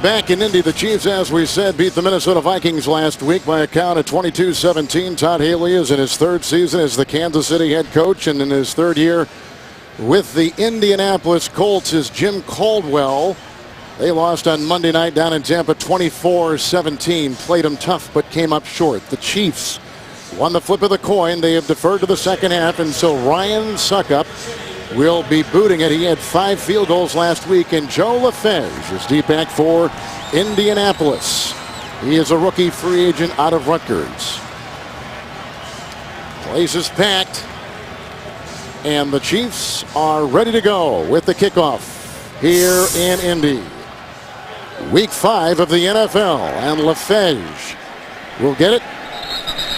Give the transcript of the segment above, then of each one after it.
back in Indy. The Chiefs, as we said, beat the Minnesota Vikings last week by a count of 22-17. Todd Haley is in his third season as the Kansas City head coach, and in his third year with the Indianapolis Colts is Jim Caldwell. They lost on Monday night down in Tampa 24-17. Played them tough but came up short. The Chiefs won the flip of the coin. They have deferred to the second half, and so Ryan Suckup will be booting it. He had 5 field goals last week, and Joe LaFage is deep back for Indianapolis. He is a rookie free agent out of Rutgers. Place is packed, and the Chiefs are ready to go with the kickoff here in Indy. Week 5 of the NFL, and LaFage will get it.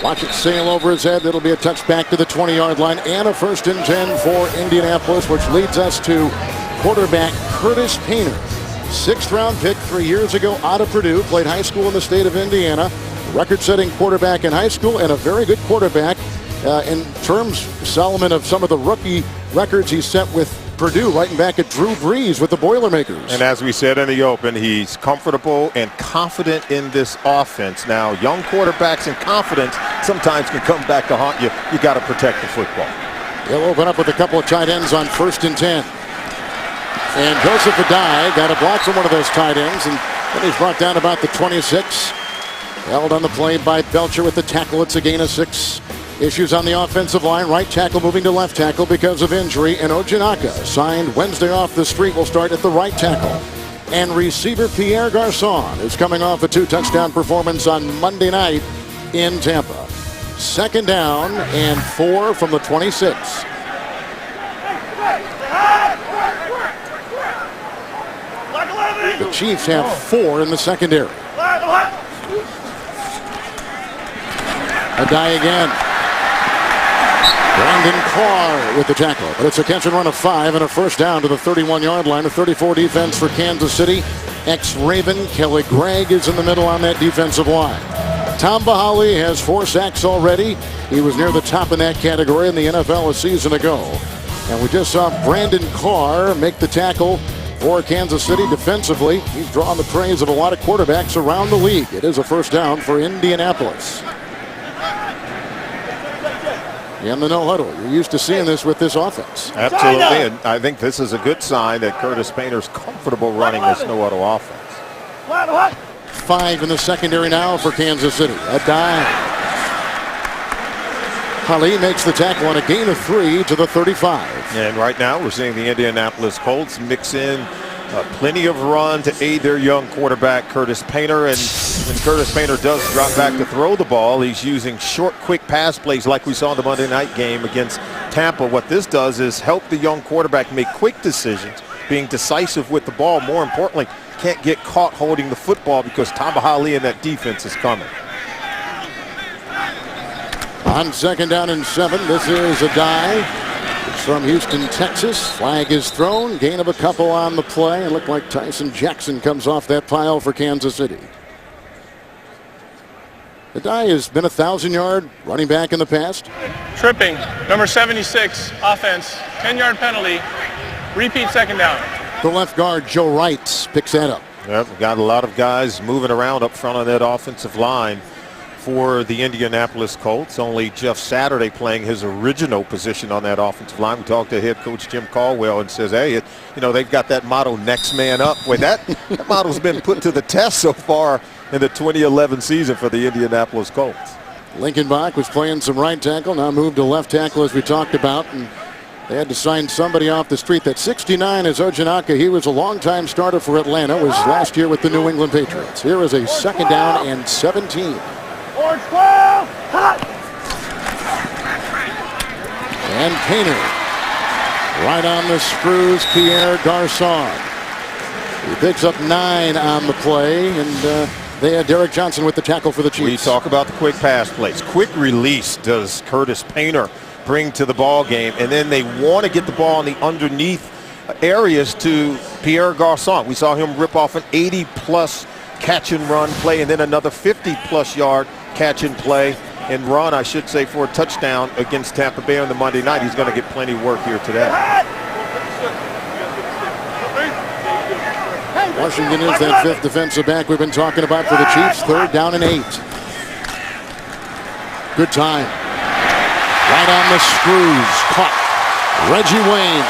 Watch it sail over his head. It'll be a touchback to the 20-yard line and a 1st and 10 for Indianapolis, which leads us to quarterback Curtis Painter. 6th-round pick 3 years ago out of Purdue. Played high school in the state of Indiana. Record-setting quarterback in high school and a very good quarterback in terms, Solomon, of some of the rookie records he set with Purdue, right back at Drew Brees with the Boilermakers. And as we said in the open, he's comfortable and confident in this offense. Now, young quarterbacks and confidence sometimes can come back to haunt you. You got to protect the football. He'll open up with a couple of tight ends on 1st and 10. And Joseph Adai got a block from one of those tight ends, and then he's brought down about the 26. Held on the play by Belcher with the tackle. It's a gain of 6. Issues on the offensive line. Right tackle moving to left tackle because of injury. And Ojinaka, signed Wednesday off the street, will start at the right tackle. And receiver Pierre Garçon is coming off a 2-touchdown performance on Monday night in Tampa. 2nd down and 4 from the 26. The Chiefs have 4 in the secondary. Adai again. Brandon Carr with the tackle, but it's a catch and run of 5 and a 1st down to the 31-yard line. A 34 defense for Kansas City. Ex-Raven Kelly Gregg is in the middle on that defensive line. Tom Bahali has 4 sacks already. He was near the top in that category in the NFL a season ago. And we just saw Brandon Carr make the tackle for Kansas City defensively. He's drawn the praise of a lot of quarterbacks around the league. It is a 1st down for Indianapolis. And the no huddle. You're used to seeing this with this offense. Absolutely, and I think this is a good sign that Curtis Painter's comfortable running this no huddle offense. 5 in the secondary now for Kansas City. Adai. Ali makes the tackle on a gain of 3 to the 35. And right now we're seeing the Indianapolis Colts mix in plenty of run to aid their young quarterback Curtis Painter. And when Curtis Painter does drop back to throw the ball, he's using short, quick pass plays like we saw in the Monday night game against Tampa. What this does is help the young quarterback make quick decisions, being decisive with the ball. More importantly, can't get caught holding the football because Tabahali and that defense is coming. On 2nd down and 7, this is Adai. It's from Houston, Texas. Flag is thrown. Gain of a couple on the play. It looked like Tyson Jackson comes off that pile for Kansas City. Adai has been a 1,000-yard running back in the past. Tripping, number 76, offense, 10-yard penalty, repeat 2nd down. The left guard, Joe Wright, picks that up. Yep, got a lot of guys moving around up front on that offensive line for the Indianapolis Colts. Only Jeff Saturday playing his original position on that offensive line. We talked to head coach Jim Caldwell and says, hey, they've got that motto, next man up. Well, that motto's been put to the test so far in the 2011 season for the Indianapolis Colts. Lincoln Bach was playing some right tackle, now moved to left tackle as we talked about, and they had to sign somebody off the street. That 69 is Ojinaka. He was a longtime starter for Atlanta, was last year with the New England Patriots. Here is a 2nd down and 17. Orange 12, hot. And Painter right on the screws, Pierre Garçon. He picks up 9 on the play, and they had Derek Johnson with the tackle for the Chiefs. We talk about the quick pass plays. Quick release does Curtis Painter bring to the ball game, and then they want to get the ball in the underneath areas to Pierre Garçon. We saw him rip off an 80-plus catch and run play, and then another 50-plus yard catch and play and run, I should say, for a touchdown against Tampa Bay on the Monday night. He's going to get plenty of work here today. Washington is that fifth defensive back we've been talking about for the Chiefs. 3rd down and 8. Good time. Right on the screws. Caught. Reggie Wayne.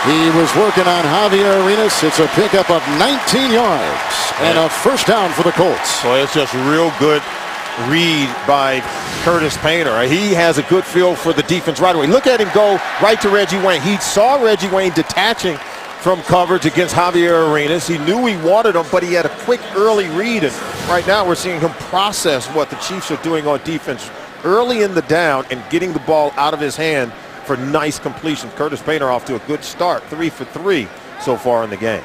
He was working on Javier Arenas. It's a pickup of 19 yards and a first down for the Colts. Well, it's just real good read by Curtis Painter. He has a good feel for the defense right away. Look at him go right to Reggie Wayne. He saw Reggie Wayne detaching from coverage against Javier Arenas. He knew he wanted him, but he had a quick early read. And right now we're seeing him process what the Chiefs are doing on defense early in the down and getting the ball out of his hand for nice completion. Curtis Painter off to a good start. 3 for 3 so far in the game.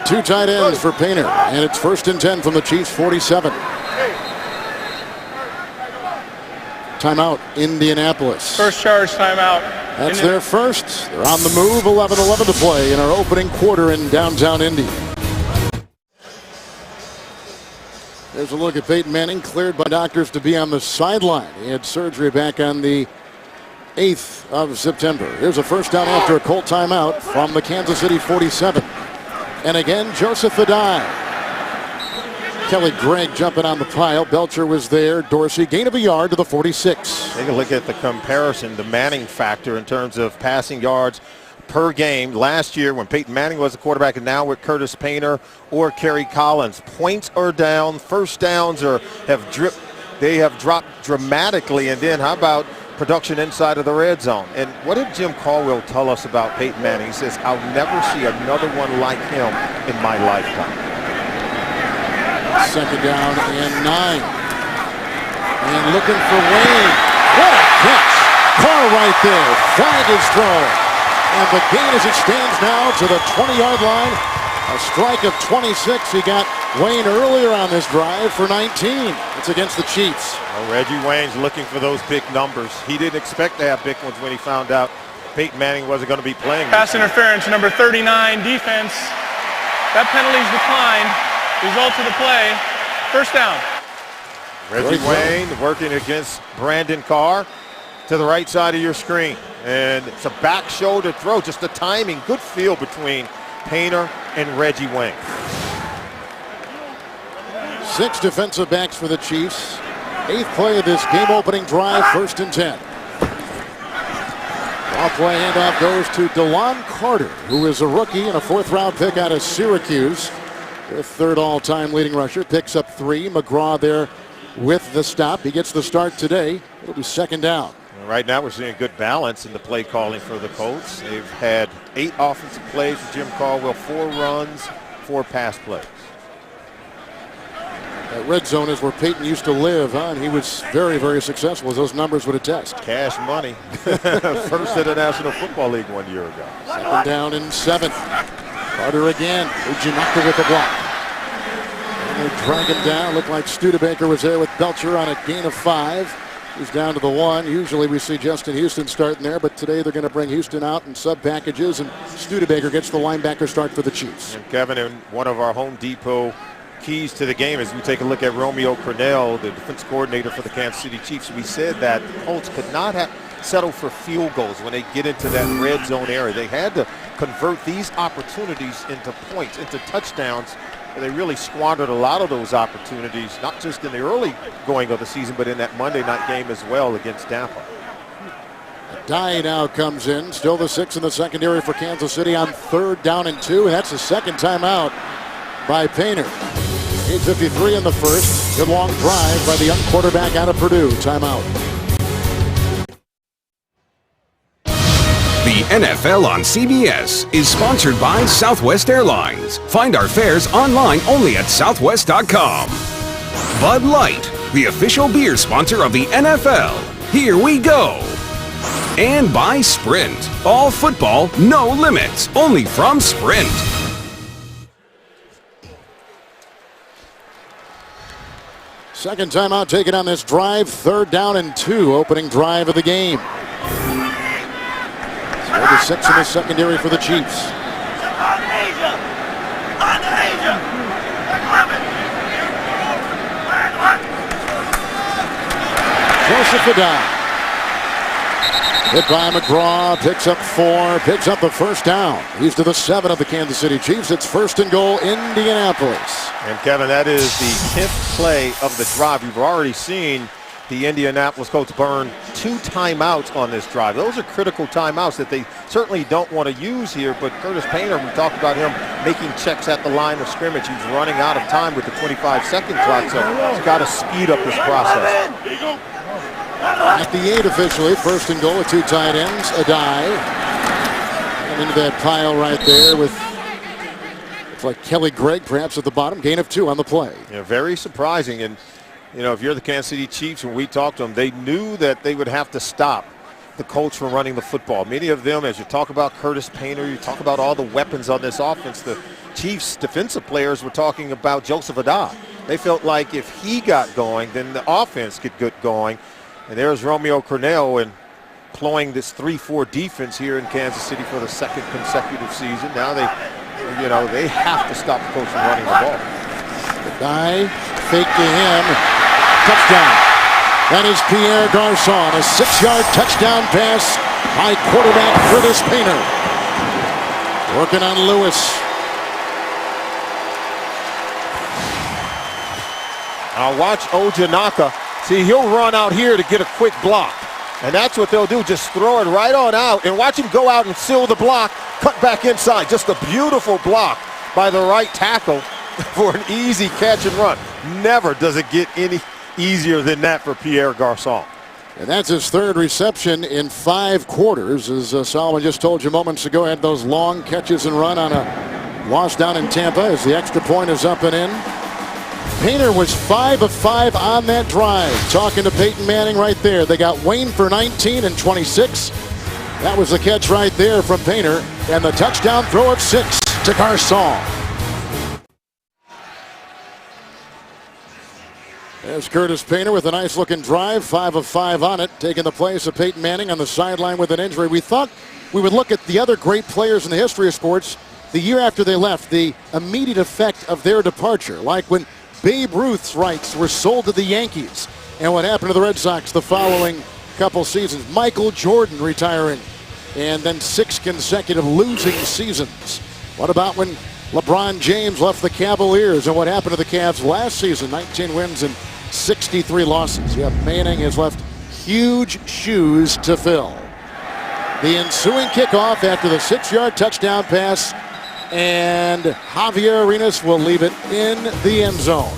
2 tight ends for Painter, and it's 1st and 10 from the Chiefs' 47. Timeout, Indianapolis. First charge timeout. That's their first. They're on the move. 11-11 to play in our opening quarter in downtown Indy. There's a look at Peyton Manning, cleared by doctors to be on the sideline. He had surgery back on the 8th of September. Here's a first down after a Colt timeout from the Kansas City 47. And again, Joseph Adai. Kelly Gregg jumping on the pile. Belcher was there. Dorsey, gain of a yard to the 46. Take a look at the comparison, the Manning factor in terms of passing yards per game. Last year when Peyton Manning was the quarterback, and now with Curtis Painter or Kerry Collins. Points are down. First downs have dropped dramatically. And then how about production inside of the red zone? And what did Jim Caldwell tell us about Peyton Manning? He says, I'll never see another one like him in my lifetime. 2nd down and 9. And looking for Wayne. What a catch. Carr right there. Flag is thrown. And the gain as it stands now to the 20-yard line. A strike of 26. He got Wayne earlier on this drive for 19. It's against the Chiefs. Well, Reggie Wayne's looking for those big numbers. He didn't expect to have big ones when he found out Peyton Manning wasn't going to be playing. Pass interference, number 39, defense. That penalty's declined. Result of the play, first down. Reggie Wayne working against Brandon Carr to the right side of your screen. And it's a back shoulder throw, just the timing, good feel between Painter and Reggie Wayne. 6 defensive backs for the Chiefs. 8th play of this game-opening drive, 1st and 10. Off play handoff goes to DeLon Carter, who is a rookie and a 4th-round pick out of Syracuse. Their 3rd all-time leading rusher, picks up 3. McGraw there with the stop. He gets the start today. It'll be 2nd down. Right now we're seeing good balance in the play calling for the Colts. They've had 8 offensive plays for Jim Caldwell, 4 runs, 4 pass plays. That red zone is where Peyton used to live, huh? And he was very, very successful, as those numbers would attest. Cash money. First in the National Football League 1 year ago. 2nd down and 7. Carter again. Ujinaka with the block. And they drag him down. Looked like Studebaker was there with Belcher on a gain of 5. He's down to the 1. Usually we see Justin Houston starting there, but today they're going to bring Houston out in sub packages, and Studebaker gets the linebacker start for the Chiefs. And Kevin, in one of our Home Depot keys to the game, as we take a look at Romeo Cornell, the defense coordinator for the Kansas City Chiefs, we said that the Colts could not settle for field goals when they get into that red zone area. They had to convert these opportunities into points, into touchdowns. They really squandered a lot of those opportunities, not just in the early going of the season, but in that Monday night game as well against Tampa. Dye now comes in, still the 6 in the secondary for Kansas City on 3rd down and 2, and that's the 2nd time out by Painter. 8:53 in the first. Good long drive by the young quarterback out of Purdue. Timeout. The NFL on CBS is sponsored by Southwest Airlines. Find our fares online only at southwest.com. Bud Light, the official beer sponsor of the NFL. Here we go. And by Sprint. All football, no limits. Only from Sprint. Second timeout taken on this drive. 3rd down and 2. Opening drive of the game. The 6 in the secondary for the Chiefs. Joseph Adai. Hit by McGraw, picks up 4, picks up the first down. He's to the 7 of the Kansas City Chiefs. It's 1st and goal, Indianapolis. And Kevin, that is the 10th play of the drive. You've already seen the Indianapolis Colts burn 2 timeouts on this drive. Those are critical timeouts that they certainly don't want to use here, but Curtis Painter, we talked about him making checks at the line of scrimmage. He's running out of time with the 25-second clock, so he's got to speed up this process. At the 8 officially, 1st and goal with 2 tight ends, Adai. And into that pile right there with, it's like Kelly Gregg perhaps at the bottom. Gain of 2 on the play. Yeah, very surprising. And, you know, if you're the Kansas City Chiefs, when we talked to them, they knew that they would have to stop the Colts from running the football. Many of them, as you talk about Curtis Painter, you talk about all the weapons on this offense, the Chiefs defensive players were talking about Joseph Adai. They felt like if he got going, then the offense could get going. And there's Romeo Cornell employing this 3-4 defense here in Kansas City for the 2nd consecutive season. Now they have to stop the Colts from running the ball. Adai, fake to him, touchdown. That is Pierre Garçon, a 6-yard touchdown pass by quarterback Curtis Painter. Working on Lewis. Now watch Ojanaka. See, he'll run out here to get a quick block. And that's what they'll do, just throw it right on out and watch him go out and seal the block, cut back inside. Just a beautiful block by the right tackle for an easy catch and run. Never does it get any easier than that for Pierre Garçon. And that's his 3rd reception in 5 quarters. As Solomon just told you moments ago, had those long catches and run on a loss down in Tampa as the extra point is up and in. Painter was 5 of 5 on that drive. Talking to Peyton Manning right there. They got Wayne for 19 and 26. That was the catch right there from Painter. And the touchdown throw of 6 to Garçon. There's Curtis Painter with a nice looking drive. 5 of 5 on it. Taking the place of Peyton Manning on the sideline with an injury. We thought we would look at the other great players in the history of sports the year after they left. The immediate effect of their departure. Like when Babe Ruth's rights were sold to the Yankees, and what happened to the Red Sox the following couple seasons. Michael Jordan retiring, and then 6 consecutive losing seasons. What about when LeBron James left the Cavaliers, and what happened to the Cavs last season? 19 wins and 63 losses. Yeah, Manning has left huge shoes to fill. The ensuing kickoff after the 6-yard touchdown pass, and Javier Arenas will leave it in the end zone.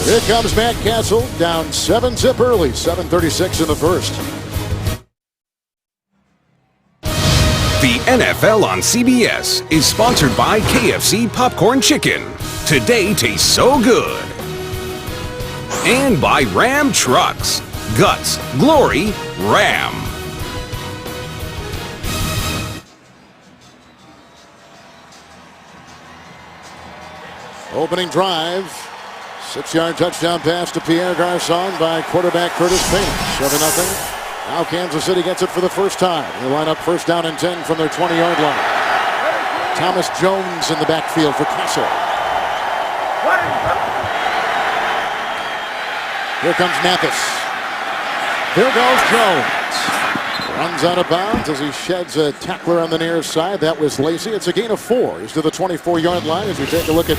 Here comes Matt Castle, down 7-zip early, 7:36 in the first. The NFL on CBS is sponsored by KFC Popcorn Chicken. Today tastes so good. And by Ram Trucks. Guts, glory, Ram. Opening drive, 6-yard touchdown pass to Pierre Garçon by quarterback Curtis Painter. 7-0. Now Kansas City gets it for the first time. They line up 1st down and 10 from their 20-yard line. Thomas Jones in the backfield for Castle. Here comes Mathis. Here goes Jones. Runs out of bounds as he sheds a tackler on the near side. That was Lacey. It's a gain of 4. He's to the 24-yard line as we take a look at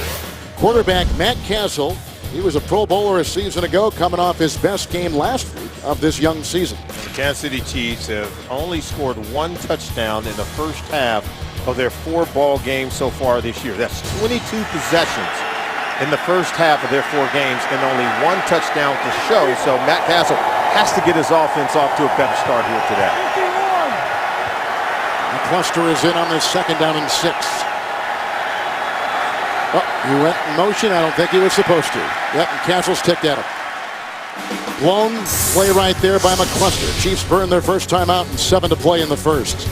quarterback Matt Castle. He was a Pro Bowler a season ago, coming off his best game last week of this young season. The Kansas City Chiefs have only scored 1 touchdown in the first half of their 4-ball games so far this year. That's 22 possessions in the first half of their 4 games and only 1 touchdown to show. So Matt Castle has to get his offense off to a better start here today. The cluster is in on this 2nd down and 6. Oh, he went in motion. I don't think he was supposed to. Yep, and Castle's ticked at him. Blown play right there by McCluster. Chiefs burn their first time out and 7 to play in the first.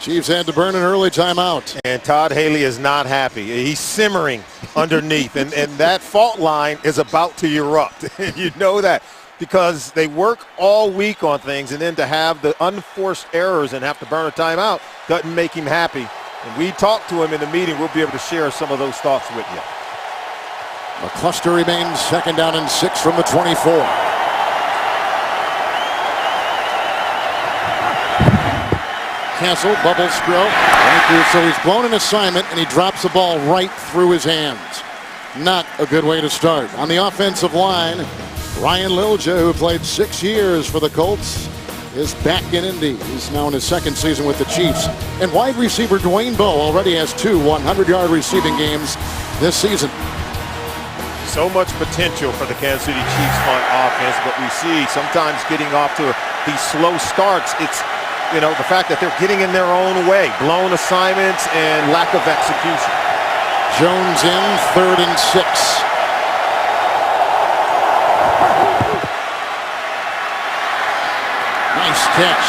Chiefs had to burn an early timeout. And Todd Haley is not happy. He's simmering underneath, and that fault line is about to erupt. You know that because they work all week on things, and then to have the unforced errors and have to burn a timeout doesn't make him happy. And we talked to him in the meeting. We'll be able to share some of those thoughts with you. McCluster remains 2nd down and 6 from the 24. Castle, bubble screw. Right through, so he's blown an assignment, and he drops the ball right through his hands. Not a good way to start. On the offensive line, Ryan Lilja, who played 6 years for the Colts, is back in Indy. He's now in his second season with the Chiefs. And wide receiver Dwayne Bowe already has 2 100-yard receiving games this season. So much potential for the Kansas City Chiefs front offense, but we see sometimes getting off to these slow starts. It's, you know, the fact that they're getting in their own way, blown assignments and lack of execution. Jones in, 3rd and 6. Nice catch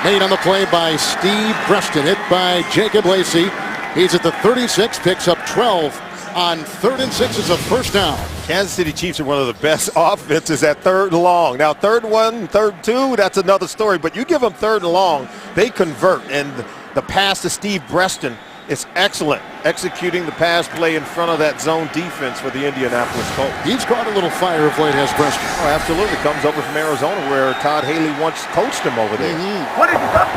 made on the play by Steve Preston, hit by Jacob Lacey. He's at the 36, picks up 12 on 3rd and 6 is a first down. Kansas City Chiefs are one of the best offenses at 3rd and long. Now 3rd and 1, 3rd and 2, that's another story, but you give them 3rd and long, they convert, and the pass to Steve Preston is excellent, executing the pass play in front of that zone defense for the Indianapolis Colts. He's caught a little fire of late, has Preston. Oh, absolutely. Comes over from Arizona, where Todd Haley once coached him over there. What did you got?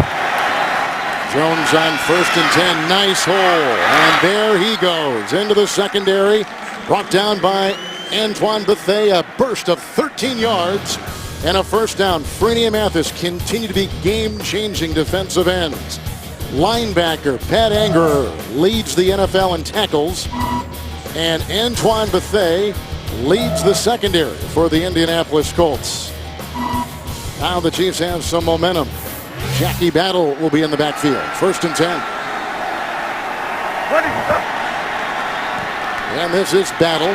Jones on 1st and 10. Nice hole. And there he goes into the secondary. Brought down by Antoine Bethea. A burst of 13 yards and a first down. Freeney and Mathis continue to be game-changing defensive ends. Linebacker Pat Angerer leads the NFL in tackles, and Antoine Bethea leads the secondary for the Indianapolis Colts. Now the Chiefs have some momentum. Jackie Battle will be in the backfield. 1st and 10. And this is Battle.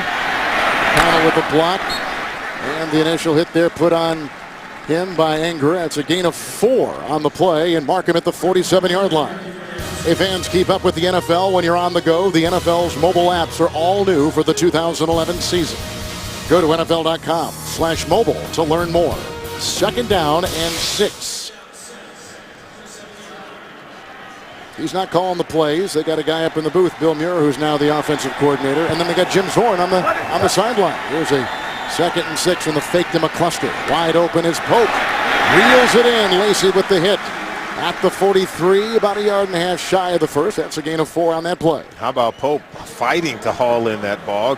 Battle with the block, and the initial hit there put on him by Anger. That's a gain of 4 on the play, and mark him at the 47-yard line. Hey, fans, keep up with the NFL when you're on the go. The NFL's mobile apps are all new for the 2011 season. Go to NFL.com/mobile to learn more. 2nd down and 6. He's not calling the plays. They got a guy up in the booth, Bill Muir, who's now the offensive coordinator, and then they got Jim Zorn on the sideline. Here's a 2nd and 6 from the fake to McCluster. Wide open is Pope. Reels it in. Lacey with the hit. At the 43, about 1.5 yards shy of the first. That's a gain of 4 on that play. How about Pope fighting to haul in that ball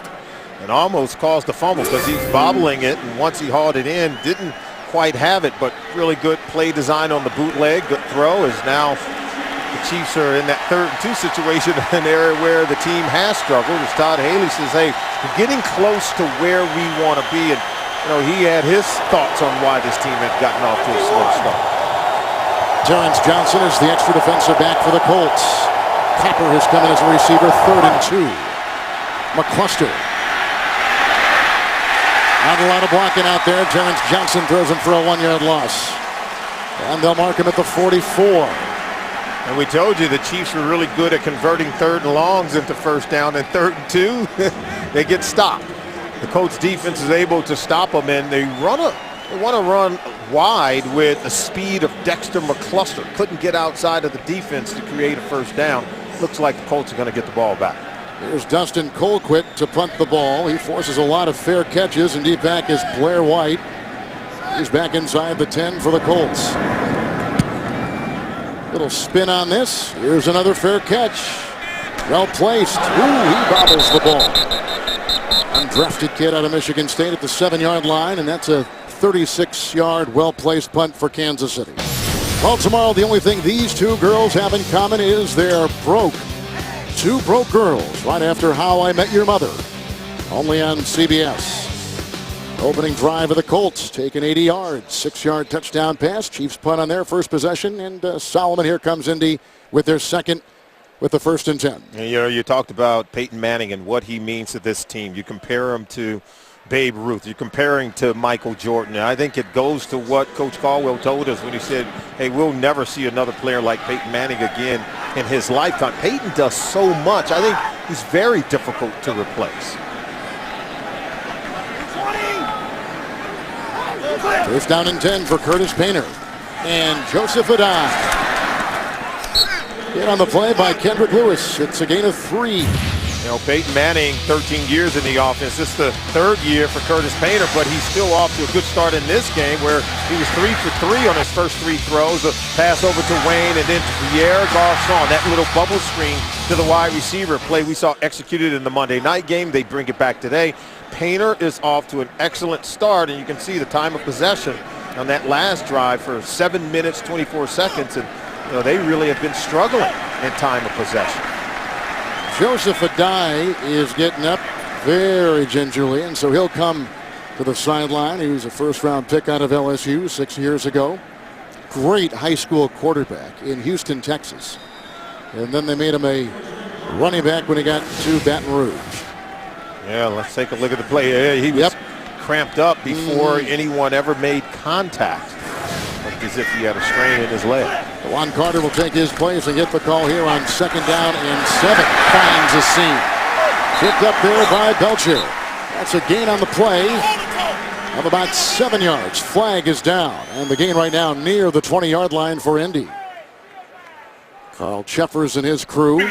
and almost caused a fumble because he's bobbling it, and once he hauled it in, didn't quite have it, but really good play design on the bootleg. Good throw. Is now the Chiefs are in that 3rd and 2 situation, an area where the team has struggled. As Todd Haley says, hey, we're getting close to where we want to be, and you know, he had his thoughts on why this team had gotten off to a slow start. Terrence Johnson is the extra defensive back for the Colts. Copper has come in as a receiver. 3rd and 2. McCluster. Not a lot of blocking out there. Terrence Johnson throws him for a 1-yard loss. And they'll mark him at the 44. And we told you the Chiefs were really good at converting 3rd and longs into first down, and 3rd and 2, they get stopped. The Colts defense is able to stop them, and they want to run wide with the speed of Dexter McCluster. Couldn't get outside of the defense to create a first down. Looks like the Colts are going to get the ball back. Here's Dustin Colquitt to punt the ball. He forces a lot of fair catches, and deep back is Blair White. He's back inside the 10 for the Colts. Little spin on this. Here's another fair catch. Well placed. Ooh, he bobbles the ball. Undrafted kid out of Michigan State at the 7-yard line, and that's a 36-yard well-placed punt for Kansas City. Well, tomorrow the only thing these 2 girls have in common is they're broke. 2 broke girls right after How I Met Your Mother. Only on CBS. Opening drive of the Colts, taking 80 yards, 6-yard touchdown pass. Chiefs punt on their first possession, and Solomon, here comes Indy with their second with the 1st and 10. And, you know, you talked about Peyton Manning and what he means to this team. You compare him to Babe Ruth. You're comparing to Michael Jordan. And I think it goes to what Coach Caldwell told us when he said, hey, we'll never see another player like Peyton Manning again in his lifetime. Peyton does so much. I think he's very difficult to replace. First down and 10 for Curtis Painter. And Joseph Adai. Hit on the play by Kendrick Lewis. It's a gain of 3. You know, Peyton Manning, 13 years in the offense. This is the third year for Curtis Painter, but he's still off to a good start in this game where he was 3 for 3 on his first 3 throws. A pass over to Wayne and then to Pierre Garçon. That little bubble screen to the wide receiver play we saw executed in the Monday night game. They bring it back today. Painter is off to an excellent start, and you can see the time of possession on that last drive for 7 minutes, 24 seconds. And you know, they really have been struggling in time of possession. Joseph Adai is getting up very gingerly, and so he'll come to the sideline. He was a first-round pick out of LSU 6 years ago. Great high school quarterback in Houston, Texas. And then they made him a running back when he got to Baton Rouge. Yeah, let's take a look at the play. He was cramped up before anyone ever made contact. Like as if he had a strain in his leg. Juan Carter will take his place and get the call here on 2nd down and 7. Finds a seam. Picked up there by Belcher. That's a gain on the play of about 7 yards. Flag is down, and the gain right now near the 20-yard line for Indy. Carl Cheffers and his crew.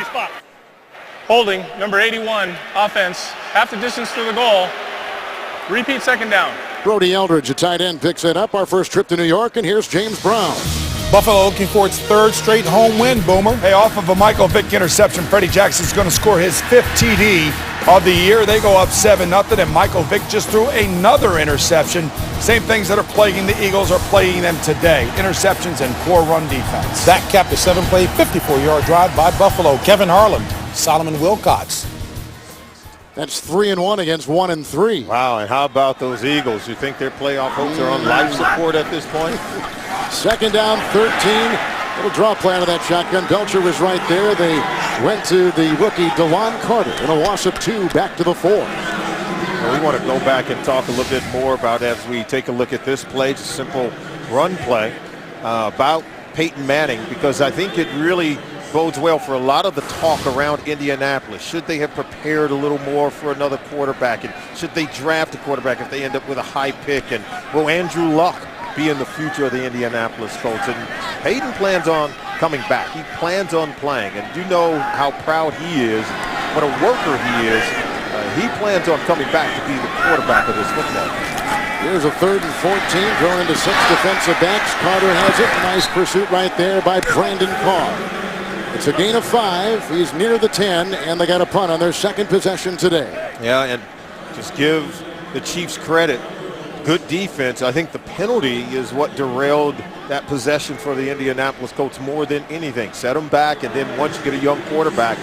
Holding, number 81, offense, half the distance to the goal. Repeat 2nd down. Brody Eldridge, a tight end, picks it up. Our first trip to New York, and here's James Brown. Buffalo looking for its 3rd straight home win, Boomer. Hey, off of a Michael Vick interception, Freddie Jackson's going to score his 5th TD of the year. They go up 7-0, and Michael Vick just threw another interception. Same things that are plaguing the Eagles are plaguing them today. Interceptions and poor run defense. That capped a 7-play, 54-yard drive by Buffalo. Kevin Harlan, Solomon Wilcox. That's 3-1 against 1-3. Wow, and how about those Eagles? You think their playoff hopes are on life support at this point? 2nd down, 13. Little draw play out of that shotgun. Belcher was right there. They went to the rookie DeLon Carter in a loss of 2 back to the 4. Well, we want to go back and talk a little bit more about as we take a look at this play, just a simple run play about Peyton Manning, because I think it really bodes well for a lot of the talk around Indianapolis. Should they have prepared a little more for another quarterback? And should they draft a quarterback if they end up with a high pick? And will Andrew Luck be in the future of the Indianapolis Colts? And Peyton plans on coming back. He plans on playing. And do know how proud he is, what a worker he is. He plans on coming back to be the quarterback of this football team. Here's a 3rd and 14, thrown into 6 defensive backs. Carter has it. Nice pursuit right there by Brandon Carr. It's a gain of 5. He's near the 10, and they got a punt on their 2nd possession today. Yeah, and just give the Chiefs credit. Good defense. I think the penalty is what derailed that possession for the Indianapolis Colts more than anything. Set them back, and then once you get a young quarterback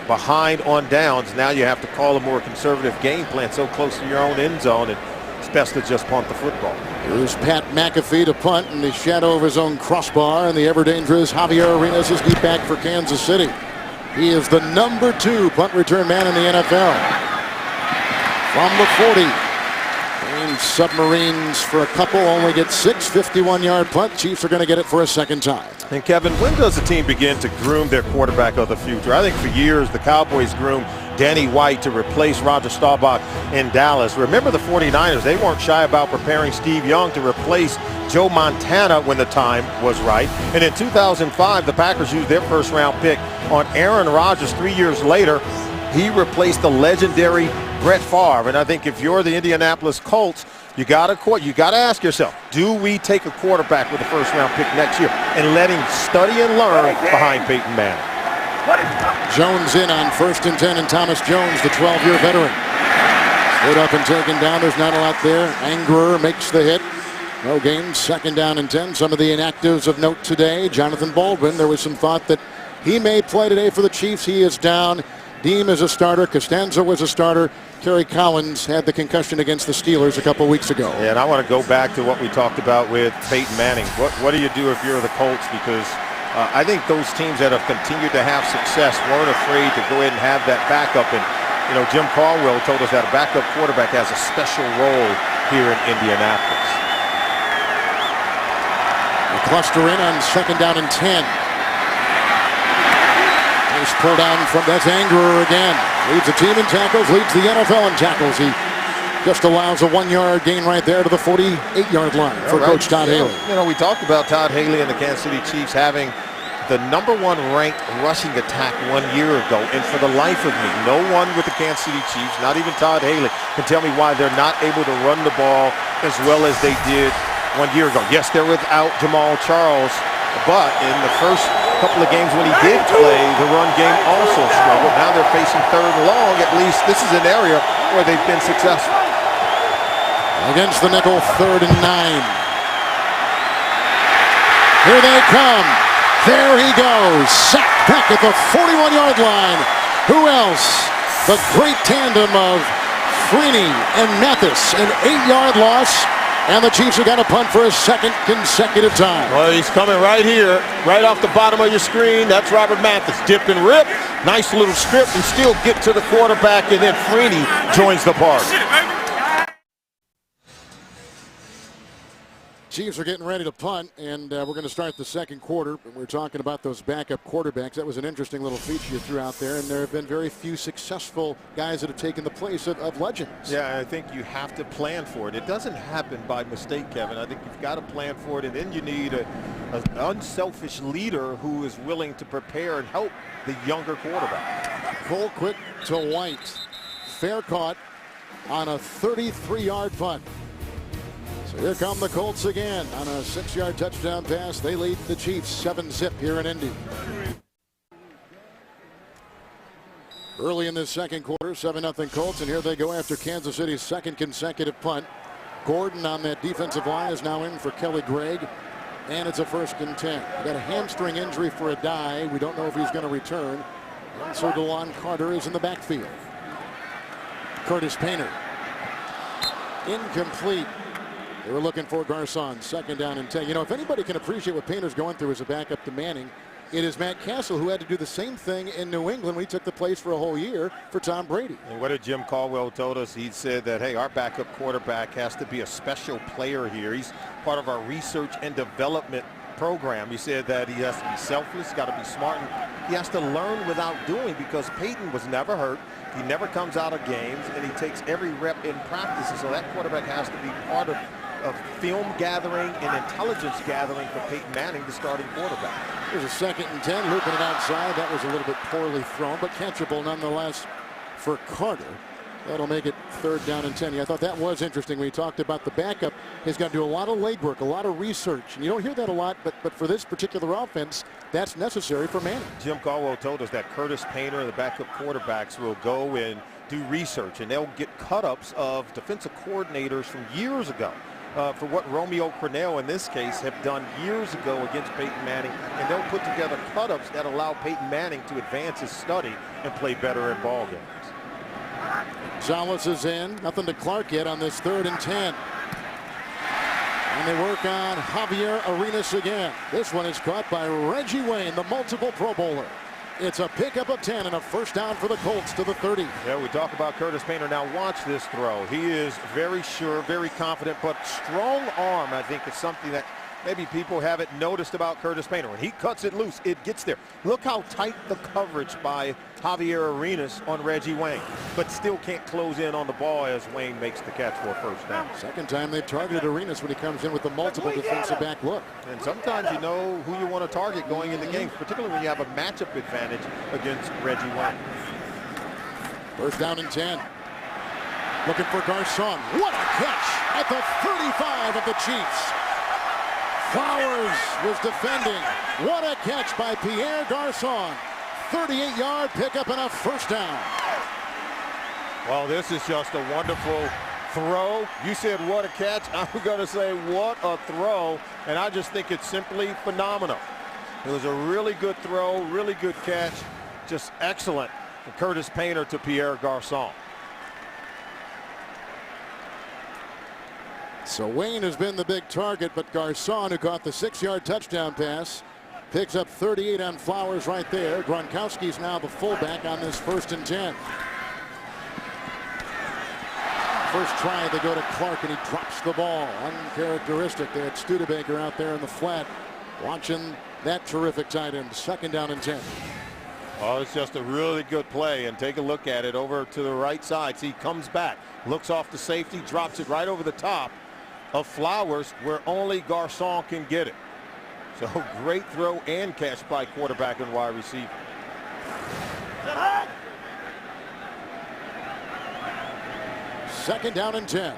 behind on downs, now you have to call a more conservative game plan so close to your own end zone, and it's best to just punt the football. Here's Pat McAfee to punt in the shadow of his own crossbar, and the ever-dangerous Javier Arenas is deep back for Kansas City. He is the number 2 punt return man in the NFL. From the 40. And Submarines for a couple only get 6. 51-yard punt. Chiefs are going to get it for a 2nd time. And Kevin, when does the team begin to groom their quarterback of the future? I think for years the Cowboys groomed Danny White to replace Roger Staubach in Dallas. Remember the 49ers, they weren't shy about preparing Steve Young to replace Joe Montana when the time was right. And in 2005, the Packers used their 1st-round pick on Aaron Rodgers. 3 years later, he replaced the legendary Brett Favre. And I think if you're the Indianapolis Colts, you got to ask yourself, do we take a quarterback with the 1st-round pick next year and let him study and learn behind Peyton Manning? Jones in on 1st and 10, and Thomas Jones, the 12-year veteran. Stood up and taken down. There's not a lot there. Angerer makes the hit. No gain. 2nd down and 10. Some of the inactives of note today. Jonathan Baldwin, there was some thought that he may play today for the Chiefs. He is down. Deem is a starter. Costanza was a starter. Kerry Collins had the concussion against the Steelers a couple weeks ago. Yeah, and I want to go back to what we talked about with Peyton Manning. What do you do if you're the Colts? Because I think those teams that have continued to have success weren't afraid to go ahead and have that backup. And, you know, Jim Caldwell told us that a backup quarterback has a special role here in Indianapolis. They cluster in on 2nd down and 10. Nice pull down from that's Angerer again. Leads the team in tackles, leads the NFL in tackles. He just allows a 1-yard gain right there to the 48-yard line for Coach Todd Haley. You know, we talked about Todd Haley and the Kansas City Chiefs having the #1 ranked rushing attack 1 year ago, and for the life of me, no one with the Kansas City Chiefs, not even Todd Haley, can tell me why they're not able to run the ball as well as they did 1 year ago. Yes, they're without Jamal Charles, but in the first couple of games when he did play, the run game also struggled. Now they're facing 3rd and long. At least this is an area where they've been successful. Against the nickel, 3rd and 9. Here they come. There he goes. Sacked back at the 41-yard line. Who else? The great tandem of Freeney and Mathis. An 8-yard loss. And the Chiefs have got to punt for a 2nd consecutive time. Well, he's coming right here, right off the bottom of your screen. That's Robert Mathis. Dip and rip. Nice little strip and still get to the quarterback. And then Freeney joins the party. Chiefs are getting ready to punt, and we're going to start the 2nd quarter. We're talking about those backup quarterbacks. That was an interesting little feature you threw out there, and there have been very few successful guys that have taken the place of legends. Yeah, I think you have to plan for it. It doesn't happen by mistake, Kevin. I think you've got to plan for it, and then you need an unselfish leader who is willing to prepare and help the younger quarterback. Cole quick to White. Fair caught on a 33-yard punt. So here come the Colts again on a 6-yard touchdown pass. They lead the Chiefs 7-zip here in Indy. Early in this 2nd quarter, 7-0 Colts, and here they go after Kansas City's 2nd consecutive punt. Gordon on that defensive line is now in for Kelly Gregg, and it's a 1st and 10. We got a hamstring injury for a die. We don't know if he's going to return. And so DeLon Carter is in the backfield. Curtis Painter. Incomplete. They were looking for Garcon, 2nd down and 10. You know, if anybody can appreciate what Painter's going through as a backup to Manning, it is Matt Castle, who had to do the same thing in New England when he took the place for a whole year for Tom Brady. And what did Jim Caldwell told us? He said that, hey, our backup quarterback has to be a special player here. He's part of our research and development program. He said that he has to be selfless, got to be smart, and he has to learn without doing, because Peyton was never hurt. He never comes out of games, and he takes every rep in practice. And so that quarterback has to be part of film gathering and intelligence gathering for Peyton Manning, the starting quarterback. There's a 2nd and 10, looping it outside. That was a little bit poorly thrown, but catchable nonetheless for Carter. That'll make it 3rd down and 10. Yeah, I thought that was interesting when he talked about the backup. He's got to do a lot of legwork, a lot of research. And you don't hear that a lot, but for this particular offense, that's necessary for Manning. Jim Caldwell told us that Curtis Painter and the backup quarterbacks will go and do research, and they'll get cut-ups of defensive coordinators from years ago. For what Romeo Crennel in this case have done years ago against Peyton Manning, and they'll put together cut-ups that allow Peyton Manning to advance his study and play better in ball games. Gonzalez is in, nothing to Clark yet on this 3rd and 10. And they work on Javier Arenas again. This one is caught by Reggie Wayne, the multiple Pro Bowler. It's a pickup of 10 and a 1st down for the Colts to the 30. Yeah, we talk about Curtis Painter. Now watch this throw. He is very sure, very confident, but strong arm, I think, is something that maybe people haven't noticed about Curtis Painter. When he cuts it loose, it gets there. Look how tight the coverage by Javier Arenas on Reggie Wayne, but still can't close in on the ball as Wayne makes the catch for a 1st down. 2nd time they've targeted Arenas when he comes in with the multiple defensive back look. And sometimes you know who you want to target going into games, particularly when you have a matchup advantage against Reggie Wayne. 1st down and 10. Looking for Garcon. What a catch at the 35 of the Chiefs. Flowers was defending. What a catch by Pierre Garcon. 38-yard pickup and a 1st down. Well, this is just a wonderful throw. You said what a catch. I'm going to say what a throw. And I just think it's simply phenomenal. It was a really good throw, really good catch. Just excellent from Curtis Painter to Pierre Garcon. So Wayne has been the big target, but Garcon, who caught the 6-yard touchdown pass, picks up 38 on Flowers right there. Gronkowski's now the fullback on this 1st and 10. First try, they go to Clark, and he drops the ball. Uncharacteristic. They had Studebaker out there in the flat watching that terrific tight end. 2nd down and 10. Oh, it's just a really good play, and take a look at it over to the right side. See, he comes back, looks off the safety, drops it right over the top of Flowers where only Garcon can get it. So great throw and catch by quarterback and wide receiver. Second down and 10.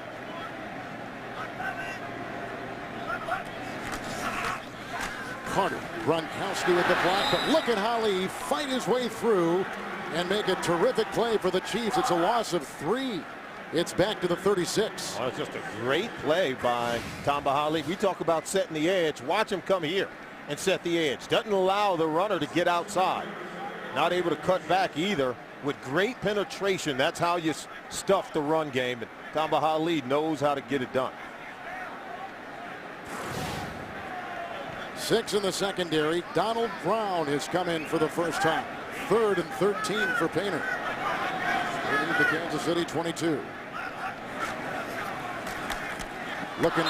Carter, Gronkowski with the block, but look at how he fight his way through and make a terrific play for the Chiefs. It's a loss of 3. It's back to the 36. Well, it's just a great play by Tamba Hali. We talk about setting the edge. Watch him come here and set the edge. Doesn't allow the runner to get outside. Not able to cut back either. With great penetration, that's how you stuff the run game. And Tamba Hali knows how to get it done. 6 in the secondary. Donald Brown has come in for the first time. 3rd and 13 for Painter. The Kansas City 22. Looking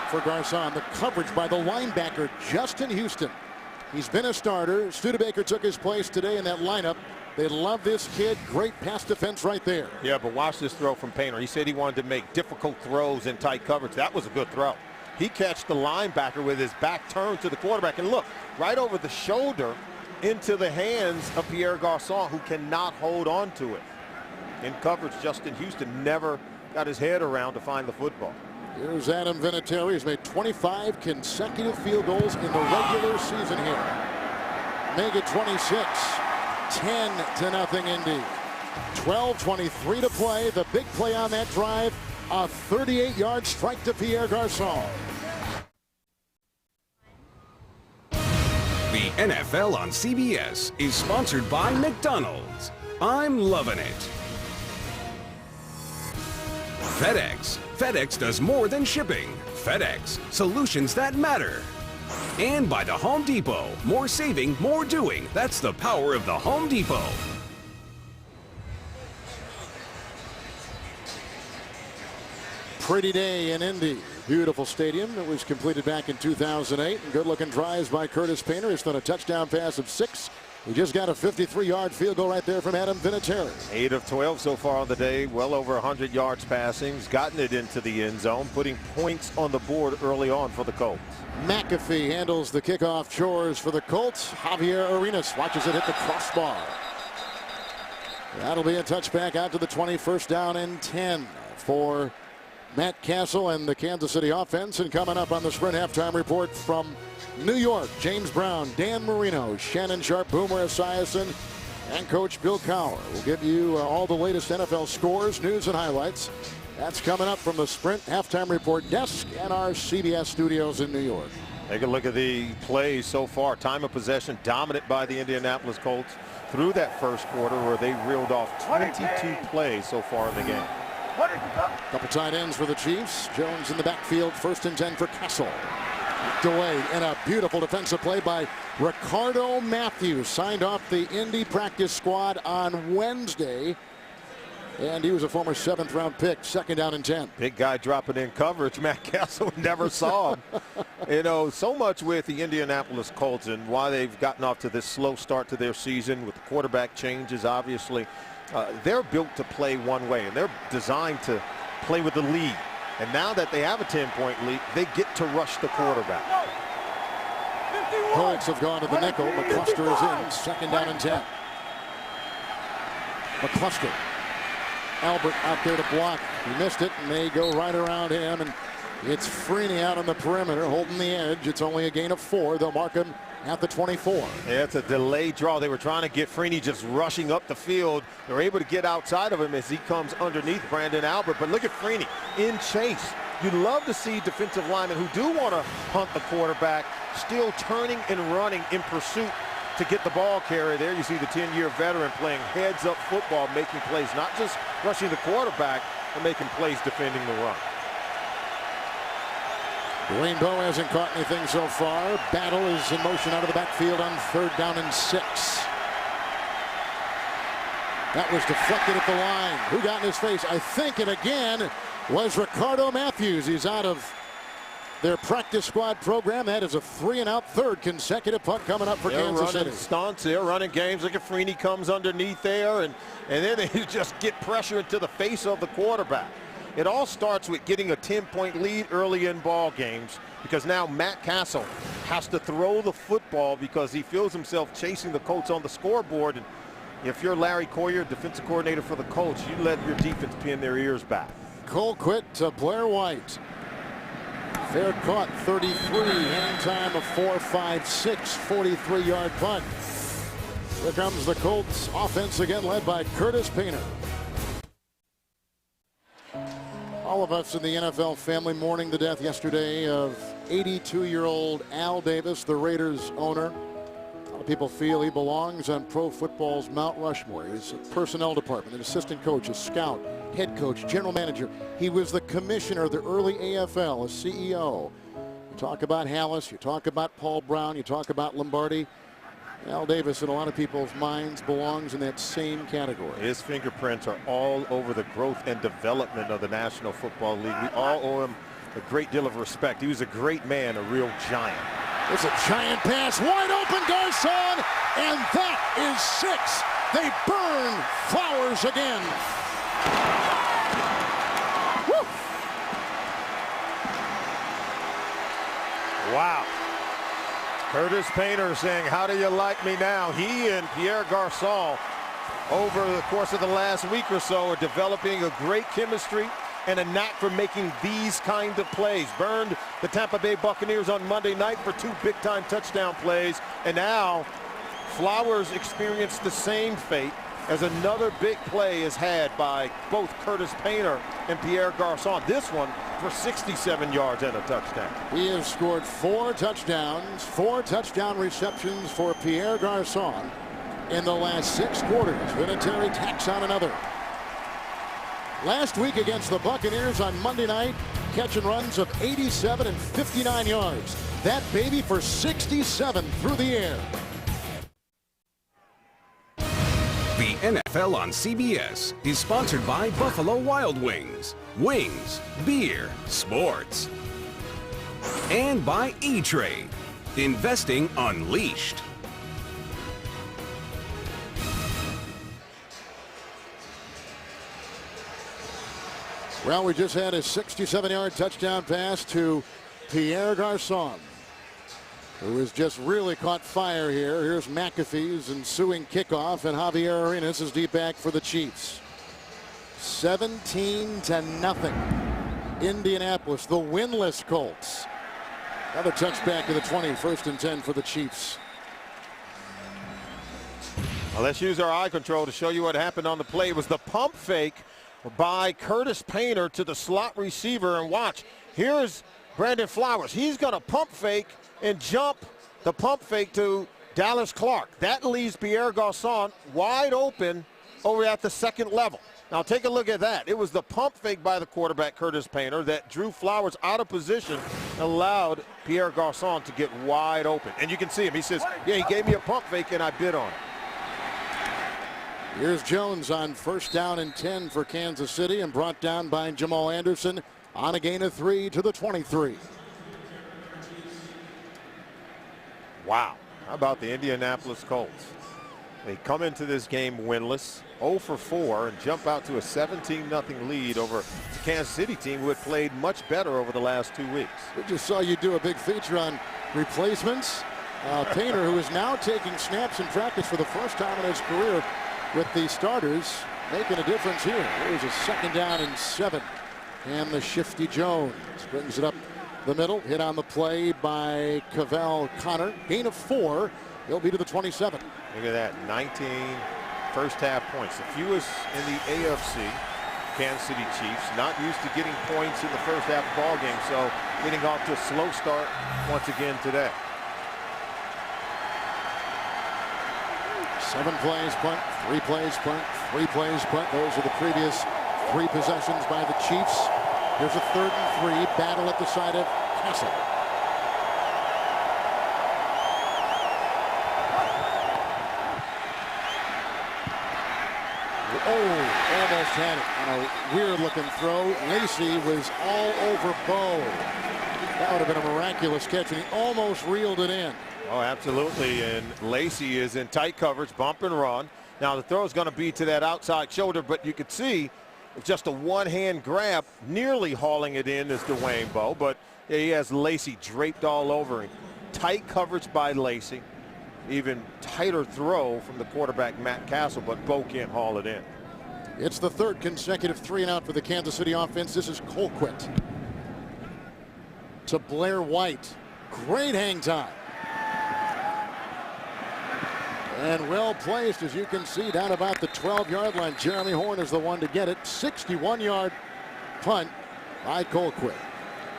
for Garcon. The coverage by the linebacker, Justin Houston. He's been a starter. Studebaker took his place today in that lineup. They love this kid. Great pass defense right there. Yeah, but watch this throw from Painter. He said he wanted to make difficult throws in tight coverage. That was a good throw. He catched the linebacker with his back turned to the quarterback. And look, right over the shoulder into the hands of Pierre Garcon, who cannot hold on to it. In coverage, Justin Houston never got his head around to find the football. Here's Adam Vinatieri. He's made 25 consecutive field goals in the regular season here. Make it 26. 10-0 Indy. 12:23 to play. The big play on that drive, a 38-yard strike to Pierre Garcon. The NFL on CBS is sponsored by McDonald's. I'm loving it. FedEx. FedEx does more than shipping. FedEx, solutions that matter. And by the Home Depot. More saving, more doing. That's the power of the Home Depot. Pretty day in Indy. Beautiful stadium. It was completed back in 2008. And good-looking drives by Curtis Painter. He's done a touchdown pass of 6. He just got a 53-yard field goal right there from Adam Vinatieri. 8 of 12 so far on the day. Well over 100 yards passing. He's gotten it into the end zone, putting points on the board early on for the Colts. McAfee handles the kickoff chores for the Colts. Javier Arenas watches it hit the crossbar. That'll be a touchback out to the 21st down and 10 for Matt Castle and the Kansas City offense. And coming up on the Sprint halftime report from New York, James Brown, Dan Marino, Shannon Sharp, Boomer Esiason, and Coach Bill Cowher will give you all the latest NFL scores, news, and highlights. That's coming up from the Sprint halftime report desk and our CBS studios in New York. Take a look at the plays so far. Time of possession dominant by the Indianapolis Colts through that first quarter, where they reeled off 22 plays so far in the game. Couple tight ends for the Chiefs. Jones in the backfield, 1st and 10 for Castle. Delayed, and a beautiful defensive play by Ricardo Matthews. Signed off the Indy practice squad on Wednesday. And he was a former 7th-round pick. 2nd down and 10. Big guy dropping in coverage. Matt Castle never saw him. You know, so much with the Indianapolis Colts and why they've gotten off to this slow start to their season with the quarterback changes, obviously. They're built to play one way, and they're designed to play with the lead. And now that they have a 10-point lead, they get to rush the quarterback. Colts have gone to the nickel. McCluster is in. 2nd down and 10. McCluster. Albert out there to block. He missed it, and they go right around him. And it's Freeney out on the perimeter, holding the edge. It's only a gain of 4. They'll mark him at the 24. Yeah, it's a delayed draw. They were trying to get Freeney just rushing up the field. They're able to get outside of him as he comes underneath Brandon Albert. But look at Freeney in chase. You'd love to see defensive linemen who do want to hunt the quarterback still turning and running in pursuit to get the ball carrier there. You see the 10-year veteran playing heads-up football, making plays, not just rushing the quarterback, but making plays defending the run. Dwayne Bowe hasn't caught anything so far. Battle is in motion out of the backfield on 3rd down and 6. That was deflected at the line. Who got in his face? I think it again was Ricardo Matthews. He's out of their practice squad program. That is a 3-and-out 3rd consecutive punt coming up for Kansas City. They're running stunts. They're running games. Look at Freeney comes underneath there, and then they just get pressure into the face of the quarterback. It all starts with getting a 10-point lead early in ball games, because now Matt Castle has to throw the football because he feels himself chasing the Colts on the scoreboard. And if you're Larry Coyer, defensive coordinator for the Colts, you let your defense pin their ears back. Colquitt to Blair White. Fair caught, 33. Hang time of 4.56. 43-yard punt. Here comes the Colts offense again, led by Curtis Painter. All of us in the NFL family mourning the death yesterday of 82-year-old Al Davis, the Raiders owner. A lot of people feel he belongs on pro football's Mount Rushmore. He's a personnel department, an assistant coach, a scout, head coach, general manager. He was the commissioner of the early AFL, a CEO. You talk about Hallis, you talk about Paul Brown, you talk about Lombardi. Al Davis, in a lot of people's minds, belongs in that same category. His fingerprints are all over the growth and development of the National Football League. We all owe him a great deal of respect. He was a great man, a real giant. It's a giant pass, wide open, Garcon, and that is 6. They burn Flowers again. Woo! Wow. Curtis Painter saying, how do you like me now? He and Pierre Garçon, over the course of the last week or so, are developing a great chemistry and a knack for making these kind of plays. Burned the Tampa Bay Buccaneers on Monday night for 2 big-time touchdown plays. And now Flowers experienced the same fate as another big play is had by both Curtis Painter and Pierre Garçon. This one for 67 yards and a touchdown. He has scored 4 touchdowns, 4 touchdown receptions for Pierre Garçon in the last 6 quarters. Vinatieri tacks on another. Last week against the Buccaneers on Monday night, catch and runs of 87 and 59 yards. That baby for 67 through the air. The NFL on CBS is sponsored by Buffalo Wild Wings. Wings, beer, sports. And by E-Trade. Investing unleashed. Well, we just had a 67-yard touchdown pass to Pierre Garçon, who has just really caught fire here. Here's McAfee's ensuing kickoff, and Javier Arenas is deep back for the Chiefs. 17-0. Indianapolis, the winless Colts. Another touchback to the 20, 1st and 10 for the Chiefs. Well, let's use our eye control to show you what happened on the play. It was the pump fake by Curtis Painter to the slot receiver, and watch, here's Brandon Flowers. He's going to pump fake and jump the pump fake to Dallas Clark. That leaves Pierre Garçon wide open over at the second level. Now take a look at that. It was the pump fake by the quarterback, Curtis Painter, that drew Flowers out of position and allowed Pierre Garçon to get wide open. And you can see him. He says, yeah, he gave me a pump fake and I bid on it. Here's Jones on 1st down and 10 for Kansas City, and brought down by Jamal Anderson on a gain of 3 to the 23. Wow. How about the Indianapolis Colts? They come into this game winless, 0 for 4, and jump out to a 17-0 lead over the Kansas City team, who had played much better over the last 2 weeks. We just saw you do a big feature on replacements. Painter, who is now taking snaps in practice for the first time in his career with the starters, making a difference here. There's a 2nd down and 7. And the shifty Jones brings it up the middle. Hit on the play by Cavell Connor. Gain of 4. He'll be to the 27. Look at that, 19 first half points. The fewest in the AFC. Kansas City Chiefs not used to getting points in the first half of the ball game, so getting off to a slow start once again today. 7 plays punt, 3 plays punt, 3 plays punt. Those are the previous 3 possessions by the Chiefs. Here's a 3rd and 3. Battle at the side of Castle. Oh, almost had it on a weird-looking throw. Lacey was all over Bo. That would have been a miraculous catch, and he almost reeled it in. Oh, absolutely, and Lacey is in tight coverage, bump and run. Now the throw is going to be to that outside shoulder, but you could see it's just a one-hand grab, nearly hauling it in is Dwayne Bowe, but he has Lacey draped all over him. Tight coverage by Lacey. Even tighter throw from the quarterback, Matt Castle, but Bo can't haul it in. It's the third consecutive 3-and-out for the Kansas City offense. This is Colquitt to Blair White. Great hang time. And well placed, as you can see, down about the 12-yard line. Jeremy Horn is the one to get it. 61-yard punt by Colquitt.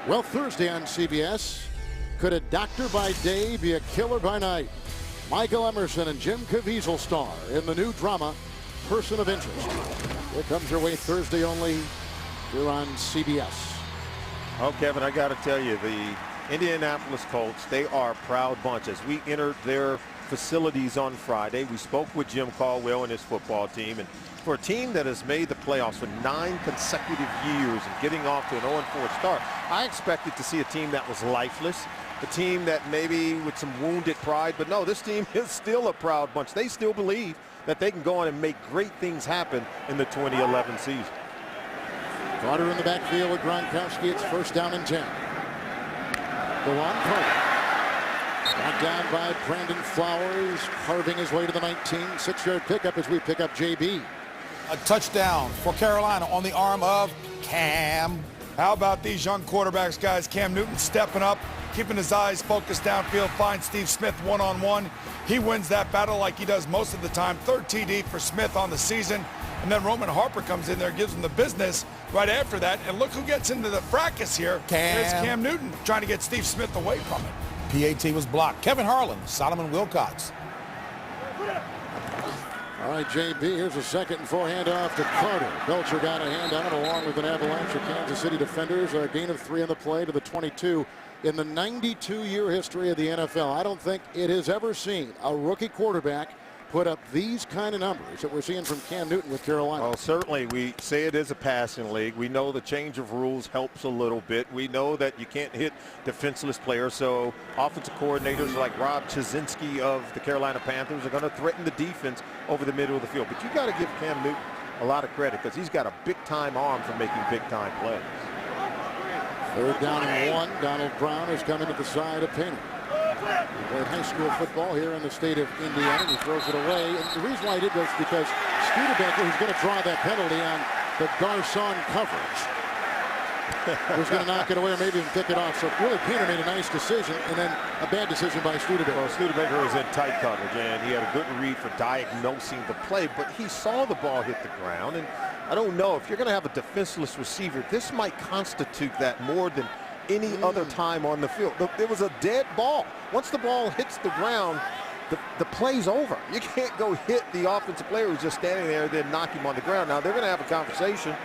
Well, Thursday on CBS, could a doctor by day be a killer by night? Michael Emerson and Jim Caviezel star in the new drama, Person of Interest. It comes your way Thursday only here on CBS. Oh, Kevin, I got to tell you, the Indianapolis Colts, they are a proud bunch. As we entered their facilities on Friday, we spoke with Jim Caldwell and his football team. And for a team that has made the playoffs for 9 consecutive years and getting off to an 0-4 start, I expected to see a team that was lifeless, a team that maybe with some wounded pride. But no, this team is still a proud bunch. They still believe that they can go on and make great things happen in the 2011 season. Carter in the backfield with Gronkowski. It's first down and 10. Go on, Carter. Got down by Brandon Flowers, carving his way to the 19. 6-yard pickup as we pick up JB. A touchdown for Carolina on the arm of Cam. How about these young quarterbacks, guys? Cam Newton stepping up, keeping his eyes focused downfield, finds Steve Smith one-on-one. He wins that battle like he does most of the time. Third TD for Smith on the season. And then Roman Harper comes in there, gives him the business right after that. And look who gets into the fracas here. It's Cam Newton trying to get Steve Smith away from it. PAT was blocked. Kevin Harlan, Solomon Wilcox. All right, JB, here's a 2nd and 4 handoff to Carter. Belcher got a hand on it along with an avalanche of Kansas City defenders. A gain of 3 on the play to the 22. In the 92-year history of the NFL, I don't think it has ever seen a rookie quarterback put up these kind of numbers that we're seeing from Cam Newton with Carolina. Well, certainly we say it is a passing league. We know the change of rules helps a little bit. We know that you can't hit defenseless players, so offensive coordinators like Rob Chizinski of the Carolina Panthers are going to threaten the defense over the middle of the field. But you got to give Cam Newton a lot of credit because he's got a big-time arm for making big-time plays. 3rd down and 1. Donald Brown is coming to the side of Painter. He played high school football here in the state of Indiana. He throws it away. And the reason why he did this is because Studebaker, who's going to draw that penalty on the Garcon coverage, was going to knock it away or maybe even pick it off. So really, Painter made a nice decision and then a bad decision by Studebaker. Well, Studebaker was in tight coverage, and he had a good read for diagnosing the play, but he saw the ball hit the ground. And I don't know, if you're going to have a defenseless receiver, this might constitute that more than any other time on the field. There was a dead ball. Once the ball hits the ground, the play's over. You can't go hit the offensive player who's just standing there and then knock him on the ground. Now, they're going to have a conversation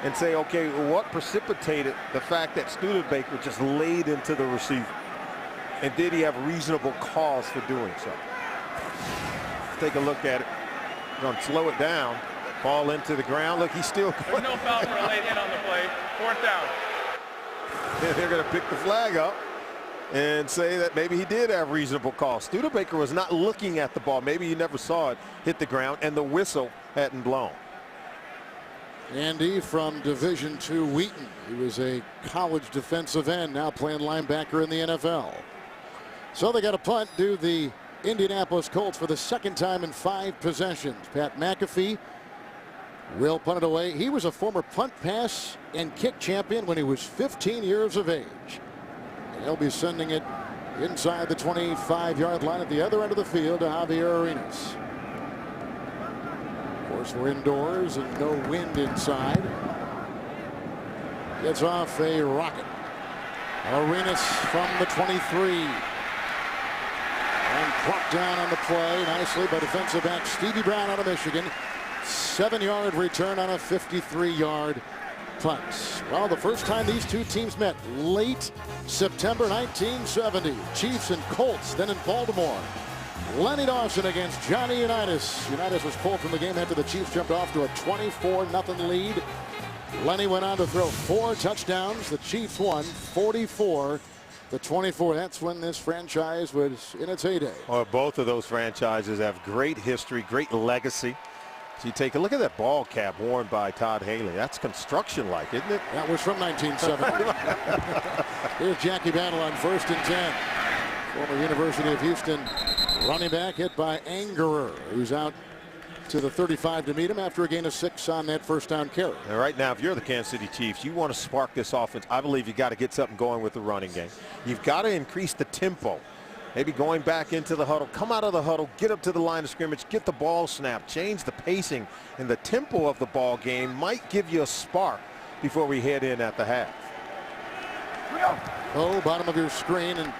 and say, okay, what precipitated the fact that Studebaker just laid into the receiver? And did he have reasonable cause for doing so? Let's take a look at it. Going to slow it down. Ball into the ground. Look, he's still going. There's no foul for a late hit on the play. 4th down. They're going to pick the flag up and say that maybe he did have reasonable cause. Studebaker was not looking at the ball. Maybe he never saw it hit the ground, and the whistle hadn't blown. Andy from Division II Wheaton. He was a college defensive end, now playing linebacker in the NFL. So they got a punt to the Indianapolis Colts for the 2nd time in 5 possessions. Pat McAfee will punt it away. He was a former punt, pass, and kick champion when he was 15 years of age. And he'll be sending it inside the 25-yard line at the other end of the field to Javier Arenas. Of course, we're indoors and no wind inside. Gets off a rocket. Arenas from the 23. And brought down on the play nicely by defensive back Stevie Brown out of Michigan. 7-yard return on a 53-yard punt. Well, the first time these two teams met, late September 1970. Chiefs and Colts, then in Baltimore. Lenny Dawson against Johnny Unitas. Unitas was pulled from the game after the Chiefs jumped off to a 24-0 lead. Lenny went on to throw 4 touchdowns. The Chiefs won 44-24. That's when this franchise was in its heyday. Well, both of those franchises have great history, great legacy. So you take a look at that ball cap worn by Todd Haley. That's construction-like, isn't it? That was from 1970. Here's Jackie Battle on 1st and 10. Former University of Houston running back hit by Angerer, who's out to the 35 to meet him after a gain of 6 on that first down carry. And right now, if you're the Kansas City Chiefs, you want to spark this offense. I believe you got to get something going with the running game. You've got to increase the tempo. Maybe going back into the huddle, come out of the huddle, get up to the line of scrimmage, get the ball snapped, change the pacing and the tempo of the ball game might give you a spark before we head in at the half. Oh, bottom of your screen, and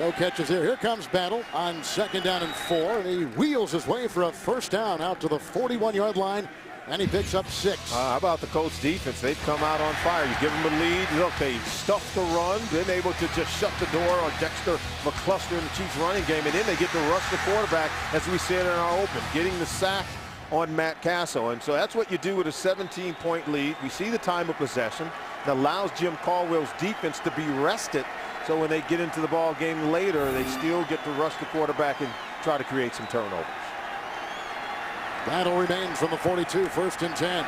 no catches here. Here comes Battle on 2nd down and 4, and he wheels his way for a first down out to the 41-yard line, and he picks up 6. How about the Colts defense? They've come out on fire. You give them a lead. Look, they stuffed the run, been able to just shut the door on Dexter McCluster in the Chiefs running game, and then they get to rush the quarterback, as we said in our open, getting the sack on Matt Castle. And so that's what you do with a 17-point lead. We see the time of possession that allows Jim Caldwell's defense to be rested, so when they get into the ball game later, they still get to rush the quarterback and try to create some turnovers. Battle remains from the 42, 1st and 10.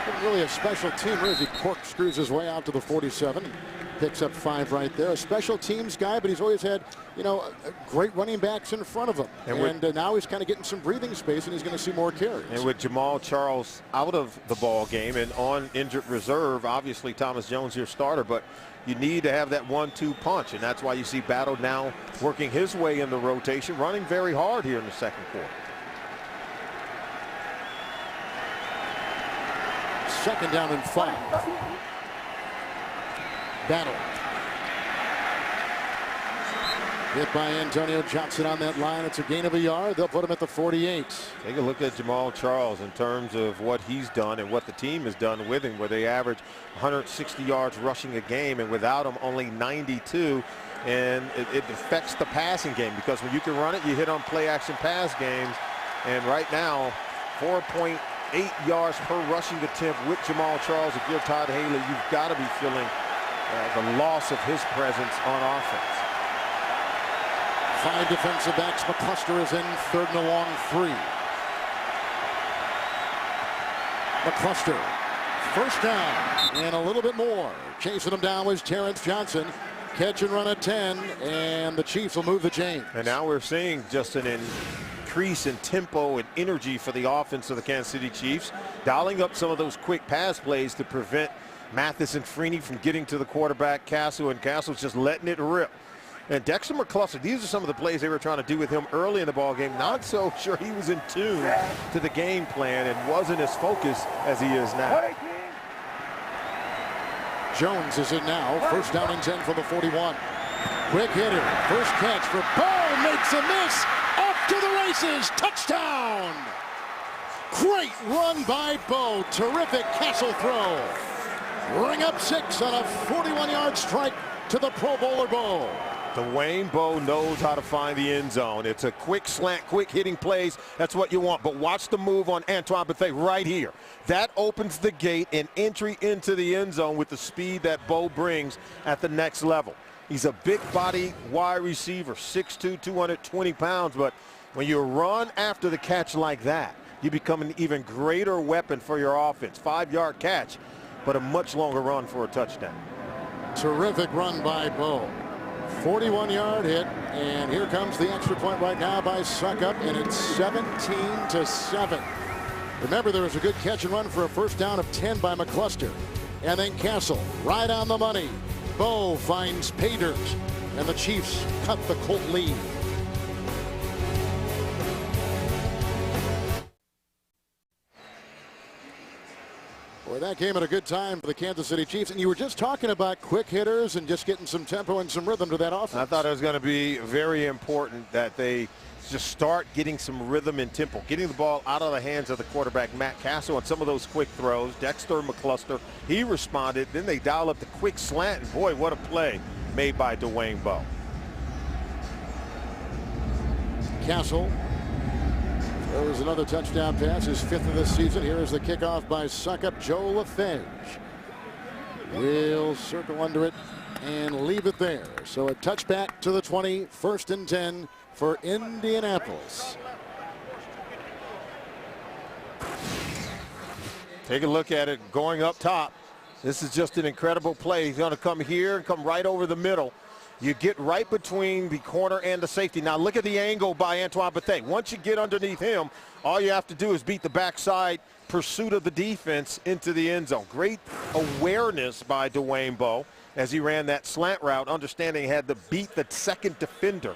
Isn't really a special teamer as he corkscrews his way out to the 47. Picks up 5 right there. A special teams guy, but he's always had, great running backs in front of him. And now he's kind of getting some breathing space, and he's going to see more carries. And with Jamal Charles out of the ball game and on injured reserve, obviously Thomas Jones your starter, but you need to have that 1-2 punch, and that's why you see Battle now working his way in the rotation, running very hard here in the second quarter. 2nd down and 5. Battle. Hit by Antonio Johnson on that line. It's a gain of a yard. They'll put him at the 48. Take a look at Jamal Charles in terms of what he's done and what the team has done with him, where they average 160 yards rushing a game, and without him only 92. And it affects the passing game, because when you can run it, you hit on play action pass games. And right now, 4.8 yards per rushing attempt with Jamal Charles. If you're Todd Haley, you've got to be feeling the loss of his presence on offense. 5 defensive backs. McCluster is in 3rd and a long 3. McCluster, first down and a little bit more. Chasing him down was Terrence Johnson. Catch and run at 10, and the Chiefs will move the chains. And now we're seeing just an increase in tempo and energy for the offense of the Kansas City Chiefs, dialing up some of those quick pass plays to prevent Mathis and Freeney from getting to the quarterback, Castle, and Castle's just letting it rip. And Dexter McCluster, these are some of the plays they were trying to do with him early in the ball game. Not so sure he was in tune to the game plan and wasn't as focused as he is now. Jones is in now. First down and 10 from the 41. Quick hitter. First catch for Bo. Makes a miss. Off to the races. Touchdown. Great run by Bo. Terrific Castle throw. Ring up 6 on a 41-yard strike to the Pro Bowler Bo. Dwayne Bowe knows how to find the end zone. It's a quick slant, quick hitting plays. That's what you want. But watch the move on Antoine Bethea right here. That opens the gate and entry into the end zone with the speed that Bowe brings at the next level. He's a big body wide receiver, 6'2", 220 pounds. But when you run after the catch like that, you become an even greater weapon for your offense. 5-yard catch, but a much longer run for a touchdown. Terrific run by Bowe. 41-yard hit, and here comes the extra point right now by Suckup, and it's 17-7. Remember, there was a good catch and run for a first down of 10 by McCluster. And then Castle, right on the money. Bowe finds Paydirt, and the Chiefs cut the Colt lead. Boy, that came at a good time for the Kansas City Chiefs. And you were just talking about quick hitters and just getting some tempo and some rhythm to that offense. I thought it was going to be very important that they just start getting some rhythm and tempo, getting the ball out of the hands of the quarterback, Matt Castle, on some of those quick throws. Dexter McCluster, he responded. Then they dial up the quick slant, and boy, what a play made by Dwayne Bowe. Castle. There was another touchdown pass, his 5th of the season. Here is the kickoff by Suckup. Joe LaFage will circle under it and leave it there. So a touchback to the 20, 1st and 10 for Indianapolis. Take a look at it going up top. This is just an incredible play. He's going to come here and come right over the middle. You get right between the corner and the safety. Now look at the angle by Antoine Bethea. Once you get underneath him, all you have to do is beat the backside pursuit of the defense into the end zone. Great awareness by Dwayne Bowe as he ran that slant route, understanding he had to beat the second defender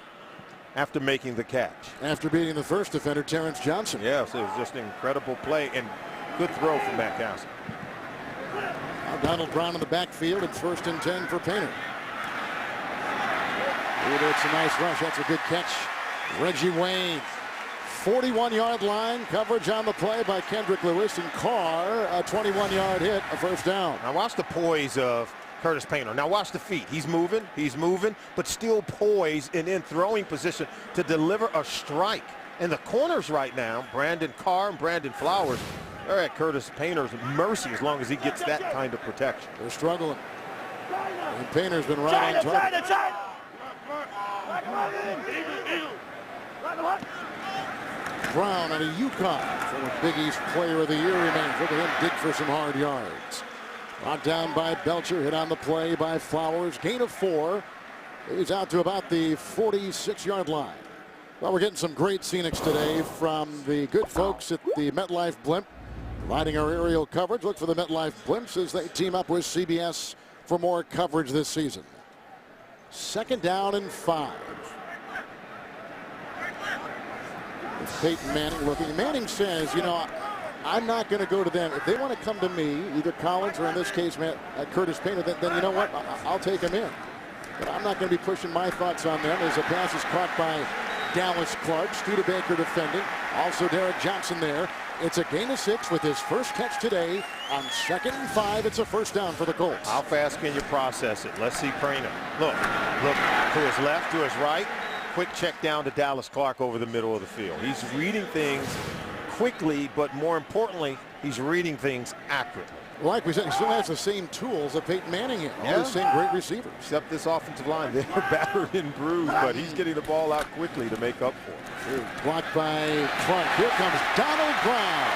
after making the catch. After beating the first defender, Terrence Johnson. Yes, it was just an incredible play and good throw from Matt Castle. Now Donald Brown in the backfield. It's 1st and 10 for Painter. It's a nice rush. That's a good catch. Reggie Wayne. 41-yard line. Coverage on the play by Kendrick Lewis, and Carr, a 21-yard hit, a first down. Now watch the poise of Curtis Painter. Now watch the feet. He's moving, but still poised and in throwing position to deliver a strike. And the corners right now, Brandon Carr and Brandon Flowers, they're at Curtis Painter's mercy as long as he gets that kind of protection. They're struggling. And Painter's been right on target. Brown out of UConn, former Big East Player of the Year remains. Look at him dig for some hard yards. Brought down by Belcher, hit on the play by Flowers. Gain of 4. He's out to about the 46-yard line. Well, we're getting some great scenics today from the good folks at the MetLife Blimp, providing our aerial coverage. Look for the MetLife Blimps as they team up with CBS for more coverage this season. 2nd down and 5. It's Peyton Manning looking. Manning says, you know, I'm not going to go to them. If they want to come to me, either Collins or in this case Curtis Painter, then you know what? I'll take them in. But I'm not going to be pushing my thoughts on them as a pass is caught by Dallas Clark. Studebaker defending. Also Derek Johnson there. It's a gain of 6 with his first catch today on 2nd and 5. It's a first down for the Colts. How fast can you process it? Let's see Painter. Look to his left, to his right. Quick check down to Dallas Clark over the middle of the field. He's reading things quickly, but more importantly, he's reading things accurately. Like we said, he still has the same tools that Peyton Manning had. All the same great receivers. Except this offensive line, they're battered and bruised, but he's getting the ball out quickly to make up for it. Blocked by Clark. Here comes Donald Brown.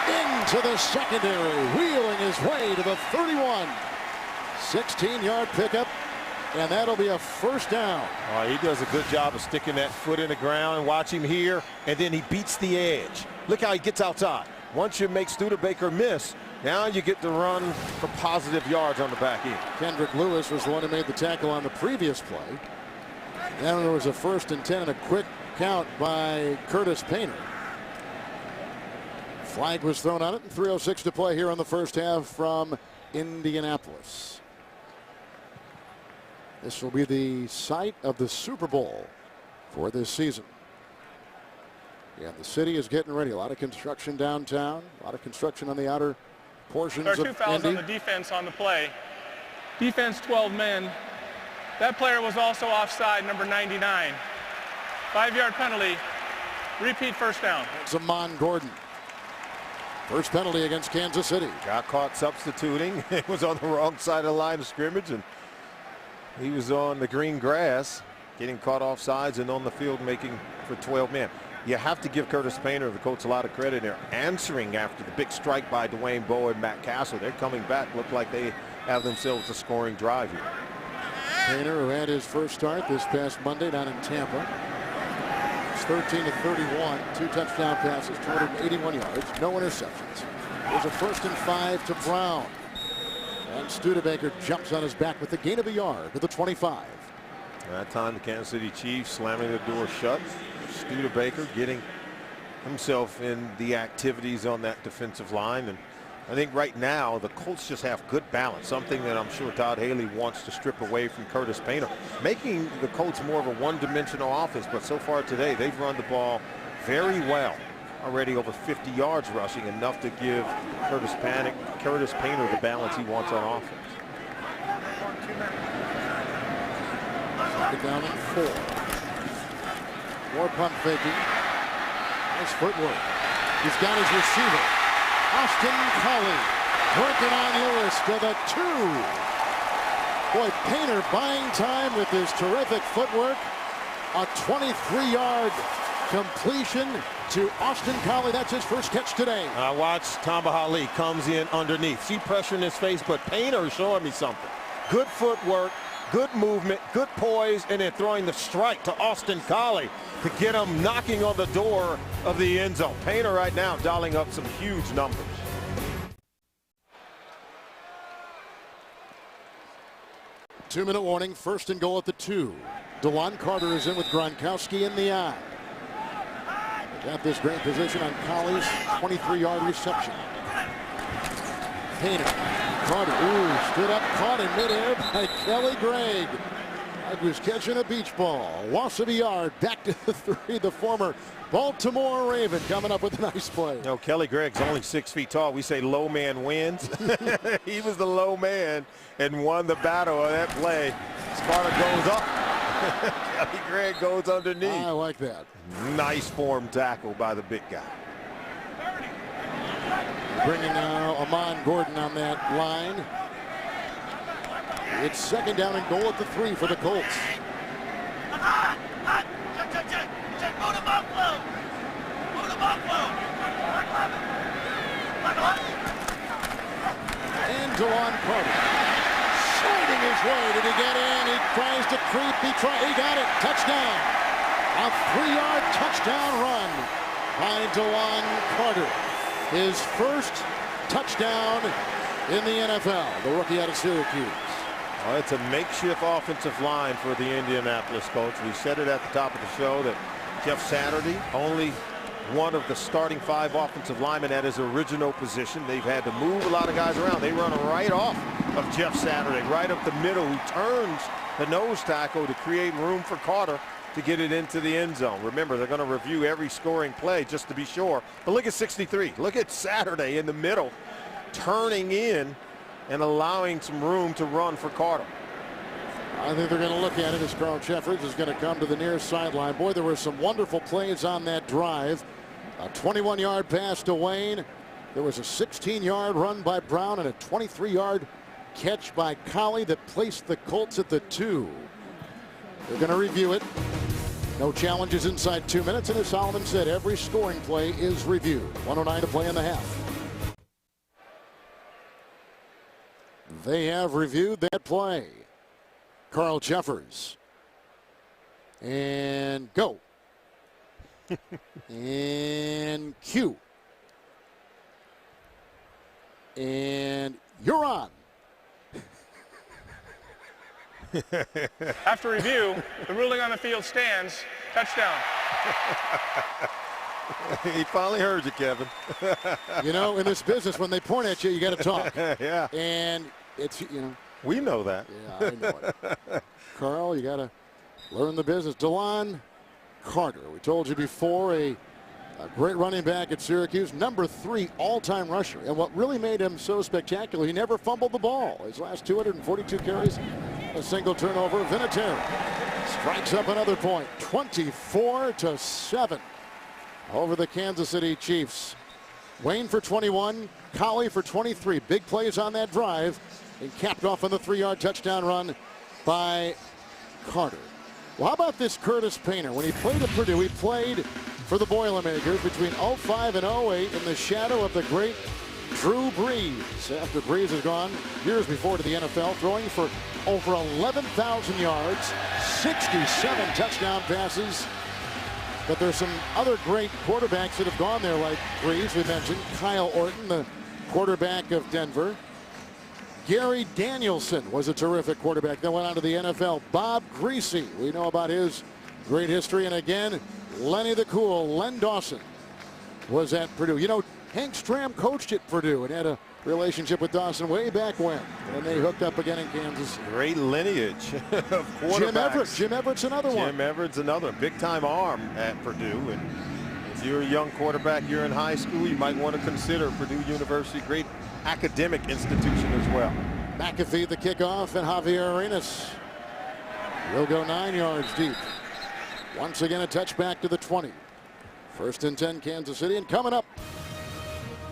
Into the secondary, wheeling his way to the 31. 16-yard pickup, and that'll be a first down. He does a good job of sticking that foot in the ground. Watch him here, and then he beats the edge. Look how he gets outside. Once you make Studebaker miss, now you get to run for positive yards on the back end. Kendrick Lewis was the one who made the tackle on the previous play. Then there was a 1st and 10 and a quick count by Curtis Painter. Flag was thrown on it, and 3:06 to play here on the first half from Indianapolis. This will be the site of the Super Bowl for this season. Yeah, the city is getting ready. A lot of construction downtown, a lot of construction on the outer portions of There are 2 fouls Indy. on the defense on the play. Defense 12 men. That player was also offside, number 99. 5-yard penalty. Repeat first down. It's Amon Gordon. First penalty against Kansas City. Got caught substituting. He was on the wrong side of the line of scrimmage, and he was on the green grass, getting caught off sides and on the field making for 12 men. You have to give Curtis Painter, the Colts, a lot of credit. They're answering after the big strike by Dwayne Bowe and Matt Castle. They're coming back. Look like they have themselves a scoring drive here. Painter, who had his first start this past Monday down in Tampa. It's 13-31, 2 touchdown passes, 281 yards, no interceptions. There's a 1st and 5 to Brown. And Studebaker jumps on his back with the gain of a yard to the 25. That time the Kansas City Chiefs slamming the door shut. Studebaker getting himself in the activities on that defensive line. And I think right now the Colts just have good balance, something that I'm sure Todd Haley wants to strip away from Curtis Painter, making the Colts more of a one-dimensional offense. But so far today, they've run the ball very well. Already over 50 yards rushing, enough to give Curtis Painter the balance he wants on offense. Second down and 4. More pump faking. Nice footwork. He's got his receiver. Austin Collie working on Lewis to the 2. Boy, Painter buying time with his terrific footwork. A 23-yard completion to Austin Collie. That's his first catch today. Watch Tamba Hali comes in underneath. See pressure in his face, but Painter is showing me something. Good footwork, good movement, good poise, and then throwing the strike to Austin Collie to get him knocking on the door of the end zone. Painter right now dialing up some huge numbers. Two-minute warning, first and goal at the 2. DeJuan Carter is in with Gronkowski in the eye. Got this great position on Colley's 23-yard reception. Painter, Carter, stood up, caught in midair by Kelly Gregg. Like was catching a beach ball. Loss of a yard, back to the 3, the former Baltimore Raven coming up with a nice play. No, Kelly Gregg's only 6 feet tall. We say low man wins. He was the low man and won the battle of that play. Sparta goes up. Kelly Gregg goes underneath. I like that. Nice form tackle by the big guy. Bringing now Amon Gordon on that line. It's second down and goal at the 3 for the Colts. And DeJuan Carter sliding his way. Did he get in? He tries to creep. He got it. Touchdown. A 3-yard touchdown run by DeJuan Carter. His first touchdown in the NFL. The rookie out of Syracuse. Well, it's a makeshift offensive line for the Indianapolis Colts. We said it at the top of the show that Jeff Saturday, only one of the starting 5 offensive linemen at his original position. They've had to move a lot of guys around. They run right off of Jeff Saturday, right up the middle, who turns the nose tackle to create room for Carter to get it into the end zone. Remember, they're going to review every scoring play just to be sure. But look at 63. Look at Saturday in the middle, turning in and allowing some room to run for Carter. I think they're going to look at it as Carl Jeffers is going to come to the near sideline. Boy, there were some wonderful plays on that drive. A 21-yard pass to Wayne. There was a 16-yard run by Brown and a 23-yard catch by Collie that placed the Colts at the 2. They're going to review it. No challenges inside 2 minutes, and as Solomon said, every scoring play is reviewed. 1:09 to play in the half. They have reviewed that play. Carl Jeffers. And go. And cue. And you're on. After review, the ruling on the field stands. Touchdown. He finally heard you, Kevin. You know, in this business, when they point at you, you got to talk. Yeah. And it's, We know that. Yeah, I know it. Carl, you got to learn the business. DeJuan Carter, we told you before, a great running back at Syracuse, number 3 all-time rusher. And what really made him so spectacular, he never fumbled the ball. His last 242 carries, a single turnover. Vinatieri strikes up another point, 24-7 over the Kansas City Chiefs. Wayne for 21, Collie for 23. Big plays on that drive, and capped off on the 3-yard touchdown run by Carter. Well, how about this Curtis Painter? When he played at Purdue, he played for the Boilermakers between 05 and 08 in the shadow of the great Drew Brees. After Brees has gone years before to the NFL, throwing for over 11,000 yards, 67 touchdown passes. But there's some other great quarterbacks that have gone there, like Brees, we mentioned. Kyle Orton, the quarterback of Denver. Gary Danielson was a terrific quarterback that went on to the NFL. Bob Greasy, we know about his great history. And again, Lenny the Cool, Len Dawson, was at Purdue. You know, Hank Stram coached at Purdue and had a relationship with Dawson way back when they hooked up again in Kansas. Great lineage of quarterbacks. Jim Everett's another one. Jim Everett's another big-time arm at Purdue. And if you're a young quarterback, you're in high school, you might want to consider Purdue University. Great academic institution as well. McAfee the kickoff, and Javier Arenas will go 9 yards deep. Once again, a touchback to the 20. First and 10, Kansas City. And coming up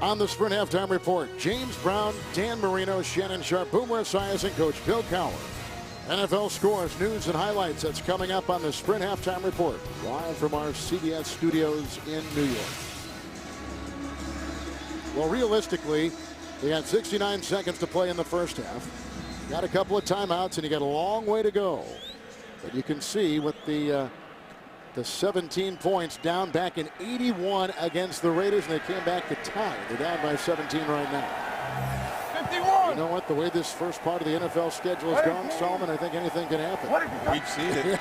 on the Sprint Halftime Report, James Brown, Dan Marino, Shannon Sharp, Boomer Esiason, and Coach Bill Cowher. NFL scores, news, and highlights. That's coming up on the Sprint Halftime Report, live from our CBS studios in New York. Well, realistically, they had 69 seconds to play in the first half. Got a couple of timeouts, and he got a long way to go. But you can see with the 17 points down back in 81 against the Raiders, and they came back to tie. They're down by 17 right now. 51. You know what? The way this first part of the NFL schedule has gone, Solomon, I think anything can happen. We've seen it.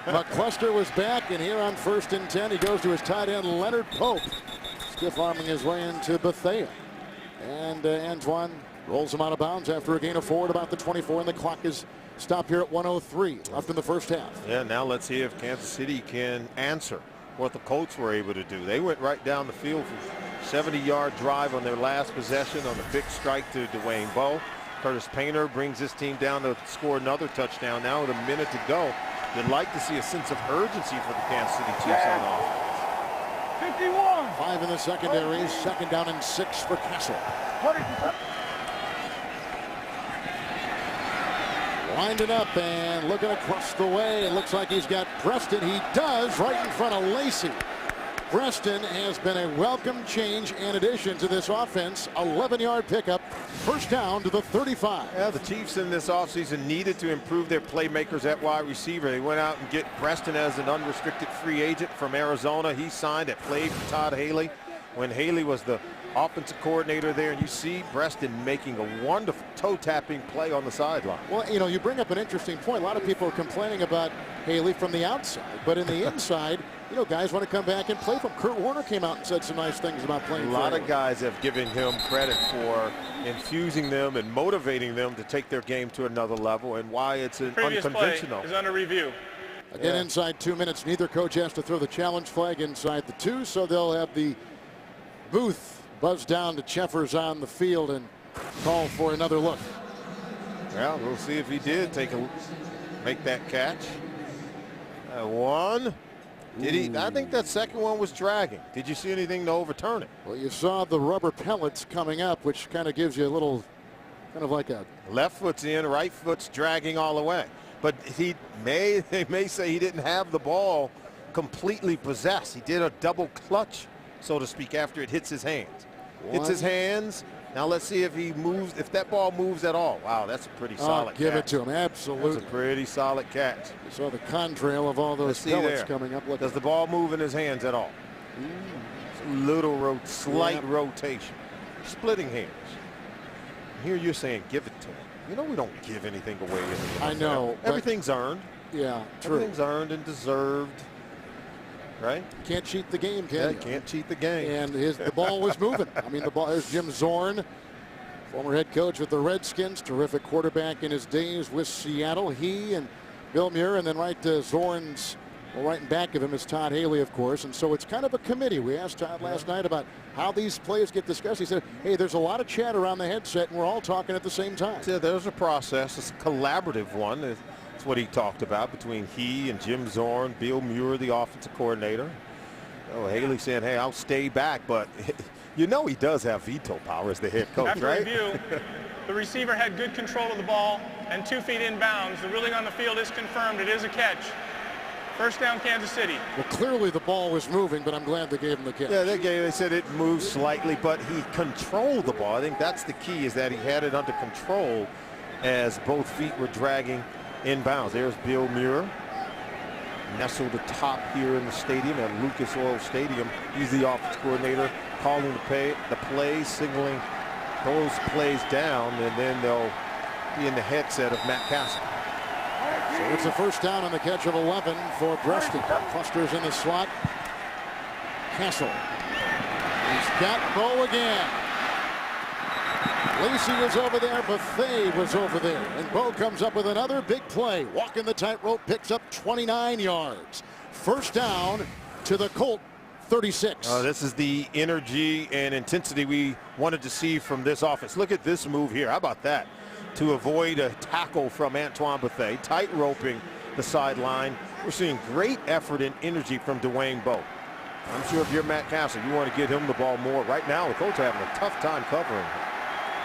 McCluster was back, and here on 1st and 10, he goes to his tight end, Leonard Pope, stiff-arming his way into Bethea. And Antoine rolls him out of bounds after a gain of 4 at about the 24, and the clock is stopped here at 1:03 left in the first half. Yeah, now let's see if Kansas City can answer what the Colts were able to do. They went right down the field for 70-yard drive on their last possession on a big strike to Dwayne Bowe. Curtis Painter brings his team down to score another touchdown now with a minute to go. You'd like to see a sense of urgency for the Kansas City Chiefs on offense. 51. 5 in the secondary, 2nd down and 6 for Castle. Winding up and looking across the way. It looks like he's got Preston. He does, right in front of Lacey. Preston has been a welcome change and addition to this offense. 11-yard pickup, first down to the 35. Yeah, the Chiefs in this offseason needed to improve their playmakers at wide receiver. They went out and get Preston as an unrestricted free agent from Arizona. He signed and played for Todd Haley when Haley was the offensive coordinator there, and you see Preston making a wonderful toe-tapping play on the sideline. Well, you know, you bring up an interesting point. A lot of people are complaining about Haley from the outside, but in the inside, you know, guys want to come back and play for him. Kurt Warner came out and said some nice things about playing. A lot of guys have given him credit for infusing them and motivating them to take their game to another level, and why it's an unconventional. Play is under review. Again, inside 2 minutes, neither coach has to throw the challenge flag inside the 2, so they'll have the booth buzz down to Cheffers on the field and call for another look. Well, we'll see if he did make that catch. One. Did he? I think that second one was dragging. Did you see anything to overturn it? Well, you saw the rubber pellets coming up, which kind of gives you a little, kind of like a left foot's in, right foot's dragging all the way. But they may say he didn't have the ball completely possessed. He did a double clutch, so to speak, after it hits his hands. Hits his hands. Now let's see if he moves, if that ball moves at all. Wow, that's a pretty solid give catch. it to him, absolutely. That's a pretty solid catch. You saw the contrail of all those pellets coming up. Does the ball move in his hands at all? Little slight rotation. Splitting hands. Here you're saying give it to him. You know we don't give anything away in the NFL. I know. Everything's earned. Yeah, true. Everything's earned and deserved. Right? Can't cheat the game, can you? Can't cheat the game. And the ball was moving. I mean, the ball. There's Jim Zorn, former head coach with the Redskins, terrific quarterback in his days with Seattle. He and Bill Muir, and then right to Zorn's, well, right in back of him is Todd Haley, of course. And so it's kind of a committee. We asked Todd last night about how these plays get discussed. He said, hey, there's a lot of chat around the headset, and we're all talking at the same time. Yeah, there's a process. It's a collaborative one. That's what he talked about between he and Jim Zorn, Bill Muir, the offensive coordinator. Oh, Haley saying, hey, I'll stay back, but you know he does have veto power as the head coach, After right? review, the receiver had good control of the ball and 2 feet inbounds. The ruling on the field is confirmed. It is a catch. First down, Kansas City. Well, clearly the ball was moving, but I'm glad they gave him the catch. Yeah, they said it moved slightly, but he controlled the ball. I think that's the key, is that he had it under control as both feet were dragging inbounds. There's Bill Muir, nestled atop here in the stadium at Lucas Oil Stadium. He's the offense coordinator, calling the plays, signaling those plays down, and then they'll be in the headset of Matt Castle. So it's a first down on the catch of 11 for Preston. Clusters in the slot. Castle. He's got Bowe again. Lacey was over there, Bethea was over there, and Bowe comes up with another big play. Walking the tightrope, picks up 29 yards. First down to the Colt 36. This is the energy and intensity we wanted to see from this offense. Look at this move here. How about that? To avoid a tackle from Antoine Bethea, tight-roping the sideline. We're seeing great effort and energy from Dwayne Bowe. I'm sure if you're Matt Castle, you want to get him the ball more. Right now, the Colts are having a tough time covering him.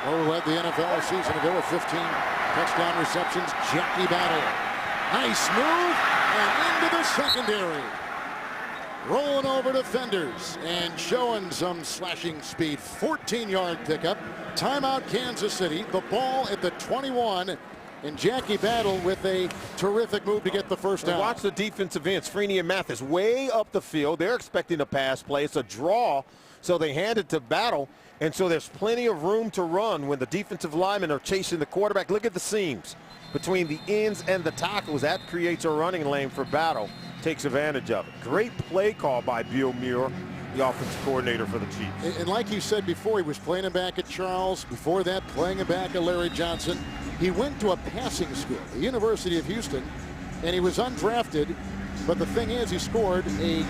Bowe led the NFL season ago with 15 touchdown receptions. Jackie Battle. Nice move, and into the secondary. rolling over defenders and showing some slashing speed. 14-yard pickup. Timeout Kansas City. The ball at the 21. And Jackie Battle with a terrific move to get the first down. Watch the defensive ends. Freeney and Mathis way up the field. They're expecting a pass play. It's a draw, so they hand it to Battle. And so there's plenty of room to run when the defensive linemen are chasing the quarterback. Look at the seams between the ends and the tackles. That creates a running lane for Battle. Takes advantage of it. Great play call by Bill Muir, the offensive coordinator for the Chiefs. And like you said before, he was playing him back at Charles. Before that, playing him back at Larry Johnson. He went to a passing school, the University of Houston, and he was undrafted. But the thing is, he scored a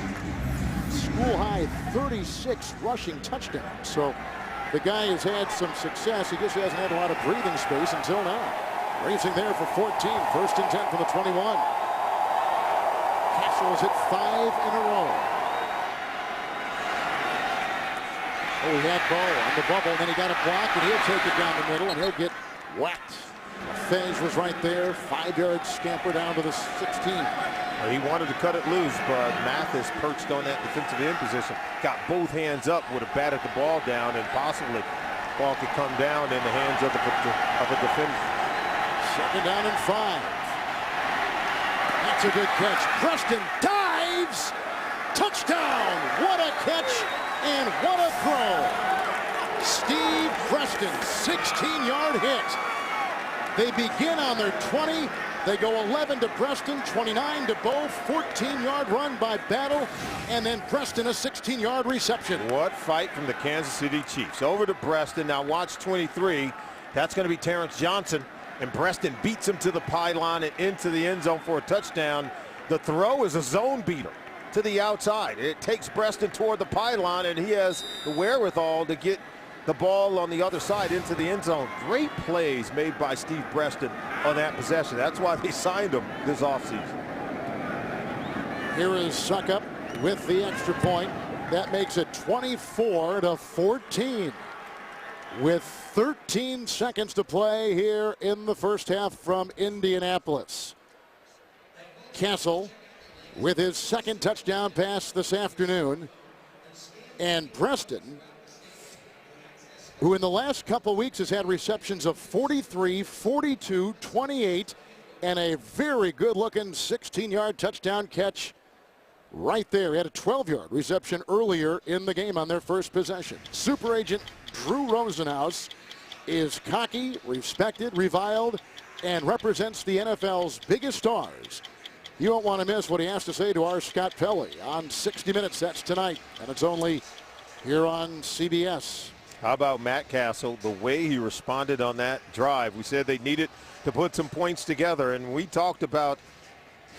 school-high 36 rushing touchdowns. So the guy has had some success. He just hasn't had a lot of breathing space until now. Racing there for 14. First and 10 for the 21. Castle is hit 5 in a row. Oh, he had Bo on the bubble, and then he got a block, and he'll take it down the middle, and he'll get whacked. Fez was right there. 5-yard scamper down to the 16. He wanted to cut it loose, but Mathis perched on that defensive end position. Got both hands up, would have batted the ball down, and possibly the ball could come down in the hands of a defender. Second down and 5. That's a good catch. Preston dives. Touchdown. What a catch and what a throw. Steve Preston, 16-yard hit. They begin on their 20. They go 11 to Preston, 29 to Bo, 14-yard run by Battle, and then Preston a 16-yard reception. What fight from the Kansas City Chiefs. Over to Preston. Now watch 23. That's going to be Terrence Johnson. And Preston beats him to the pylon and into the end zone for a touchdown. The throw is a zone beater to the outside. It takes Preston toward the pylon, and he has the wherewithal to get the ball on the other side into the end zone. Great plays made by Steve Preston on that possession. That's why they signed him this offseason. Here is Suckup with the extra point. That makes it 24 to 14. With 13 seconds to play here in the first half from Indianapolis. Castle with his second touchdown pass this afternoon. And Preston, who in the last couple weeks has had receptions of 43, 42, 28, and a very good-looking 16-yard touchdown catch right there. He had a 12-yard reception earlier in the game on their first possession. Super agent Drew Rosenhaus is cocky, respected, reviled, and represents the NFL's biggest stars. You won't want to miss what he has to say to our Scott Pelley on 60 Minutes. That's tonight, and it's only here on CBS. How about Matt Castle, the way he responded on that drive? We said they needed to put some points together, and we talked about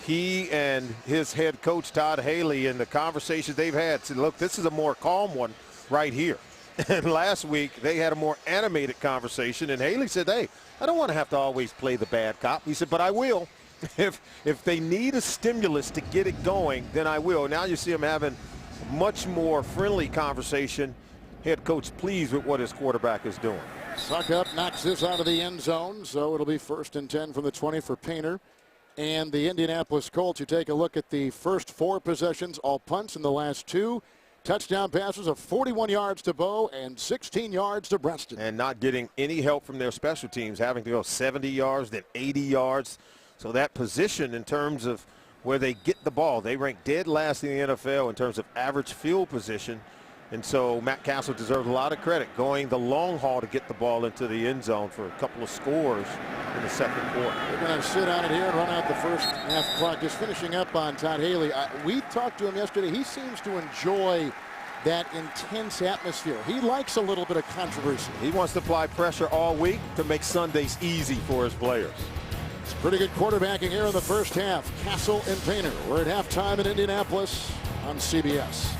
he and his head coach, Todd Haley, and the conversations they've had. Said, look, this is a more calm one right here. And last week, they had a more animated conversation, and Haley said, hey, I don't want to have to always play the bad cop. He said, but I will. If they need a stimulus to get it going, then I will. Now you see him having much more friendly conversation. Head coach pleased with what his quarterback is doing. Suckup knocks this out of the end zone, so it'll be first and 10 from the 20 for Painter. And the Indianapolis Colts, you take a look at the first 4 possessions, all punts in the last 2. Touchdown passes of 41 yards to Bo and 16 yards to Preston. And not getting any help from their special teams, having to go 70 yards, then 80 yards. So that position in terms of where they get the ball, they rank dead last in the NFL in terms of average field position. And so Matt Castle deserves a lot of credit going the long haul to get the ball into the end zone for a couple of scores in the second quarter. They're going to sit on it here and run out the first half clock. Just finishing up on Todd Haley. We talked to him yesterday. He seems to enjoy that intense atmosphere. He likes a little bit of controversy. He wants to apply pressure all week to make Sundays easy for his players. It's pretty good quarterbacking here in the first half. Castle and Painter. We're at halftime in Indianapolis on CBS.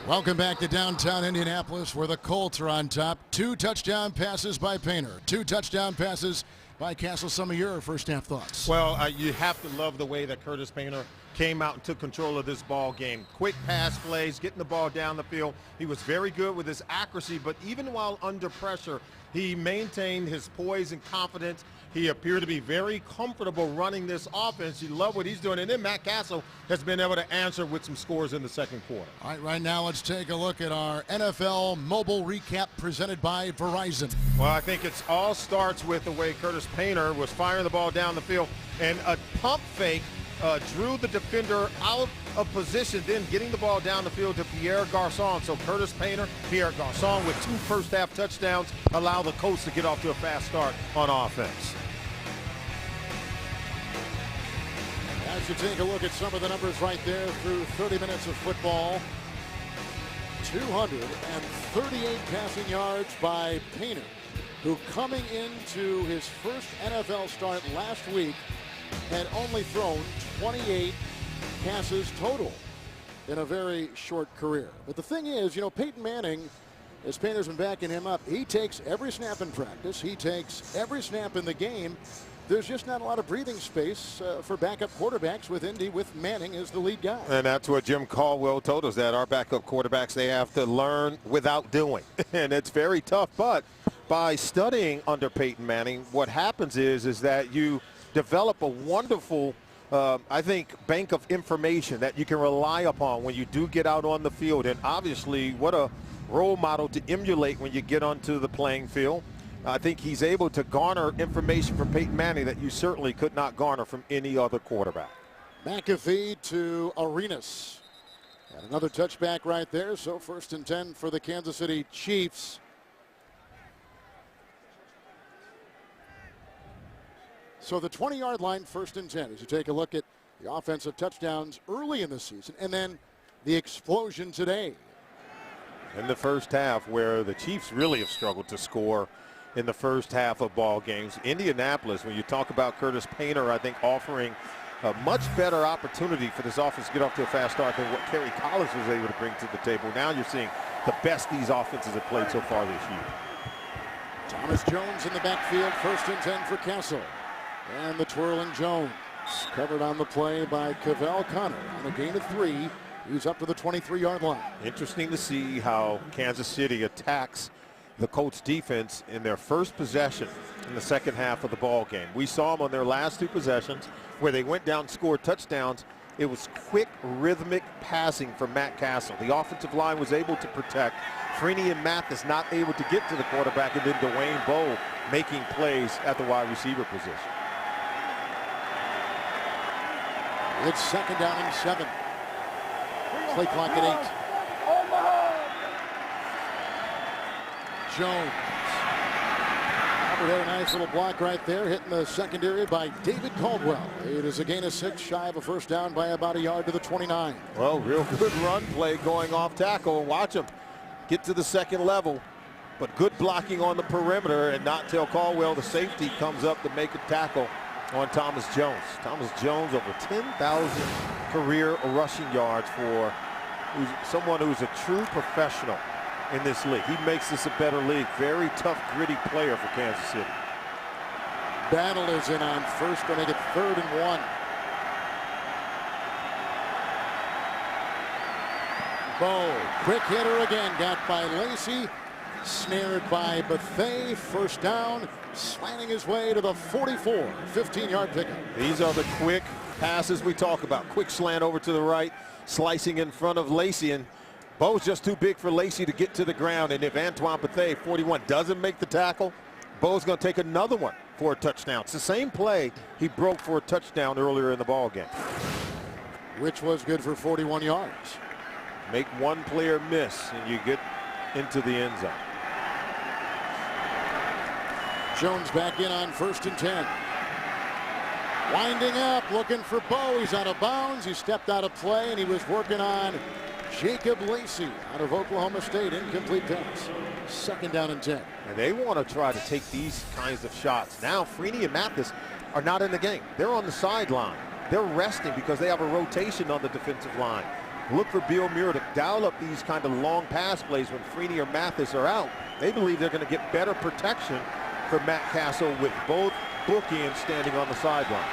Welcome back to downtown Indianapolis, where the Colts are on top. 2 touchdown passes by Painter. 2 touchdown passes by Castle. Some of your first half thoughts. Well, you have to love the way that Curtis Painter came out and took control of this ball game. Quick pass plays, getting the ball down the field. He was very good with his accuracy, but even while under pressure, he maintained his poise and confidence. He appeared to be very comfortable running this offense. You love what he's doing. And then Matt Castle has been able to answer with some scores in the second quarter. All right now let's take a look at our NFL mobile recap presented by Verizon. Well, I think it all starts with the way Curtis Painter was firing the ball down the field, and a pump fake drew the defender out of position, then getting the ball down the field to Pierre Garçon. So Curtis Painter, Pierre Garçon with 2 first-half touchdowns allow the Colts to get off to a fast start on offense. As you take a look at some of the numbers right there through 30 minutes of football, 238 passing yards by Painter, who coming into his first NFL start last week had only thrown 28 passes total in a very short career. But the thing is, you know, Peyton Manning, as Painter's been backing him up, he takes every snap in practice. He takes every snap in the game. There's just not a lot of breathing space for backup quarterbacks with Indy, with Manning as the lead guy. And that's what Jim Caldwell told us, that our backup quarterbacks, they have to learn without doing. And it's very tough. But by studying under Peyton Manning, what happens is that you develop a wonderful, I think, bank of information that you can rely upon when you do get out on the field. And obviously, what a role model to emulate when you get onto the playing field. I think he's able to garner information from Peyton Manning that you certainly could not garner from any other quarterback. McAfee to Arenas. And another touchback right there. So 1st and 10 for the Kansas City Chiefs. So the 20-yard line, 1st and 10, as you take a look at the offensive touchdowns early in the season, and then the explosion today. In the first half, where the Chiefs really have struggled to score in the first half of ball games. Indianapolis, when you talk about Curtis Painter, I think offering a much better opportunity for this offense to get off to a fast start than what Kerry Collins was able to bring to the table. Now you're seeing the best these offenses have played so far this year. Thomas Jones in the backfield, 1st and 10 for Castle. And the twirling Jones, covered on the play by Cavell Connor on a gain of 3. He's up to the 23-yard line. Interesting to see how Kansas City attacks the Colts defense in their first possession in the second half of the ball game. We saw them on their last 2 possessions where they went down and scored touchdowns. It was quick, rhythmic passing from Matt Castle. The offensive line was able to protect. Freeney and Mathis not able to get to the quarterback, and then Dwayne Bowe making plays at the wide receiver position. It's 2nd down and 7. Play clock at 8. Jones. Albert had a nice little block right there, hitting the secondary by David Caldwell. It is a gain of 6, shy of a first down by about a yard to the 29. Well, real good run play going off tackle. Watch him get to the second level, but good blocking on the perimeter, and not till Caldwell, the safety, comes up to make a tackle on Thomas Jones. Thomas Jones over 10,000 career rushing yards for someone who's a true professional in this league. He makes this a better league. Very tough, gritty player for Kansas City. Battle is in on first, going to make it 3rd and 1. Bowe, quick hitter again, got by Lacey, snared by Bethea, 1st down, slanting his way to the 44, 15-yard pickup. These are the quick passes we talk about. Quick slant over to the right, slicing in front of Lacey, and Bowe's just too big for Lacey to get to the ground. And if Antoine Bethea, 41, doesn't make the tackle, Bowe's going to take another one for a touchdown. It's the same play he broke for a touchdown earlier in the ball game, which was good for 41 yards. Make one player miss, and you get into the end zone. Jones back in on 1st and 10. Winding up, looking for Bowe. He's out of bounds. He stepped out of play, and he was working on Jacob Lacey out of Oklahoma State. Incomplete pass. 2nd down and 10. And they want to try to take these kinds of shots. Now, Freeney and Mathis are not in the game. They're on the sideline. They're resting because they have a rotation on the defensive line. look for Bill Muir to dial up these kind of long pass plays when Freeney or Mathis are out. They believe they're going to get better protection for Matt Castle with both bookends standing on the sideline.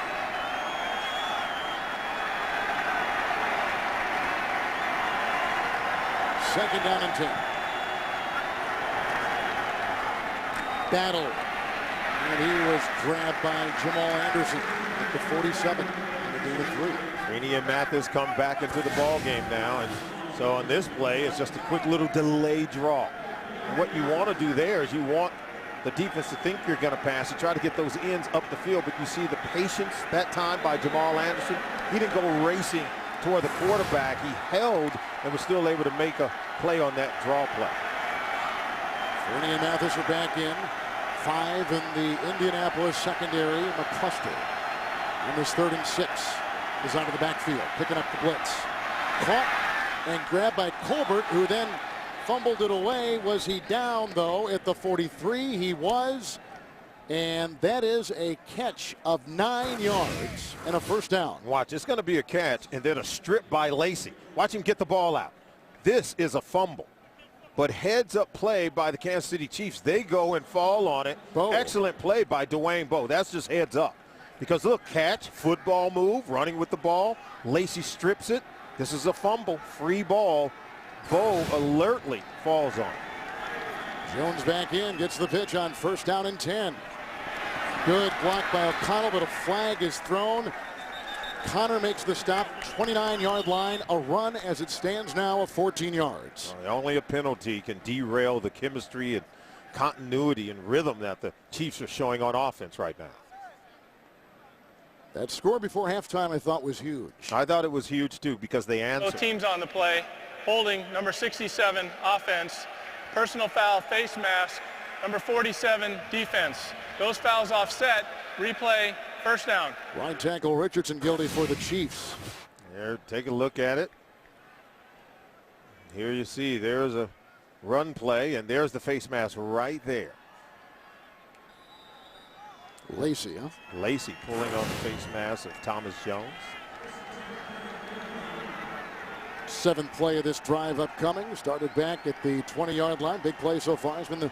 Second down and 10. Battle. And he was grabbed by Jamal Anderson at the 47. And a gain of 3. Freeney and Mathis come back into the ball game now, and so on this play, it's just a quick little delay draw. And what you want to do there is you want the defense to think you're going to pass and try to get those ends up the field, but you see the patience that time by Jamal Anderson. He didn't go racing toward the quarterback. He held and was still able to make a play on that draw play. Freeney and Mathis are back in. 5 in the Indianapolis secondary. McCluster on this 3rd and 6 is out of the backfield, picking up the blitz. Caught and grabbed by Colbert, who then fumbled it away. Was he down, though, at the 43? He was. And that is a catch of 9 yards and a first down. Watch, it's going to be a catch and then a strip by Lacey. Watch him get the ball out. This is a fumble. But heads-up play by the Kansas City Chiefs. They go and fall on it. Bowe. Excellent play by Dwayne Bowe. That's just heads up. Because look, catch, football move, running with the ball. Lacey strips it. This is a fumble, free ball. Bowe alertly falls on it. Jones back in, gets the pitch on 1st down and 10. Good block by O'Connell, but a flag is thrown. Connor makes the stop, 29-yard line, a run as it stands now of 14 yards. Only a penalty can derail the chemistry and continuity and rhythm that the Chiefs are showing on offense right now. That score before halftime I thought was huge. I thought it was huge too because they answered. Both teams on the play. Holding, number 67, offense. Personal foul, face mask, number 47, defense. Those fouls offset, replay, first down. Right tackle Richardson guilty for the Chiefs. There, take a look at it. Here you see there's a run play, and there's the face mask right there. Lacey, huh? Lacey pulling on the face mask of Thomas Jones. 7th play of this drive upcoming. Started back at the 20-yard line. Big play so far has been the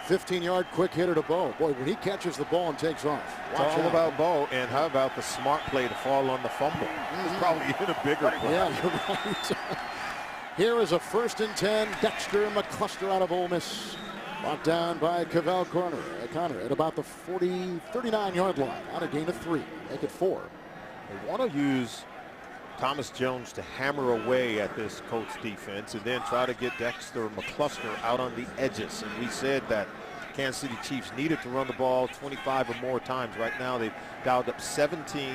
15-yard quick hitter to Bowe. Boy, when he catches the ball and takes off. It's all about Bowe, and how about the smart play to fall on the fumble? It's probably even a bigger play. Yeah, you're right. Here is a 1st and 10. Dexter McCluster out of Ole Miss. Brought down by Cavell Connor at about the 39-yard line. On a gain of 3. Make it 4. They want to use Thomas Jones to hammer away at this Colts defense and then try to get Dexter McCluster out on the edges. And we said that Kansas City Chiefs needed to run the ball 25 or more times. Right now they've dialed up 17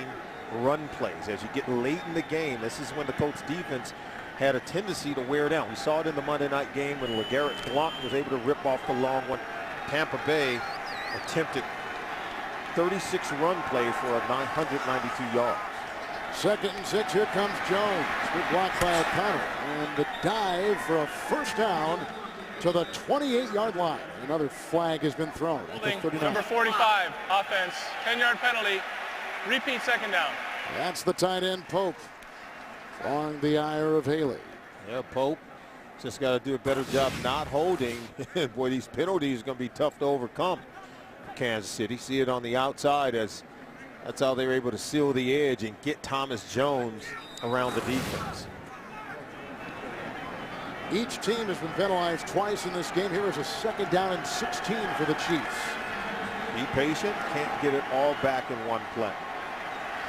run plays. As you get late in the game, this is when the Colts defense had a tendency to wear down. We saw it in the Monday night game when LeGarrette Blount was able to rip off the long one. Tampa Bay attempted 36 run plays for 992 yards. 2nd and 6. Here comes Jones. Good block by O'Connell. And the dive for a first down to the 28-yard line. Another flag has been thrown. Number 45, offense, 10-yard penalty, repeat second down. That's the tight end, Pope, on the ire of Haley. Yeah, Pope just got to do a better job not holding. Boy, these penalties are going to be tough to overcome for Kansas City. See it on the outside as that's how they were able to seal the edge and get Thomas Jones around the defense. Each team has been penalized twice in this game. Here is a 2nd down and 16 for the Chiefs. Be patient. Can't get it all back in one play.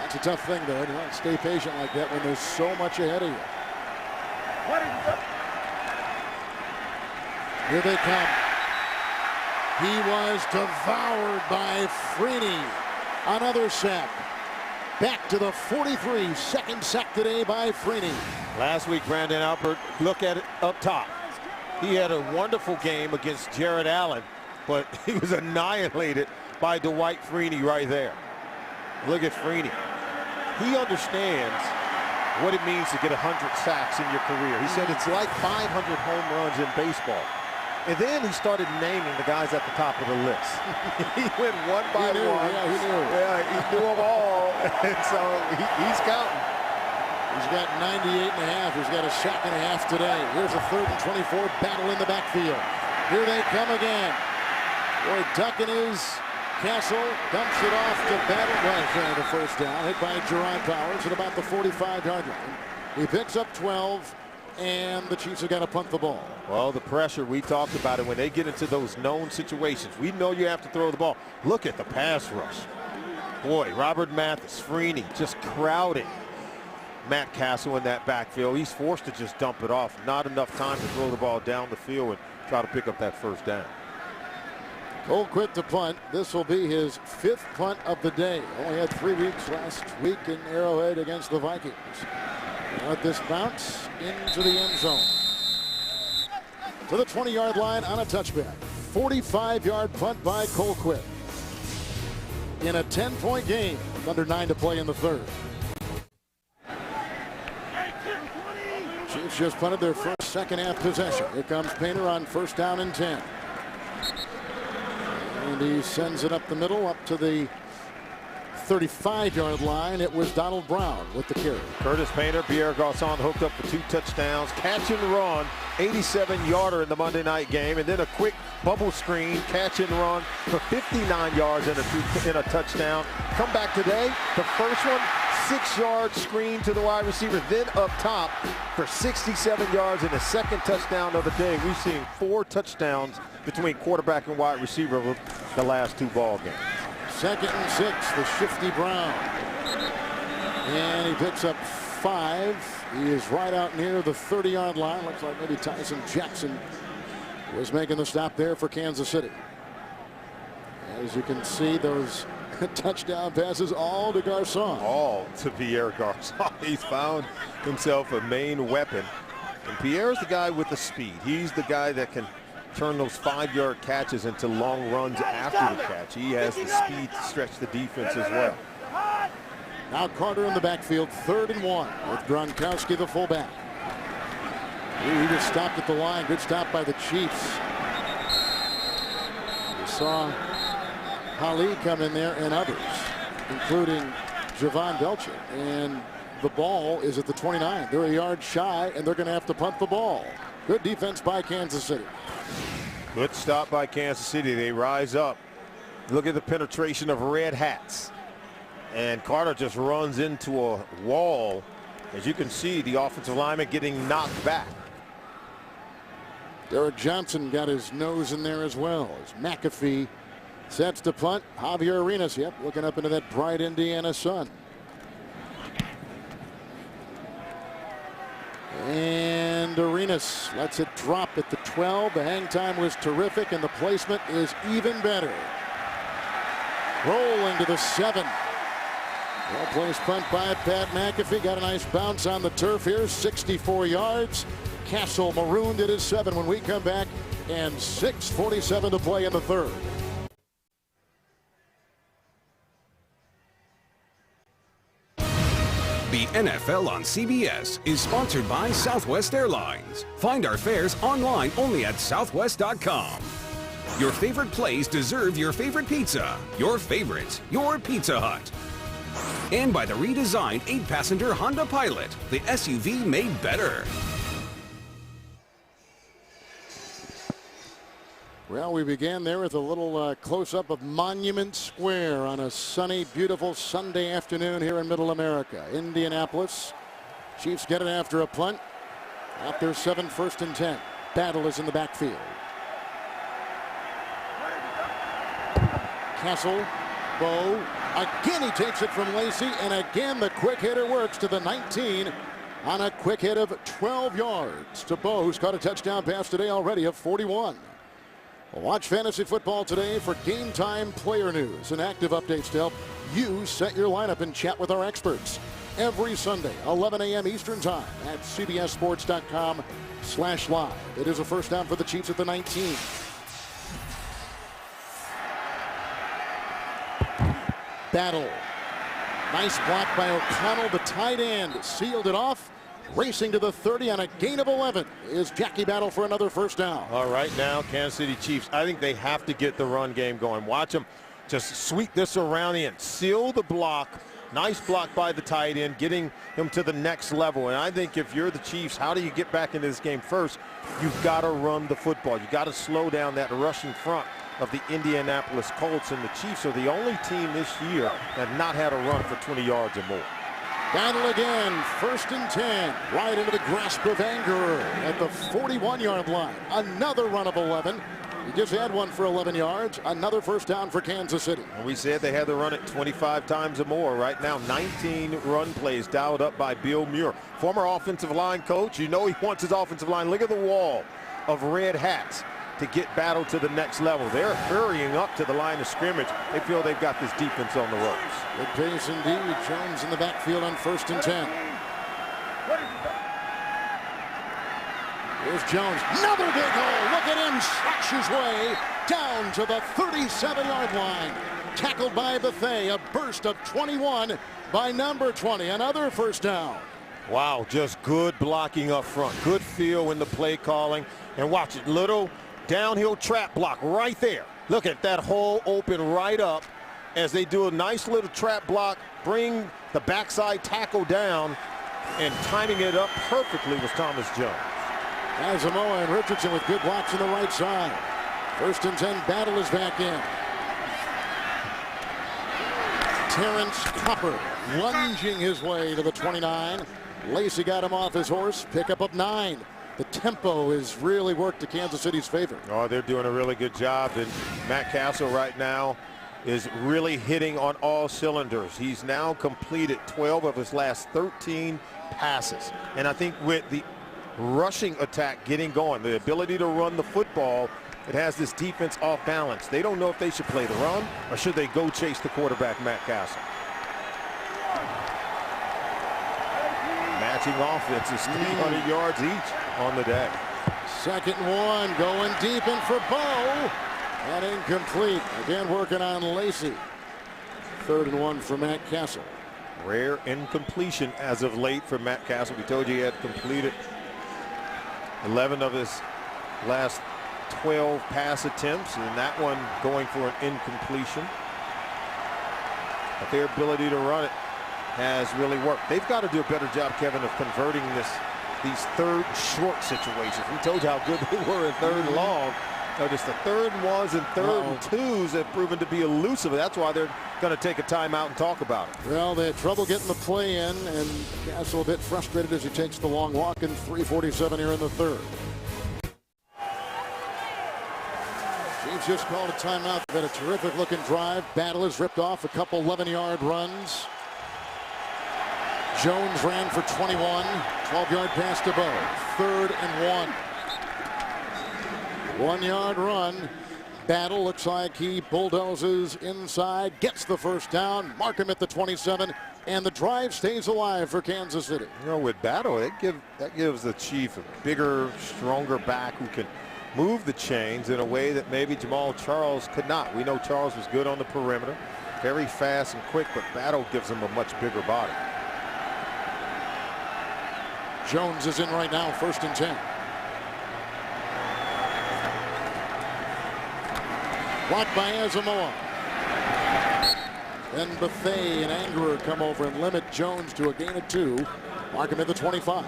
That's a tough thing, though. You want to stay patient like that when there's so much ahead of you. Here they come. He was devoured by Freeney. Another sack. Back to the 43. 2nd sack today by Freeney. Last week, Brandon Albert, look at it up top. He had a wonderful game against Jared Allen, but he was annihilated by Dwight Freeney right there. Look at Freeney. He understands what it means to get 100 sacks in your career. He said it's like 500 home runs in baseball. And then he started naming the guys at the top of the list. He went one by one. Yeah, he knew. Yeah, he knew them all. And so he's counting. He's got 98.5. He's got a sack and a half today. Here's a 3rd and 24 battle in the backfield. Here they come again. Boy, ducking his Castle, dumps it off to Battle. Well, the first down, hit by Gerard Powers at about the 45-yard line. He picks up 12, and the Chiefs have got to punt the ball. Well, the pressure, we talked about it when they get into those known situations. We know you have to throw the ball. Look at the pass rush. Boy, Robert Mathis, Freeney, just crowding Matt Castle in that backfield. He's forced to just dump it off. Not enough time to throw the ball down the field and try to pick up that first down. Colquitt to punt. This will be his 5th punt of the day. Only had 3 weeks last week in Arrowhead against the Vikings. Let this bounce into the end zone. To the 20-yard line on a touchback. 45-yard punt by Colquitt. In a 10-point game, under 9 to play in the 3rd. Chiefs just punted their first second-half possession. Here comes Painter on 1st down and 10. And he sends it up the middle, up to the 35-yard line. It was Donald Brown with the carry. Curtis Painter, Pierre Garçon hooked up for 2 touchdowns. Catch and run, 87-yarder in the Monday night game. And then a quick bubble screen, catch and run for 59 yards and a touchdown. Come back today, the first one, 6-yard screen to the wide receiver. Then up top for 67 yards and the 2nd touchdown of the day. We've seen 4 touchdowns between quarterback and wide receiver over the last 2 ball games. 2nd and 6, the shifty Brown. And he picks up 5. He is right out near the 30-yard line. Looks like maybe Tyson Jackson was making the stop there for Kansas City. As you can see, those touchdown passes all to Garçon. All to Pierre Garçon. He's found himself a main weapon. And Pierre's the guy with the speed. He's the guy that can turn those 5-yard catches into long runs after the catch. He has the speed to stretch the defense as well. Now Carter in the backfield, 3rd and 1 with Gronkowski, the fullback. He just stopped at the line. Good stop by the Chiefs. We saw Ali come in there and others, including Javon Belcher. And the ball is at the 29. They're a yard shy, and they're going to have to punt the ball. Good defense by Kansas City. Good stop by Kansas City. They rise up. Look at the penetration of red hats. And Carter just runs into a wall. As you can see, the offensive lineman getting knocked back. Derek Johnson got his nose in there as well as McAfee sets to punt. Javier Arenas, looking up into that bright Indiana sun. And Arenas lets it drop at the 12. The hang time was terrific, and the placement is even better. Rolling to the 7. Well-placed punt by Pat McAfee. Got a nice bounce on the turf here. 64 yards. Castle marooned at his 7 when we come back, and 6:47 to play in the 3rd. The NFL on CBS is sponsored by Southwest Airlines. Find our fares online only at southwest.com. Your favorite place deserve your favorite pizza. Your favorites, your Pizza Hut. And by the redesigned 8-passenger Honda Pilot, the SUV made better. Well, we began there with a little close-up of Monument Square on a sunny, beautiful Sunday afternoon here in Middle America. Indianapolis. Chiefs get it after a punt. Out there 7, 1st and 10. Battle is in the backfield. Castle, Bo. Again, he takes it from Lacey, and again the quick hitter works to the 19 on a quick hit of 12 yards to Bo, who's caught a touchdown pass today already of 41. Watch Fantasy Football today for Game Time player news and active updates to help you set your lineup and chat with our experts. Every Sunday, 11 a.m. Eastern Time at cbssports.com/live. It is a first down for the Chiefs at the 19. Battle. Nice block by O'Connell. The tight end sealed it off. Racing to the 30 on a gain of 11 is Jackie Battle for another first down. All right, now Kansas City Chiefs, I think they have to get the run game going. Watch them just sweep this around and seal the block Nice block by the tight end, getting him to the next level. And I think if you're the Chiefs, how do you get back into this game? First, you've got to run the football. You've got to slow down that rushing front of the Indianapolis Colts. And the Chiefs are the only team this year that have not had a run for 20 yards or more. Battle again, 1st and 10, right into the grasp of Anger at the 41-yard line. Another run of 11. He just had one for 11 yards. Another first down for Kansas City. And we said they had to run it 25 times or more. Right now, 19 run plays dialed up by Bill Muir. Former offensive line coach. You know he wants his offensive line. Look at the wall of red hats to get Battle to the next level. They're hurrying up to the line of scrimmage. They feel they've got this defense on the ropes. Good pace indeed. Jones in the backfield on 1st and 10. Here's Jones. Another big hole. Look at him slash his way down to the 37-yard line. Tackled by Bethea. A burst of 21 by number 20. Another first down. Wow, just good blocking up front. Good feel in the play calling. And watch it. Little downhill trap block right there. Look at that hole open right up as they do a nice little trap block. Bring the backside tackle down, and timing it up perfectly was Thomas Jones. Asamoah and Richardson with good blocks on the right side. 1st and 10, Battle is back in. Terrence Copper lunging his way to the 29. Lacey got him off his horse. Pickup of 9. The tempo is really worked to Kansas City's favor. Oh, they're doing a really good job. And Matt Castle right now is really hitting on all cylinders. He's now completed 12 of his last 13 passes. And I think with the rushing attack getting going, the ability to run the football, it has this defense off balance. They don't know if they should play the run or should they go chase the quarterback, Matt Castle. Matching offenses, 300 yards each on the day. 2nd and 1, going deep in for Bo. And incomplete. Again working on Lacey. 3rd and 1 for Matt Castle. Rare incompletion as of late for Matt Castle. We told you he had completed 11 of his last 12 pass attempts, and that one going for an incompletion. But their ability to run it has really worked. They've got to do a better job, Kevin, of converting these 3rd short situations. We told you how good they were in 3rd and long. Notice the 3rd and 1s and 3rd and 2s have proven to be elusive. That's why they're going to take a timeout and talk about it. Well, they had trouble getting the play in, and Castle a bit frustrated as he takes the long walk in 3:47 here in the 3rd. Chiefs just called a timeout. Been a terrific looking drive. Battle has ripped off a couple 11-yard runs. Jones ran for 21. 12-yard pass to Bo. 3rd and 1. 1-yard run. Battle looks like he bulldozes inside, gets the first down, mark him at the 27, and the drive stays alive for Kansas City. You know, with Battle, that gives the Chief a bigger, stronger back who can move the chains in a way that maybe Jamal Charles could not. We know Charles was good on the perimeter, very fast and quick, but Battle gives him a much bigger body. Jones is in right now, 1st and 10. Blocked by Asamoah. Then Bethea and Anger come over and limit Jones to a gain of 2. Mark him at the 25.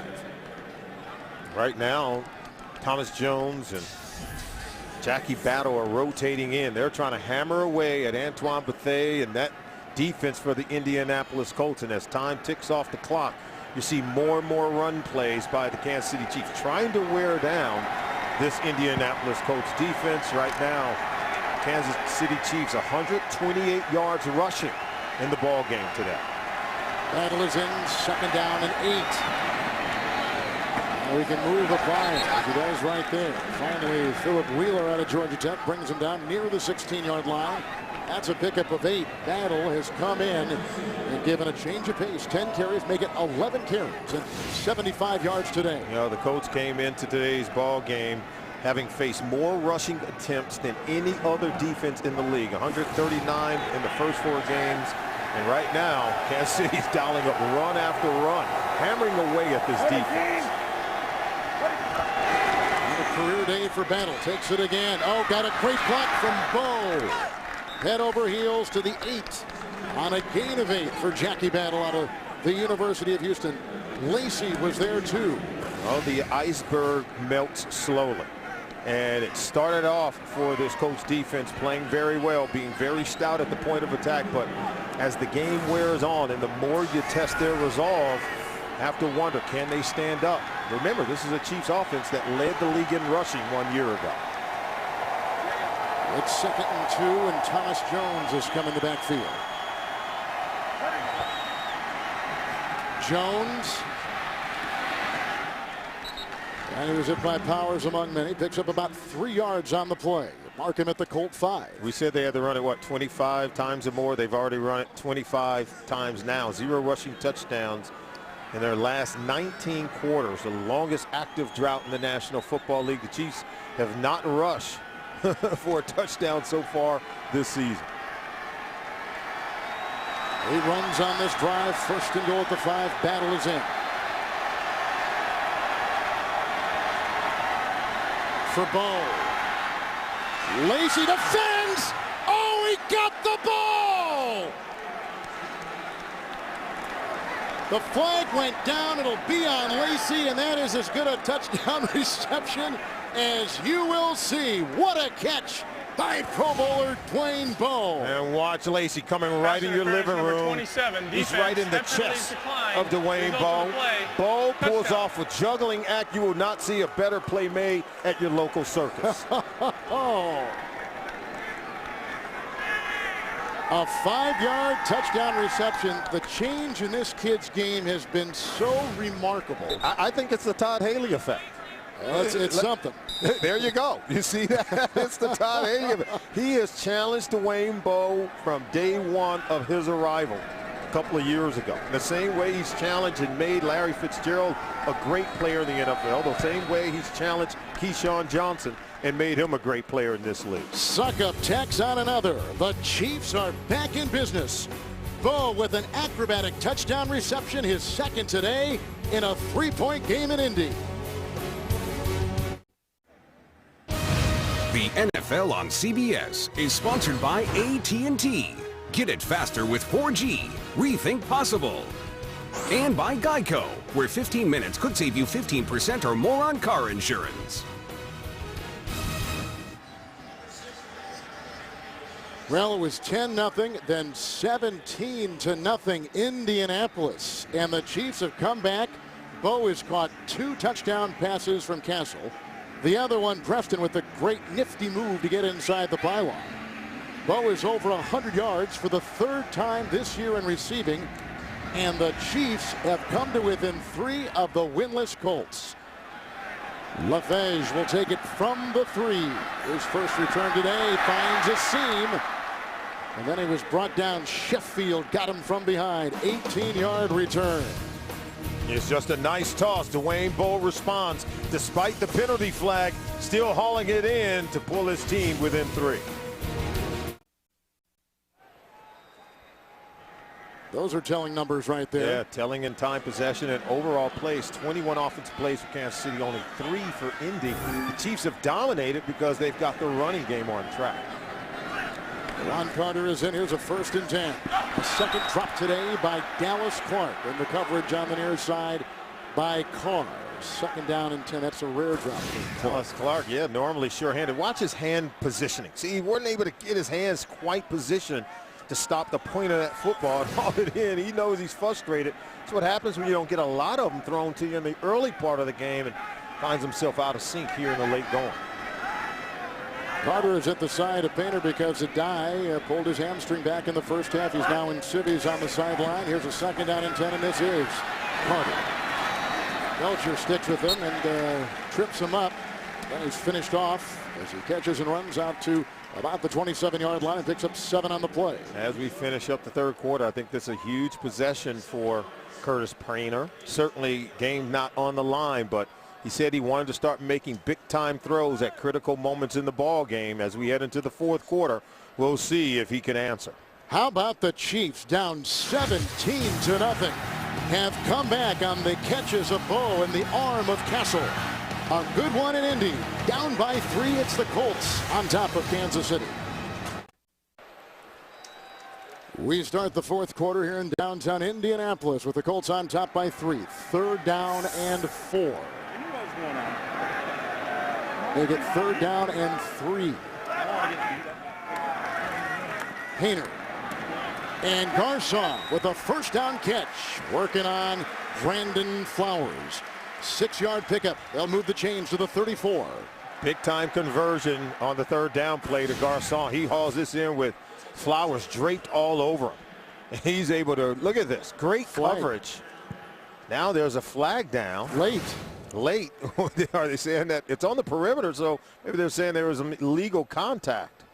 Right now, Thomas Jones and Jackie Battle are rotating in. They're trying to hammer away at Antoine Bethea and that defense for the Indianapolis Colts. And as time ticks off the clock, you see more and more run plays by the Kansas City Chiefs trying to wear down this Indianapolis Colts defense. Right now, Kansas City Chiefs 128 yards rushing in the ball game today. Battle is in, 2nd down and 8. Now we can move the flag as he does right there. Finally, Philip Wheeler out of Georgia Tech brings him down near the 16-yard line. That's a pickup of 8. Battle has come in and given a change of pace. 10 carries, make it 11 carries and 75 yards today. You know, the Colts came into today's ball game having faced more rushing attempts than any other defense in the league. 139 in the first 4 games. And right now, Kansas City's dialing up run after run, hammering away at this defense. And a career day for Battle. Takes it again. Oh, got a great block from Bo. Head over heels to the 8. on a gain of 8 for Jackie Battle out of the University of Houston. Lacey was there too. Well, the iceberg melts slowly. And it started off for this Colts defense playing very well, being very stout at the point of attack. But as the game wears on and the more you test their resolve, have to wonder, can they stand up? Remember, this is a Chiefs offense that led the league in rushing 1 year ago. It's 2nd and 2, and Thomas Jones has come in the backfield. Jones. And he was hit by Powers among many. Picks up about 3 yards on the play. Mark him at the Colt 5. We said they had to run it, what, 25 times or more? They've already run it 25 times now. 0 rushing touchdowns in their last 19 quarters, the longest active drought in the National Football League. The Chiefs have not rushed for a touchdown so far this season. He runs on this drive. 1st and goal at the 5. Battle is in. For Bo. Lacey defends. Oh, he got the ball. The flag went down. It'll be on Lacey, and that is as good a touchdown reception as you will see. What a catch by Pro Bowler Dwayne Bowe. And watch Lacey coming right in your living room. 27, He's right in the chest of Dwayne Bowe. Bowe pulls off with juggling act. You will not see a better play made at your local circus. A 5-yard touchdown reception. The change in this kid's game has been so remarkable. I think it's the Todd Haley effect. It's something. There you go. You see that? It's the Todd Haley effect. He has challenged Dwayne Bowe from day one of his arrival a couple of years ago. The same way he's challenged and made Larry Fitzgerald a great player in the NFL, the same way he's challenged Keyshawn Johnson and made him a great player in this league. Suckup tacks on another. The Chiefs are back in business. Bowe with an acrobatic touchdown reception, his 2nd today in a 3-point game in Indy. The NFL on CBS is sponsored by AT&T. Get it faster with 4G. Rethink possible. And by Geico, where 15 minutes could save you 15% or more on car insurance. Well, it was 10-0, then 17-0 Indianapolis. And the Chiefs have come back. Bowe has caught 2 touchdown passes from Castle. The other one, Preston, with a great nifty move to get inside the pylon. Bowe is over 100 yards for the 3rd time this year in receiving. And the Chiefs have come to within 3 of the winless Colts. LaFage will take it from the 3. His first return today finds a seam. And then he was brought down. Sheffield got him from behind. 18-yard return. It's just a nice toss. Dwayne Bowe responds despite the penalty flag, still hauling it in to pull his team within 3. Those are telling numbers right there. Yeah, telling in time possession and overall plays. 21 offensive plays for Kansas City, only 3 for Indy. The Chiefs have dominated because they've got the running game on track. Ron Carter is in. Here's a 1st and 10. A 2nd drop today by Dallas Clark. And the coverage on the near side by Carr. 2nd down and 10. That's a rare drop. Dallas Clark, yeah, normally sure-handed. Watch his hand positioning. See, he wasn't able to get his hands quite positioned to stop the point of that football and haul it in. He knows he's frustrated. That's what happens when you don't get a lot of them thrown to you in the early part of the game and finds himself out of sync here in the late going. Carter is at the side of Painter because Adai pulled his hamstring back in the 1st half. He's now in civvies on the sideline. Here's a 2nd down and 10, and this is Carter. Belcher sticks with him and trips him up. Then he's finished off as he catches and runs out to about the 27-yard line and picks up 7 on the play. As we finish up the 3rd quarter, I think this is a huge possession for Curtis Painter. Certainly game not on the line, but he said he wanted to start making big-time throws at critical moments in the ball game. As we head into the 4th quarter, we'll see if he can answer. How about the Chiefs down 17-0? Have come back on the catches of Bowe and the arm of Castle. A good one in Indy. Down by 3, it's the Colts on top of Kansas City. We start the fourth quarter here in downtown Indianapolis with the Colts on top by 3. 3rd down and 4. They get 3rd down and 3. Painter and Garcon with a first down catch, working on Brandon Flowers. 6-yard pickup. They'll move the chains to the 34. Big time conversion on the 3rd down play to Garcon. He hauls this in with Flowers draped all over him. And he's able to, look at this, great coverage. Now there's a flag down. Late. Are they saying that it's on the perimeter, so maybe they're saying there was illegal contact.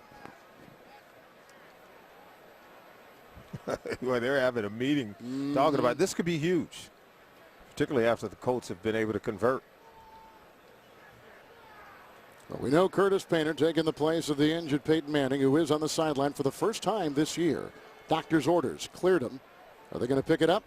Well, they're having a meeting talking about this could be huge, particularly after the Colts have been able to convert. Well, we know Curtis Painter taking the place of the injured Peyton Manning, who is on the sideline for the first time this year. Doctor's orders cleared him. Are they going to pick it up?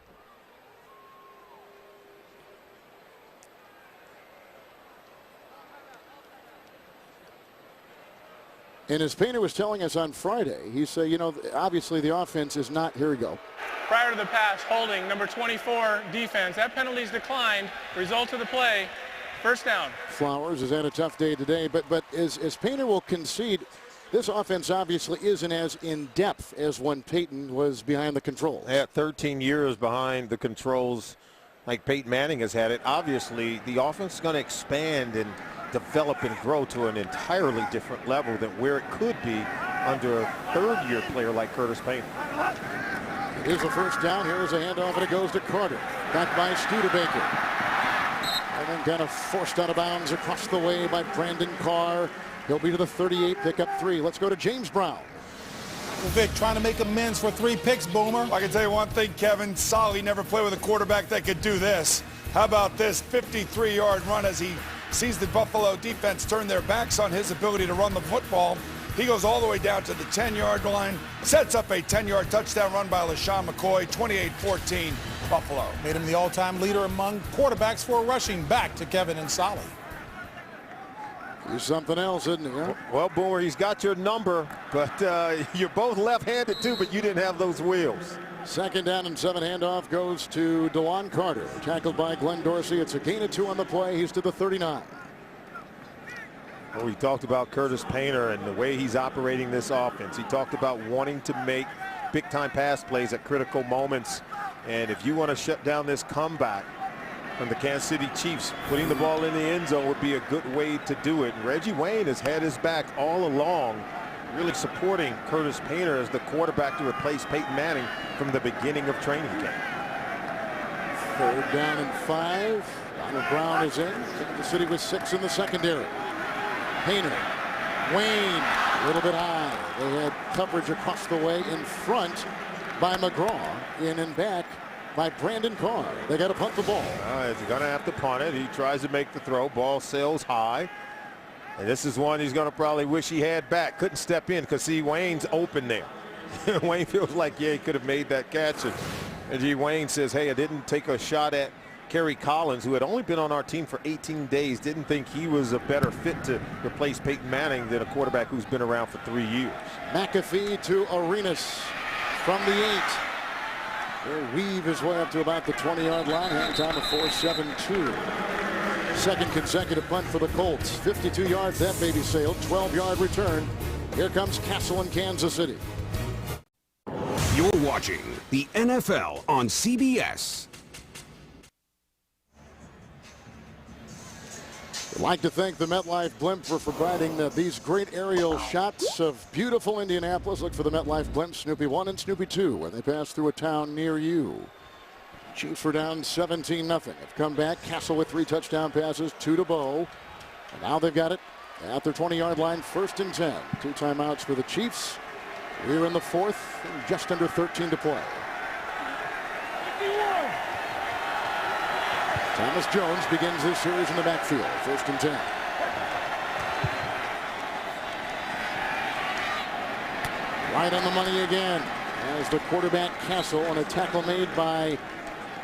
And as Painter was telling us on Friday, he said, you know, obviously the offense is not, here we go. Prior to the pass, holding number 24 defense. That penalty's declined. Result of the play, first down. Flowers has had a tough day today, but as Painter will concede, this offense obviously isn't as in-depth as when Peyton was behind the controls. They had 13 years behind the controls like Peyton Manning has had it. Obviously, the offense is going to expand and develop and grow to an entirely different level than where it could be under a third-year player like Curtis Painter. Here's a first down. Here's a handoff, and it goes to Carter. Back by Studebaker. And then kind of forced out of bounds across the way by Brandon Carr. He'll be to the 38, pick up 3. Let's go to James Brown. Vic trying to make amends for 3 picks, Boomer. I can tell you one thing, Kevin. Solly never played with a quarterback that could do this. How about this 53-yard run as he sees the Buffalo defense turn their backs on his ability to run the football. He goes all the way down to the 10-yard line, sets up a 10-yard touchdown run by LaShawn McCoy, 28-14 Buffalo. Made him the all-time leader among quarterbacks for rushing, back to Kevin and Solly. He's something else, isn't he? Huh? Well, Boomer, he's got your number, but you're both left-handed too, but you didn't have those wheels. 2nd down and 7, handoff goes to DeJuan Carter. Tackled by Glenn Dorsey. It's a gain of 2 on the play. He's to the 39. Well, we talked about Curtis Painter and the way he's operating this offense. He talked about wanting to make big-time pass plays at critical moments. And if you want to shut down this comeback from the Kansas City Chiefs, putting the ball in the end zone would be a good way to do it. And Reggie Wayne has had his back all along, really supporting Curtis Painter as the quarterback to replace Peyton Manning from the beginning of training camp. 3rd down and 5. Donald Brown is in. Kansas City with 6 in the secondary. Painter, Wayne, a little bit high. They had coverage across the way in front by McGraw. In and back by Brandon Carr. They got to punt the ball. He's going to have to punt it. He tries to make the throw. Ball sails high. And this is one he's going to probably wish he had back. Couldn't step in because, see, Wayne's open there. Wayne feels like, yeah, he could have made that catch. And G. Wayne says, hey, I didn't take a shot at Kerry Collins, who had only been on our team for 18 days. Didn't think he was a better fit to replace Peyton Manning than a quarterback who's been around for 3 years. McAfee to Arenas from the 8. He'll weave his way up to about the 20-yard line. Hand time of 4.72. 2nd consecutive punt for the Colts. 52 yards, that baby sailed. 12-yard return. Here comes Castle in Kansas City. You're watching the NFL on CBS. I'd like to thank the MetLife Blimp for providing these great aerial shots of beautiful Indianapolis. Look for the MetLife Blimp, Snoopy 1 and Snoopy 2, when they pass through a town near you. Chiefs were down 17-0. Have come back. Castle with 3 touchdown passes, 2 to Bo. And now they've got it at their 20-yard line, 1st and 10. 2 timeouts for the Chiefs. We're in the 4th, and just under 13 to play. Thomas Jones begins this series in the backfield. 1st and 10. Right on the money again as the quarterback Castle on a tackle made by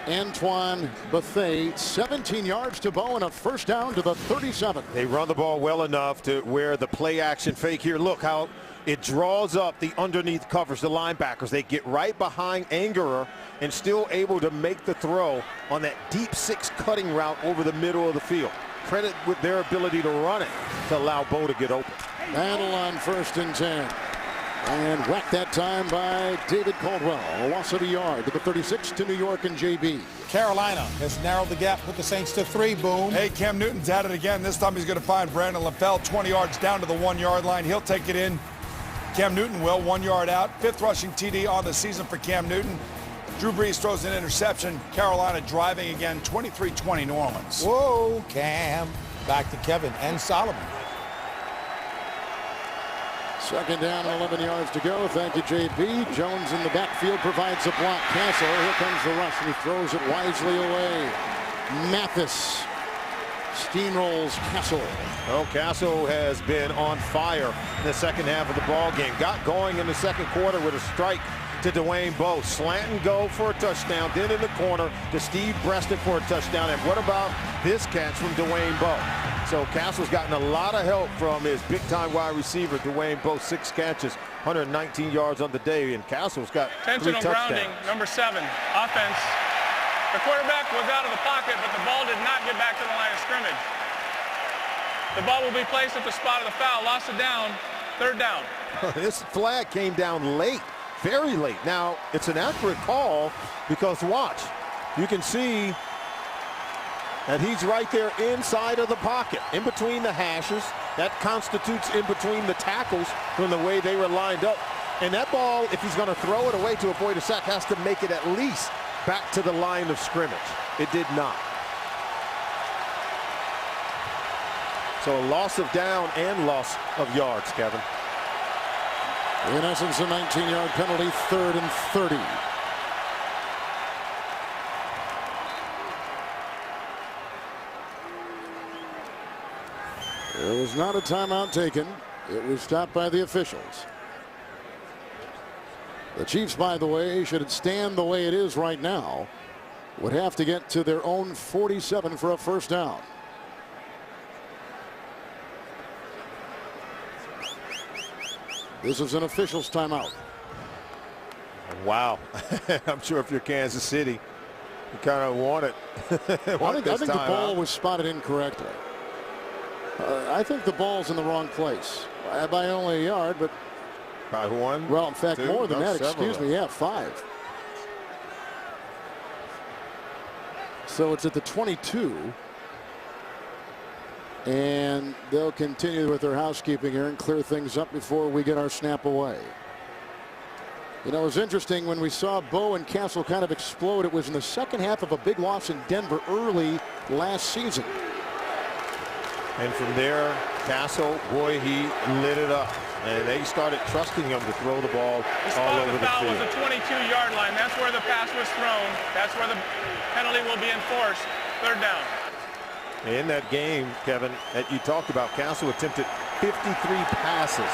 Antoine Bethea. 17 yards to Bo and a 1st down to the 37. They run the ball well enough to where the play action fake here. Look how It draws up the underneath coverage, the linebackers. They get right behind Angerer and still able to make the throw on that deep six cutting route over the middle of the field. Credit with their ability to run it to allow Bo to get open. Battle on 1st and 10. And whacked that time by David Caldwell. A loss of a yard to the 36 to New York and JB. Carolina has narrowed the gap with the Saints to 3, Boom. Hey, Cam Newton's at it again. This time he's going to find Brandon LaFell 20 yards down to the 1-yard line. He'll take it in. Cam Newton will, 1 yard out. 5th rushing TD on the season for Cam Newton. Drew Brees throws an interception. Carolina driving again, 23-20 New Orleans. Whoa, Cam. Back to Kevin and Solomon. 2nd down, 11 yards to go. Thank you, JB. Jones in the backfield provides a block. Castle, here comes the rush, and he throws it wisely away. Mathis steamrolls Castle. Well, Castle has been on fire in the second half of the ball game. Got going in the second quarter with a strike to Dwayne Bowe. Slant and go for a touchdown. Then in the corner to Steve Breaston for a touchdown. And what about this catch from Dwayne Bowe? So Castle's gotten a lot of help from his big-time wide receiver, Dwayne Bowe. 6 catches, 119 yards on the day. And Castle's got 3 Intentional touchdowns. grounding, number 7, offense. The quarterback was out of the pocket, but the ball did not get back to the line of scrimmage. The ball will be placed at the spot of the foul. Lost it down, 3rd down. This flag came down late, very late. Now, it's an accurate call because watch, you can see that he's right there inside of the pocket, in between the hashes. That constitutes in between the tackles from the way they were lined up. And that ball, if he's going to throw it away to avoid a sack, has to make it at least back to the line of scrimmage. It did not. So a loss of down and loss of yards, Kevin. In essence, a 19-yard penalty, 3rd and 30. There was not a timeout taken. It was stopped by the officials. The Chiefs, by the way, should it stand the way it is right now, would have to get to their own 47 for a 1st down. This is an official's timeout. Wow. I'm sure if you're Kansas City, you kind of want it. I think the ball was spotted incorrectly. I think the ball's in the wrong place by only a yard, but by 1. Well, in fact, 2, more than that. several. Excuse me. Yeah, 5. So it's at the 22. And they'll continue with their housekeeping here and clear things up before we get our snap away. You know, it was interesting when we saw Bowe and Castle kind of explode. It was in the second half of a big loss in Denver early last season. And from there, Castle, boy, he lit it up. And they started trusting him to throw the ball all over the The foul field. was the 22-yard line. That's where the pass was thrown. That's where the penalty will be enforced. 3rd down. In that game, Kevin, that you talked about, Castle attempted 53 passes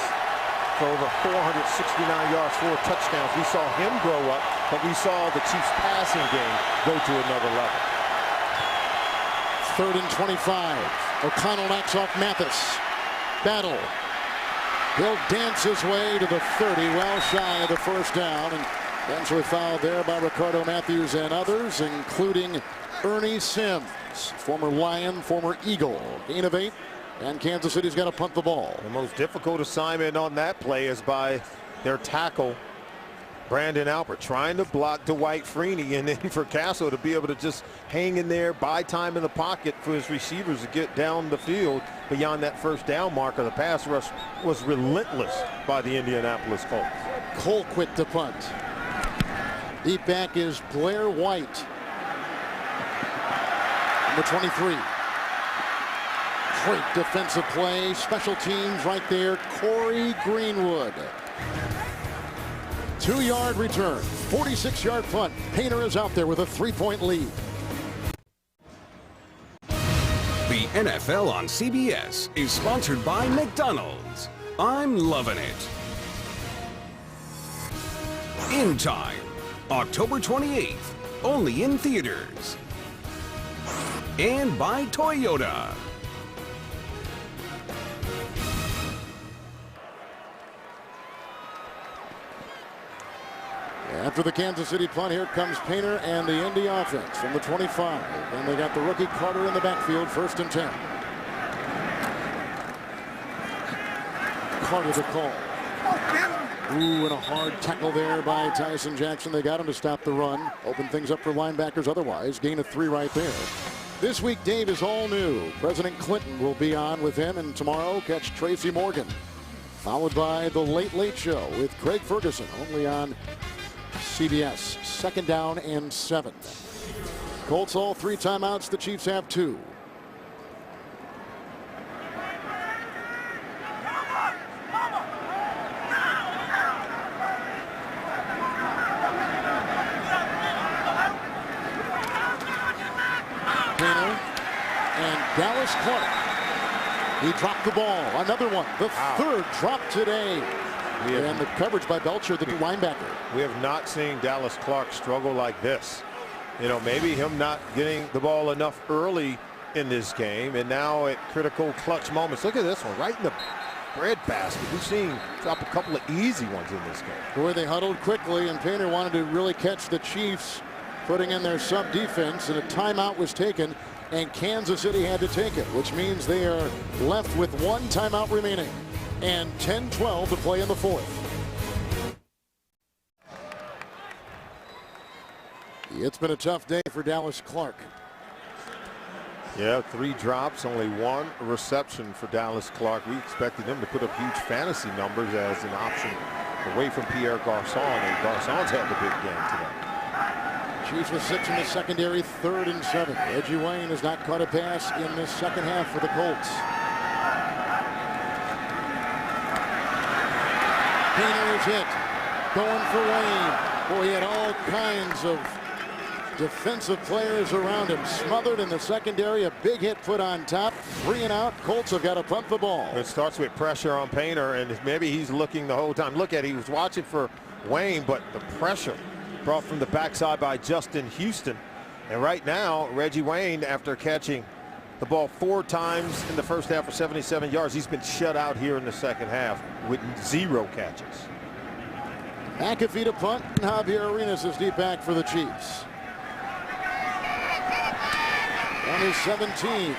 for over 469 yards, 4 touchdowns. We saw him grow up, but we saw the Chiefs passing game go to another level. 3rd and 25. O'Connell knocks off Mathis. Battle. He'll dance his way to the 30, well shy of the 1st down, and eventually fouled there by Ricardo Matthews and others, including Ernie Sims, former Lion, former Eagle. Gain of 8, and Kansas City's got to punt the ball. The most difficult assignment on that play is by their tackle, Brandon Albert, trying to block Dwight Freeney, and then for Castle to be able to just hang in there, buy time in the pocket for his receivers to get down the field beyond that 1st down marker. The pass rush was relentless by the Indianapolis Colts. Colquitt to punt. Deep back is Blair White. Number 23. Great defensive play. Special teams right there. Corey Greenwood. 2-yard return. 46-yard punt. Painter is out there with a 3-point lead. The NFL on CBS is sponsored by McDonald's. I'm loving it. In Time, October 28th, only in theaters. And by Toyota. After the Kansas City punt, here comes Painter and the Indy offense from the 25. And they got the rookie Carter in the backfield, 1st and 10. Carter the call. Ooh, and a hard tackle there by Tyson Jackson. They got him to stop the run. Open things up for linebackers otherwise. Gain of 3 right there. This week, Dave is all new. President Clinton will be on with him, and tomorrow, catch Tracy Morgan. Followed by The Late Late Show with Craig Ferguson, only on CBS. 2nd down and 7. Colts all 3 timeouts. The Chiefs have 2. Dallas Clark. He dropped the ball. Another one. The 3rd drop today. And the coverage by Belcher, the linebacker. We have not seen Dallas Clark struggle like this. You know, maybe him not getting the ball enough early in this game, and now at critical clutch moments. Look at this one, right in the breadbasket. We've seen drop a couple of easy ones in this game. Boy, they huddled quickly, and Painter wanted to really catch the Chiefs putting in their sub defense, and a timeout was taken. And Kansas City had to take it, which means they are left with 1 timeout remaining and 10-12 to play in the 4th. It's been a tough day for Dallas Clark. Yeah, 3 drops, only 1 reception for Dallas Clark. We expected him to put up huge fantasy numbers as an option away from Pierre Garçon, and Garçon's had the big game today. Chiefs with 6 in the secondary, 3rd and 7. Reggie Wayne has not caught a pass in the second half for the Colts. Painter is hit. Going for Wayne. Boy, he had all kinds of defensive players around him. Smothered in the secondary. A big hit put on top. 3 and out. Colts have got to punt the ball. It starts with pressure on Painter, and maybe he's looking the whole time. Look at it. He was watching for Wayne, but the pressure brought from the backside by Justin Houston. And right now, Reggie Wayne, after catching the ball 4 times in the first half for 77 yards, he's been shut out here in the second half with 0 catches. McAfee to punt, and Javier Arenas is deep back for the Chiefs. On his 17.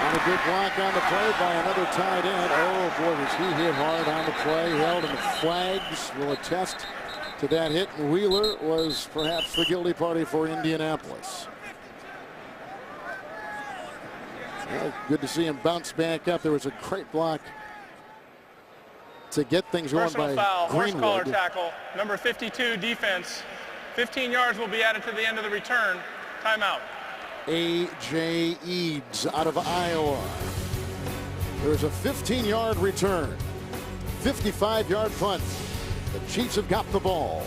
On a good block on the play by another tight end. Oh boy, was he hit hard on the play. Held, and the flags will attest to that hit, and Wheeler was perhaps the guilty party for Indianapolis. Well, good to see him bounce back up. There was a great block to get things going by foul, horse collar Greenwood. tackle, number 52 defense. 15 yards will be added to the end of the return. Timeout. A.J. Eads out of Iowa. There's a 15-yard return. 55-yard punt. The Chiefs have got the ball.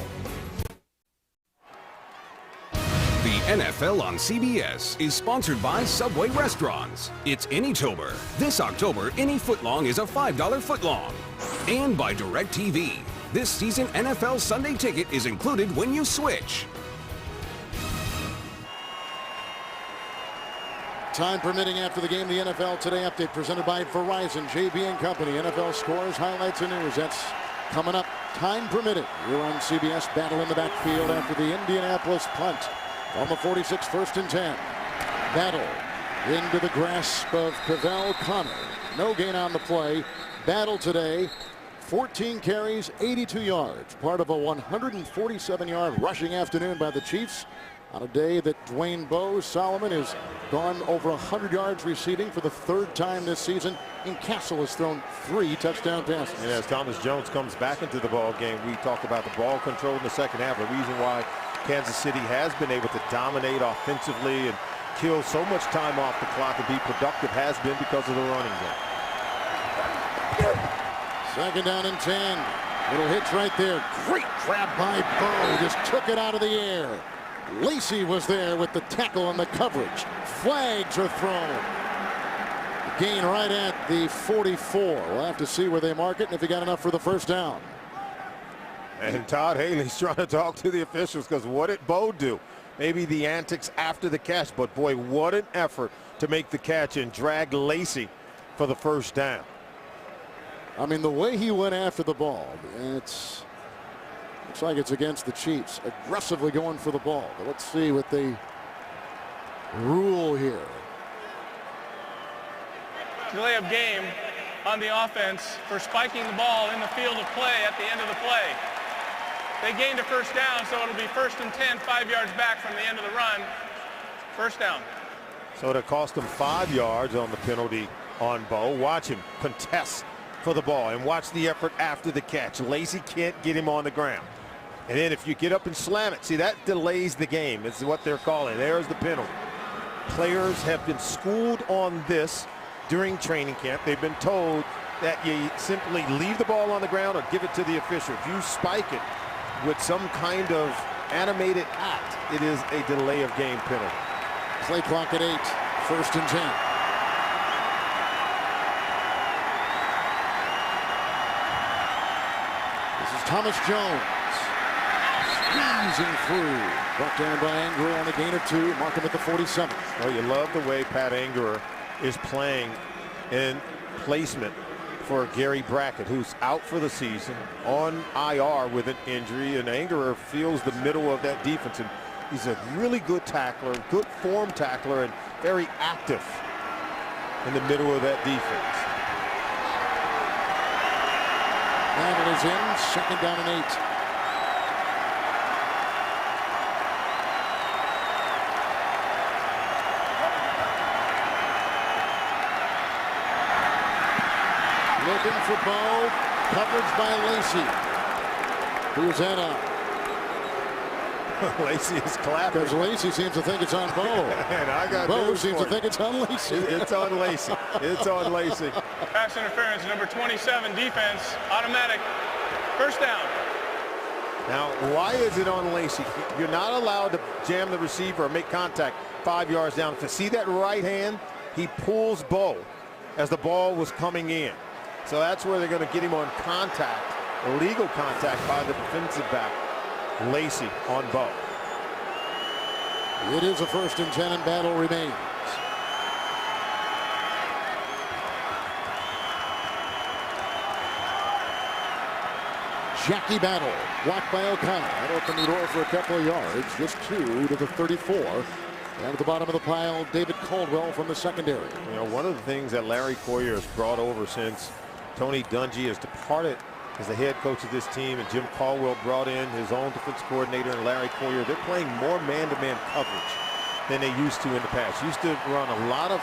The NFL on CBS is sponsored by Subway Restaurants. It's Anytober. This October, any footlong is a $5 footlong. And by DirecTV. This season, NFL Sunday Ticket is included when you switch. Time permitting after the game, the NFL Today update presented by Verizon, JB and Company. NFL scores, highlights, and news. That's coming up, time permitting. You're on CBS. Battle in the backfield after the Indianapolis punt. On the 46, 1st and 10. Battle into the grasp of Cavell Connor. No gain on the play. Battle today, 14 carries, 82 yards. Part of a 147-yard rushing afternoon by the Chiefs. On a day that Dwayne Solomon has gone over 100 yards receiving for the 3rd time this season. And Castle has thrown 3 touchdown passes. And as Thomas Jones comes back into the ball game, we talk about the ball control in the second half. The reason why Kansas City has been able to dominate offensively and kill so much time off the clock and be productive has been because of the running game. 2nd down and 10. Little hitch right there. Great grab by Burrow. Just took it out of the air. Lacey was there with the tackle and the coverage. Flags are thrown. Gain right at the 44. We'll have to see where they mark it and if he got enough for the 1st down. And Todd Haley's trying to talk to the officials because what did Bo do? Maybe the antics after the catch, but boy, what an effort to make the catch and drag Lacey for the 1st down. I mean, the way he went after the ball, it's Looks like it's against the Chiefs, aggressively going for the ball. But let's see what they rule here. Delay of game on the offense for spiking the ball in the field of play at the end of the play. They gained a first down, so it'll be 1st and 10, 5 yards back from the end of the run. First down. So it cost him 5 yards on the penalty on Bo. Watch him contest for the ball and watch the effort after the catch. Lacy can't get him on the ground. And then if you get up and slam it, see, that delays the game is what they're calling. There's the penalty. Players have been schooled on this during training camp. They've been told that you simply leave the ball on the ground or give it to the official. If you spike it with some kind of animated act, it is a delay of game penalty. Play clock at 8, 1st and 10. This is Thomas Jones. Squeezing through. Brought down by Anger on a gain of 2. Mark him at the 47. Well, you love the way Pat Angerer is playing in placement for Gary Brackett, who's out for the season on IR with an injury, and Angerer feels the middle of that defense. And he's a really good tackler, good form tackler, and very active in the middle of that defense. And it is in, 2nd down and 8. Looking for Bo, coverage by Lacy. Who's that on? Lacy is clapping. Because Lacy seems to think it's on Bo. And I got Bo seems to think it's on Lacy. It's on Lacy. It's on Lacy. Pass interference, number 27, defense, automatic. First down. Now, why is it on Lacy? You're not allowed to jam the receiver or make contact 5 yards down. To see that right hand, he pulls Bo as the ball was coming in. So that's where they're going to get him on contact, illegal contact by the defensive back, Lacy on Bo. It is a 1st and 10 and battle remains. Jackie Battle, blocked by O'Connor. That opened the door for a couple of yards. Just 2 to the 34. And at the bottom of the pile, David Caldwell from the secondary. You know, one of the things that Larry Coyer has brought over since Tony Dungy has departed as the head coach of this team, and Jim Caldwell brought in his own defense coordinator and Larry Coyer. They're playing more man-to-man coverage than they used to in the past. Used to run a lot of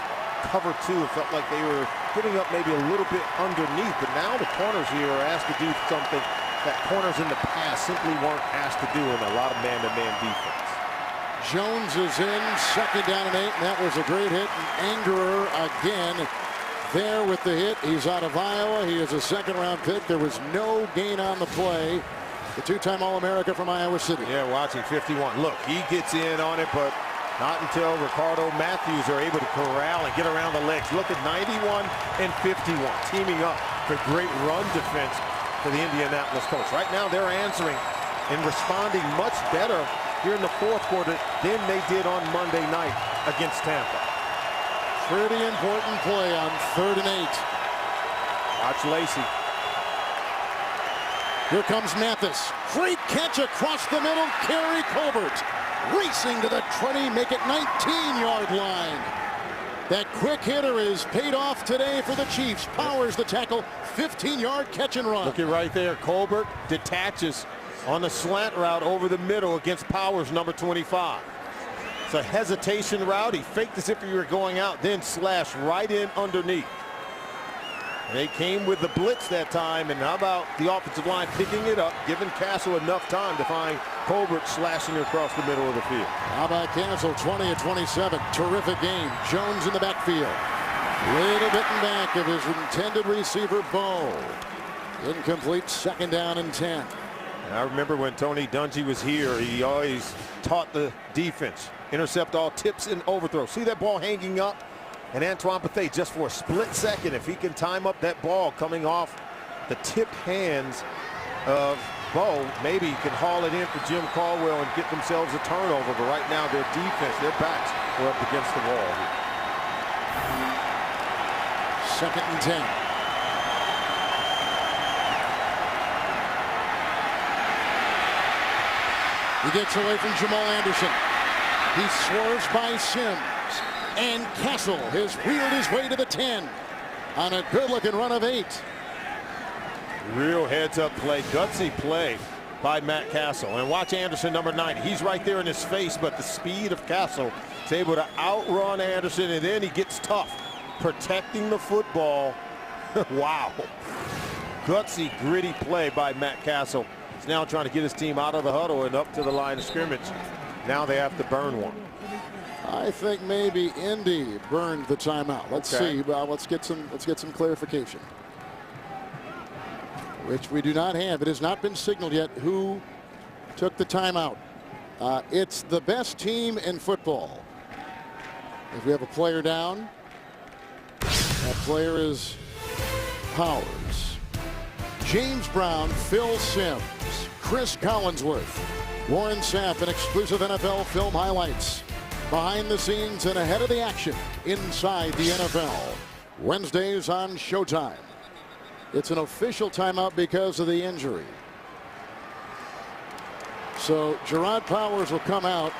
cover 2. It felt like they were putting up maybe a little bit underneath, but now the corners here are asked to do something that corners in the past simply weren't asked to do in a lot of man-to-man defense. Jones is in, 2nd down and 8, and that was a great hit. And Angerer again there with the hit. He's out of Iowa. He is a 2nd-round pick. There was no gain on the play. The 2-time All-America from Iowa City. Yeah, watching 51. Look, he gets in on it, but not until Ricardo Matthews are able to corral and get around the legs. Look at 91 and 51 teaming up for great run defense for the Indianapolis Colts. Right now they're answering and responding much better here in the 4th quarter than they did on Monday night against Tampa. Pretty important play on 3rd and 8. Watch Lacy. Here comes Mathis. Great catch across the middle. Kerry Colbert racing to the 20, make it 19-yard line. That quick hitter is paid off today for the Chiefs. Powers the tackle, 15-yard catch and run. Look at right there. Colbert detaches on the slant route over the middle against Powers, number 25. It's a hesitation route. He faked as if he were going out, then slashed right in underneath. They came with the blitz that time, and how about the offensive line picking it up, giving Castle enough time to find Colbert slashing across the middle of the field. How about Castle, 20 of 27. Terrific game. Jones in the backfield. Little bit in back of his intended receiver, Bo. Incomplete, 2nd down and 10. And I remember when Tony Dungy was here, he always taught the defense, intercept all tips and overthrows. See that ball hanging up? And Antoine Bethea, just for a split second, if he can time up that ball coming off the tipped hands of Bo, maybe he can haul it in for Jim Caldwell and get themselves a turnover. But right now, their defense, their backs are up against the wall here. 2nd and 10. He gets away from Jamal Anderson. He swerves by Sims. And Castle has wheeled his way to the 10 on a good-looking run of 8. Real heads-up play, gutsy play by Matt Castle. And watch Anderson, number 9. He's right there in his face, but the speed of Castle is able to outrun Anderson, and then he gets tough, protecting the football. Wow. Gutsy, gritty play by Matt Castle. He's now trying to get his team out of the huddle and up to the line of scrimmage. Now they have to burn one. I think maybe Indy burned the timeout. Let's see. Let's get some clarification, which we do not have. It has not been signaled yet who took the timeout. It's the best team in football. If we have a player down, that player is Powers. James Brown, Phil Sims, Chris Collinsworth, Warren Sapp, and exclusive NFL film highlights. Behind the scenes and ahead of the action inside the NFL. Wednesdays on Showtime. It's an official timeout because of the injury. So Gerard Powers will come out.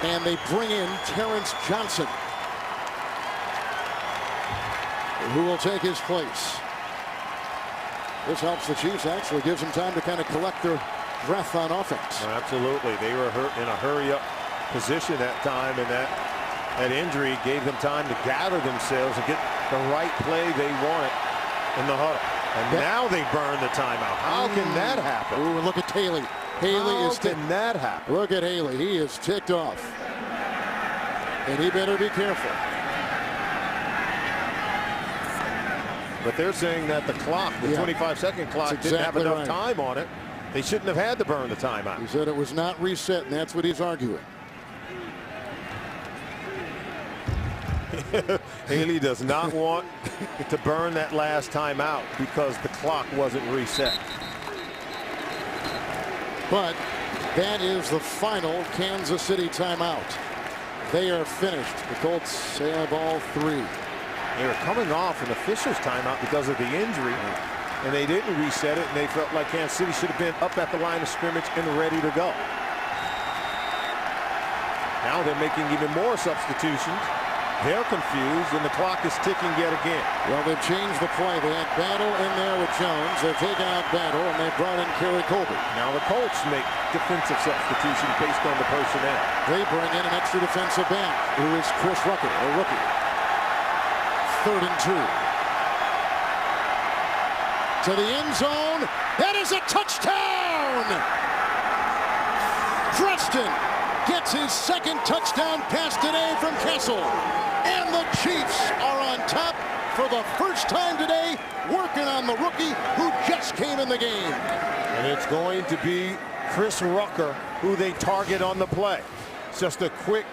And they bring in Terrence Johnson, who will take his place. This helps the Chiefs, actually gives them time to kind of collect their breath on offense. Absolutely. They were in a hurry-up position that time, and that injury gave them time to gather themselves and get the right play they wanted in the huddle. And now they burn the timeout. How can that happen? Ooh, look at Haley. Haley is can that happen? Look at Haley. He is ticked off. And he better be careful. But they're saying that the clock, the 25-second clock, didn't have enough time on it. They shouldn't have had to burn the timeout. He said it was not reset, and that's what he's arguing. Haley does not want to burn that last timeout because the clock wasn't reset. But that is the final Kansas City timeout. They are finished. The Colts have all 3. They were coming off an official's timeout because of the injury, and they didn't reset it, and they felt like Kansas City should have been up at the line of scrimmage and ready to go. Now they're making even more substitutions. They're confused, and the clock is ticking yet again. Well, they've changed the play. They had Battle in there with Jones. They've taken out Battle, and they brought in Kerry Colby. Now the Colts make defensive substitutions based on the personnel. They bring in an extra defensive back, who is Chris Rucker, a rookie. 3rd and 2. To the end zone. That is a touchdown! Preston gets his 2nd touchdown pass today from Castle. And the Chiefs are on top for the first time today, working on the rookie who just came in the game. And it's going to be Chris Rucker who they target on the play. It's just a quick,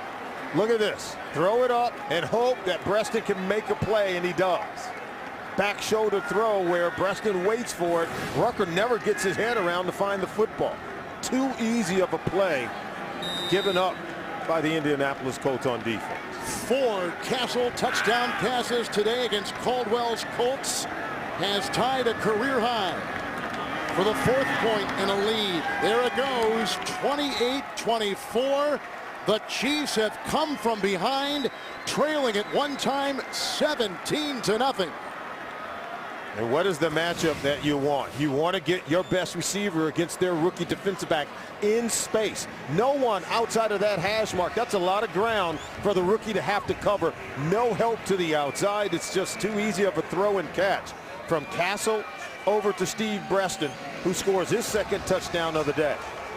look at this. Throw it up and hope that Preston can make a play, and he does. Back shoulder throw where Preston waits for it. Rucker never gets his head around to find the football. Too easy of a play given up by the Indianapolis Colts on defense. 4 Castle touchdown passes today against Caldwell's Colts has tied a career high for the 4th point in a lead. There it goes, 28-24. The Chiefs have come from behind, trailing at one time 17-0. And what is the matchup that you want? You want to get your best receiver against their rookie defensive back in space. No one outside of that hash mark. That's a lot of ground for the rookie to have to cover. No help to the outside. It's just too easy of a throw and catch. From Castle over to Steve Preston, who scores his 2nd touchdown of the day.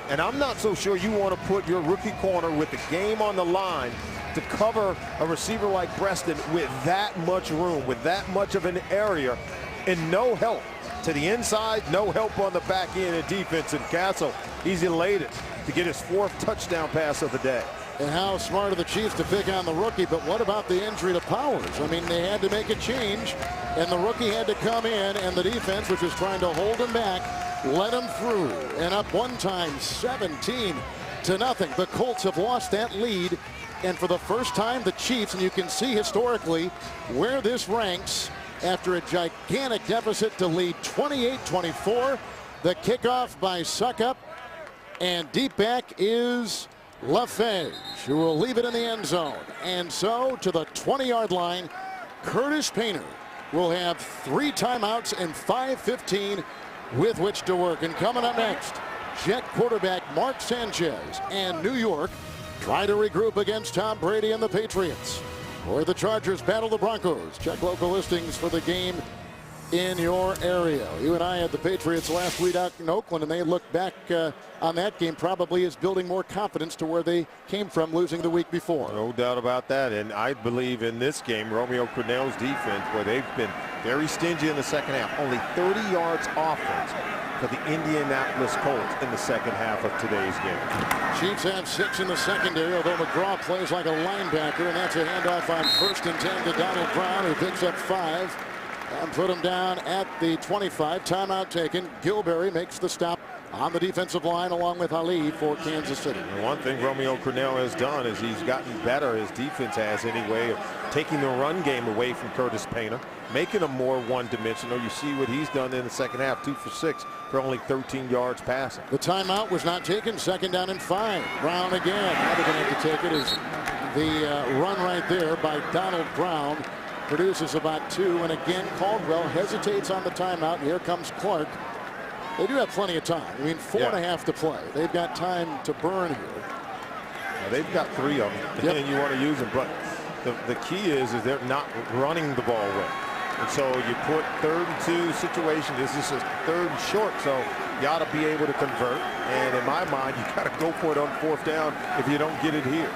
And I'm not so sure you want to put your rookie corner with the game on the line to cover a receiver like Preston with that much room, with that much of an area, and no help to the inside, no help on the back end of defense. And Castle, he's elated to get his 4th touchdown pass of the day. And how smart of the Chiefs to pick on the rookie, but what about the injury to Powers? I mean, they had to make a change, and the rookie had to come in, and the defense, which was trying to hold him back, let him through. And up one time, 17-0. The Colts have lost that lead, and for the first time, the Chiefs, and you can see historically where this ranks, after a gigantic deficit to lead 28-24, The kickoff by Suckup, and deep back is LaFage, who will leave it in the end zone. And so to the 20-yard line, Curtis Painter will have 3 timeouts and 5:15 with which to work. And coming up next, Jet quarterback Mark Sanchez and New York try to regroup against Tom Brady and the Patriots. Or the Chargers battle the Broncos. Check local listings for the game in your area. You and I had the Patriots last week out in Oakland, and they look back on that game probably as building more confidence to where they came from losing the week before. No doubt about that. And I believe in this game, Romeo Crennel's defense, where they've been very stingy in the second half. Only 30 yards offense for the Indianapolis Colts in the second half of today's game. Chiefs have 6 in the secondary, although McGraw plays like a linebacker, and that's a handoff on 1st and 10 to Donald Brown, who picks up 5. And put him down at the 25. Timeout taken. Gilberry makes the stop on the defensive line along with Ali for Kansas City. And one thing Romeo Crennel has done is he's gotten better, his defense has anyway, of taking the run game away from Curtis Painter, making him more one-dimensional. You see what he's done in the second half, 2 for 6 for only 13 yards passing. The timeout was not taken. 2nd down and 5. Brown again. Now they're going to have to take it as the run right there by Donald Brown produces about 2, and again Caldwell hesitates on the timeout, and here comes Clark. They do have plenty of time. I mean, 4.5 to play. They've got time to burn here. Now, they've got 3 of them, and you want to use them, but the key is they're not running the ball well. And so you put 3rd and 2 situation. This is a 3rd and short, so you ought to be able to convert. And in my mind, you got to go for it on 4th down if you don't get it here.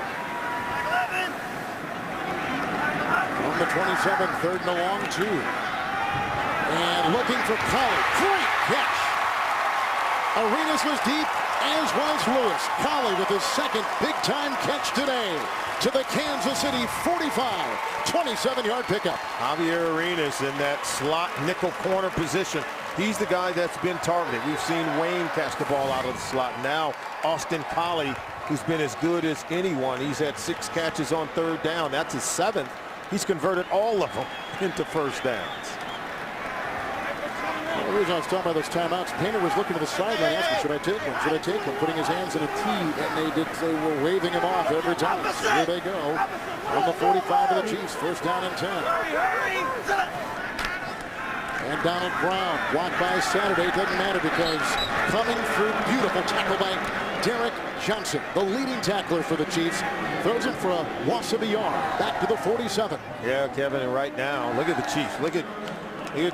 The 27, 3rd and a long 2. And looking for Collie. Great catch. Arenas was deep, as was Lewis. Collie with his 2nd big-time catch today to the Kansas City 45. 27-yard pickup. Javier Arenas in that slot nickel corner position. He's the guy that's been targeted. We've seen Wayne catch the ball out of the slot. Now Austin Collie, who's been as good as anyone. He's had 6 catches on 3rd down. That's his 7th. He's converted all of them into 1st downs. The reason I was talking about those timeouts, Painter was looking to the sideline asking, should I take one? Should I take one? Putting his hands in a T, and they were waving him off every time. So here they go on the 45 of the Chiefs. 1st down and 10. And Donald Brown blocked by Saturday. Doesn't matter because coming through, beautiful tackle by Derek Johnson, the leading tackler for the Chiefs, throws him for a loss of a yard. Back to the 47. Yeah, Kevin, and right now, look at the Chiefs. Look at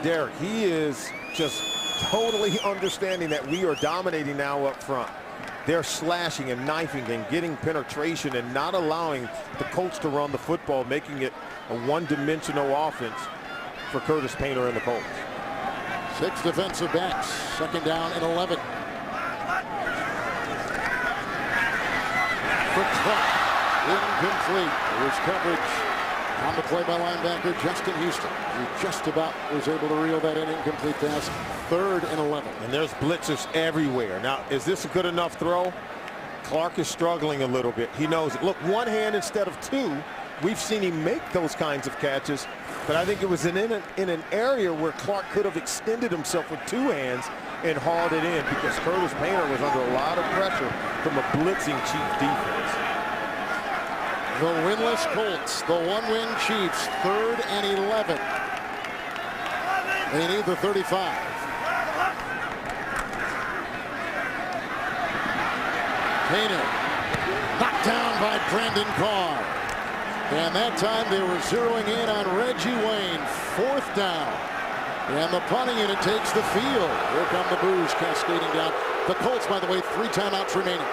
Derek. He is just totally understanding that we are dominating now up front. They're slashing and knifing and getting penetration and not allowing the Colts to run the football, making it a one-dimensional offense for Curtis Painter and the Colts. 6 defensive backs. 2nd down and 11. For Clark. Incomplete. There was coverage on the play by linebacker Justin Houston. He just about was able to reel that in. Incomplete pass. 3rd and 11. And there's blitzers everywhere. Now, is this a good enough throw? Clark is struggling a little bit. He knows it. Look, 1 hand instead of 2. We've seen him make those kinds of catches, but I think it was in an area where Clark could have extended himself with 2 hands and hauled it in, because Curtis Painter was under a lot of pressure from a blitzing Chief defense. The winless Colts, the 1-win Chiefs, 3rd and 11. They need the 35. Painter knocked down by Brandon Carr. And that time they were zeroing in on Reggie Wayne. 4th down. And the punting unit takes the field. Here come the boos cascading down. The Colts, by the way, 3 timeouts remaining.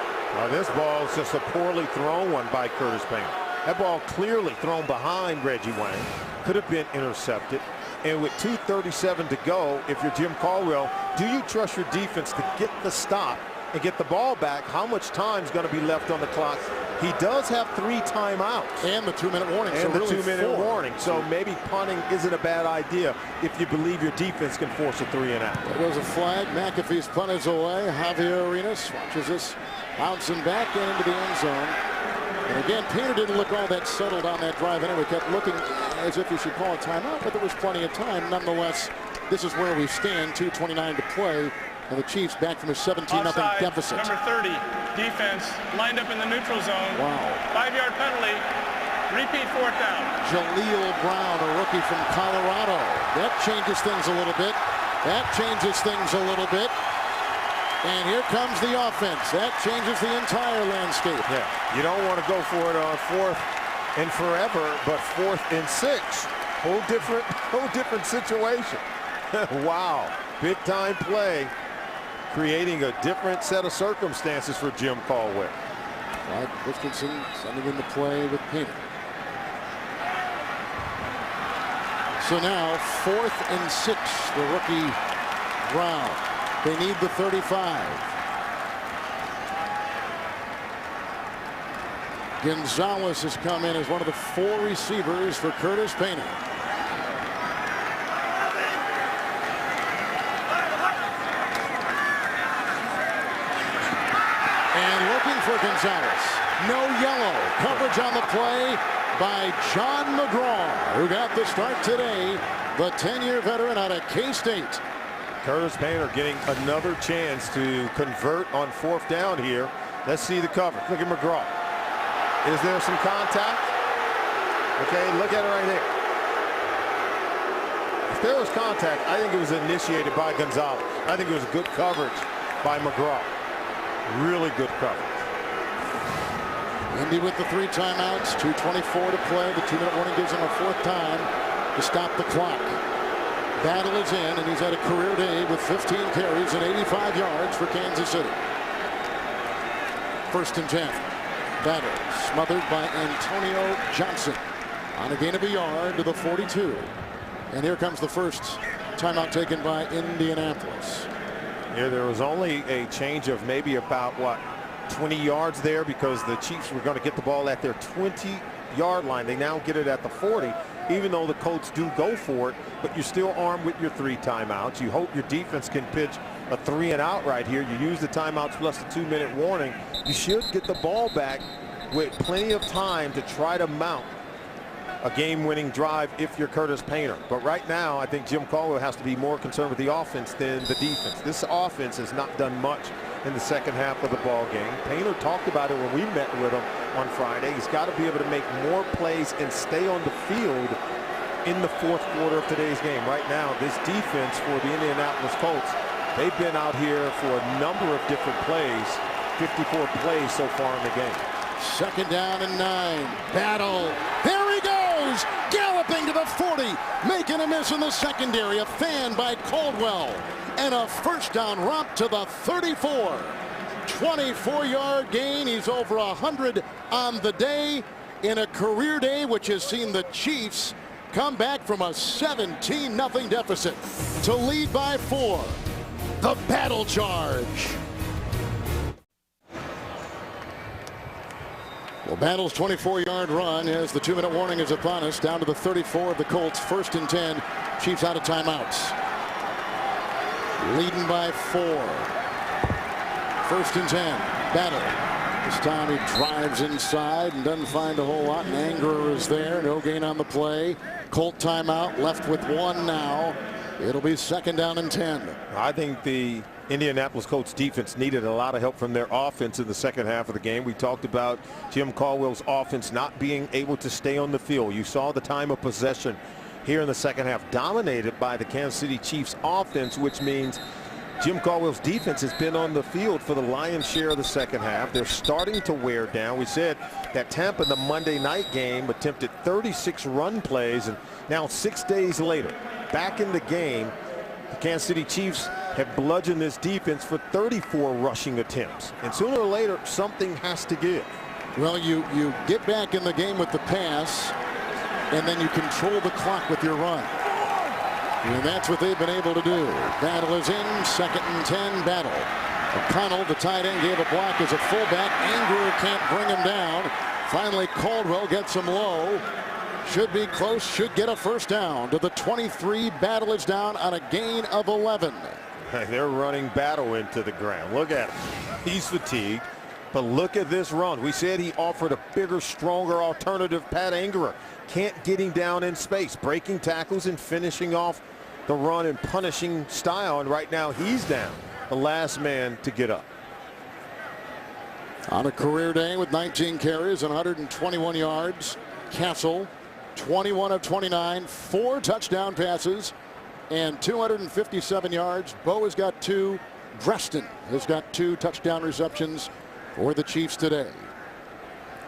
This ball is just a poorly thrown one by Curtis Painter. That ball clearly thrown behind Reggie Wayne. Could have been intercepted. And with 2:37 to go, if you're Jim Caldwell, do you trust your defense to get the stop and get the ball back? How much time is going to be left on the clock? He does have 3 timeouts. And the 2-minute warning. And so the really 2-minute 4. warning. So maybe punting isn't a bad idea if you believe your defense can force a 3 and out. There goes a flag. McAfee's punt is away. Javier Arenas watches this bouncing back and into the end zone. And again, Painter didn't look all that settled on that drive anyway. Kept looking as if he should call a timeout, but there was plenty of time. Nonetheless, this is where we stand. 2:29 to play And the Chiefs back from a 17-0 Offside, deficit. number 30, defense, lined up in the neutral zone. Wow. 5-yard penalty, repeat 4th down. Jaleel Brown, a rookie from Colorado. That changes things a little bit. And here comes the offense. That changes the entire landscape. Yeah, you don't want to go for it on 4th and forever, but 4th and 6. Whole different situation. Wow, big time play, creating a different set of circumstances for Jim Caldwell. Clyde Christensen sending in the play with Painter. So now 4th and 6, the rookie Brown. They need the 35. Gonzalez has come in as one of the 4 receivers for Curtis Painter. And looking for Gonzalez. No yellow. Coverage on the play by John McGraw, who got the start today. The 10-year veteran out of K-State. Curtis Painter getting another chance to convert on 4th down here. Let's see the cover. Look at McGraw. Is there some contact? Okay, look at it right here. If there was contact, I think it was initiated by Gonzalez. I think it was good coverage by McGraw. Really good coverage. Indy with the 3 timeouts, 2:24 to play. The 2-minute warning gives him a 4th time to stop the clock. Battle is in, and he's had a career day with 15 carries and 85 yards for Kansas City. 1st and 10. Battle smothered by Antonio Johnson on a gain of a yard to the 42. And here comes the first timeout taken by Indianapolis. Yeah, there was only a change of maybe about, 20 yards there, because the Chiefs were going to get the ball at their 20-yard line. They now get it at the 40, even though the Colts do go for it, but you're still armed with your 3 timeouts. You hope your defense can pitch a 3-and-out right here. You use the timeouts plus the 2-minute warning. You should get the ball back with plenty of time to try to mount a game-winning drive if you're Curtis Painter. But right now, I think Jim Caldwell has to be more concerned with the offense than the defense. This offense has not done much in the second half of the ball game. Painter talked about it when we met with him on Friday. He's got to be able to make more plays and stay on the field in the 4th quarter of today's game. Right now, this defense for the Indianapolis Colts, they've been out here for a number of different plays, 54 plays so far in the game. 2nd down and 9. Battle. There he goes, galloping to the 40, making a miss in the secondary. A fan by Caldwell, and a 1st down romp to the 34. 24-yard gain. He's over 100 on the day in a career day, which has seen the Chiefs come back from a 17-0 deficit to lead by 4. The battle charge. Well, Battle's 24-yard run as the 2-minute warning is upon us, down to the 34 of the Colts. 1st and 10. Chiefs out of timeouts. Leading by 4. 1st and 10. Battle. This time he drives inside and doesn't find a whole lot. And Anger is there. No gain on the play. Colt timeout. Left with 1 now. It'll be 2nd down and 10. I think the Indianapolis Colts defense needed a lot of help from their offense in the second half of the game. We talked about Jim Caldwell's offense not being able to stay on the field. You saw the time of possession here in the second half dominated by the Kansas City Chiefs offense, which means Jim Caldwell's defense has been on the field for the lion's share of the second half. They're starting to wear down. We said that Tampa in the Monday night game attempted 36 run plays, and now 6 days later, back in the game, the Kansas City Chiefs have bludgeoned this defense for 34 rushing attempts. And sooner or later, something has to give. Well, you get back in the game with the pass, and then you control the clock with your run. And that's what they've been able to do. Battle is in. 2nd and 10. Battle. O'Connell, the tight end, gave a block as a fullback. Anger can't bring him down. Finally, Caldwell gets him low. Should be close. Should get a 1st down to the 23. Battle is down on a gain of 11. They're running Battle into the ground. Look at him. He's fatigued. But look at this run. We said he offered a bigger, stronger alternative. Pat Angerer can't get him down in space, breaking tackles and finishing off the run in punishing style. And right now he's down. the last man to get up. On a career day with 19 carries and 121 yards, Castle 21 of 29, 4 touchdown passes and 257 yards. Bo has got 2. Preston has got 2 touchdown receptions for the Chiefs today.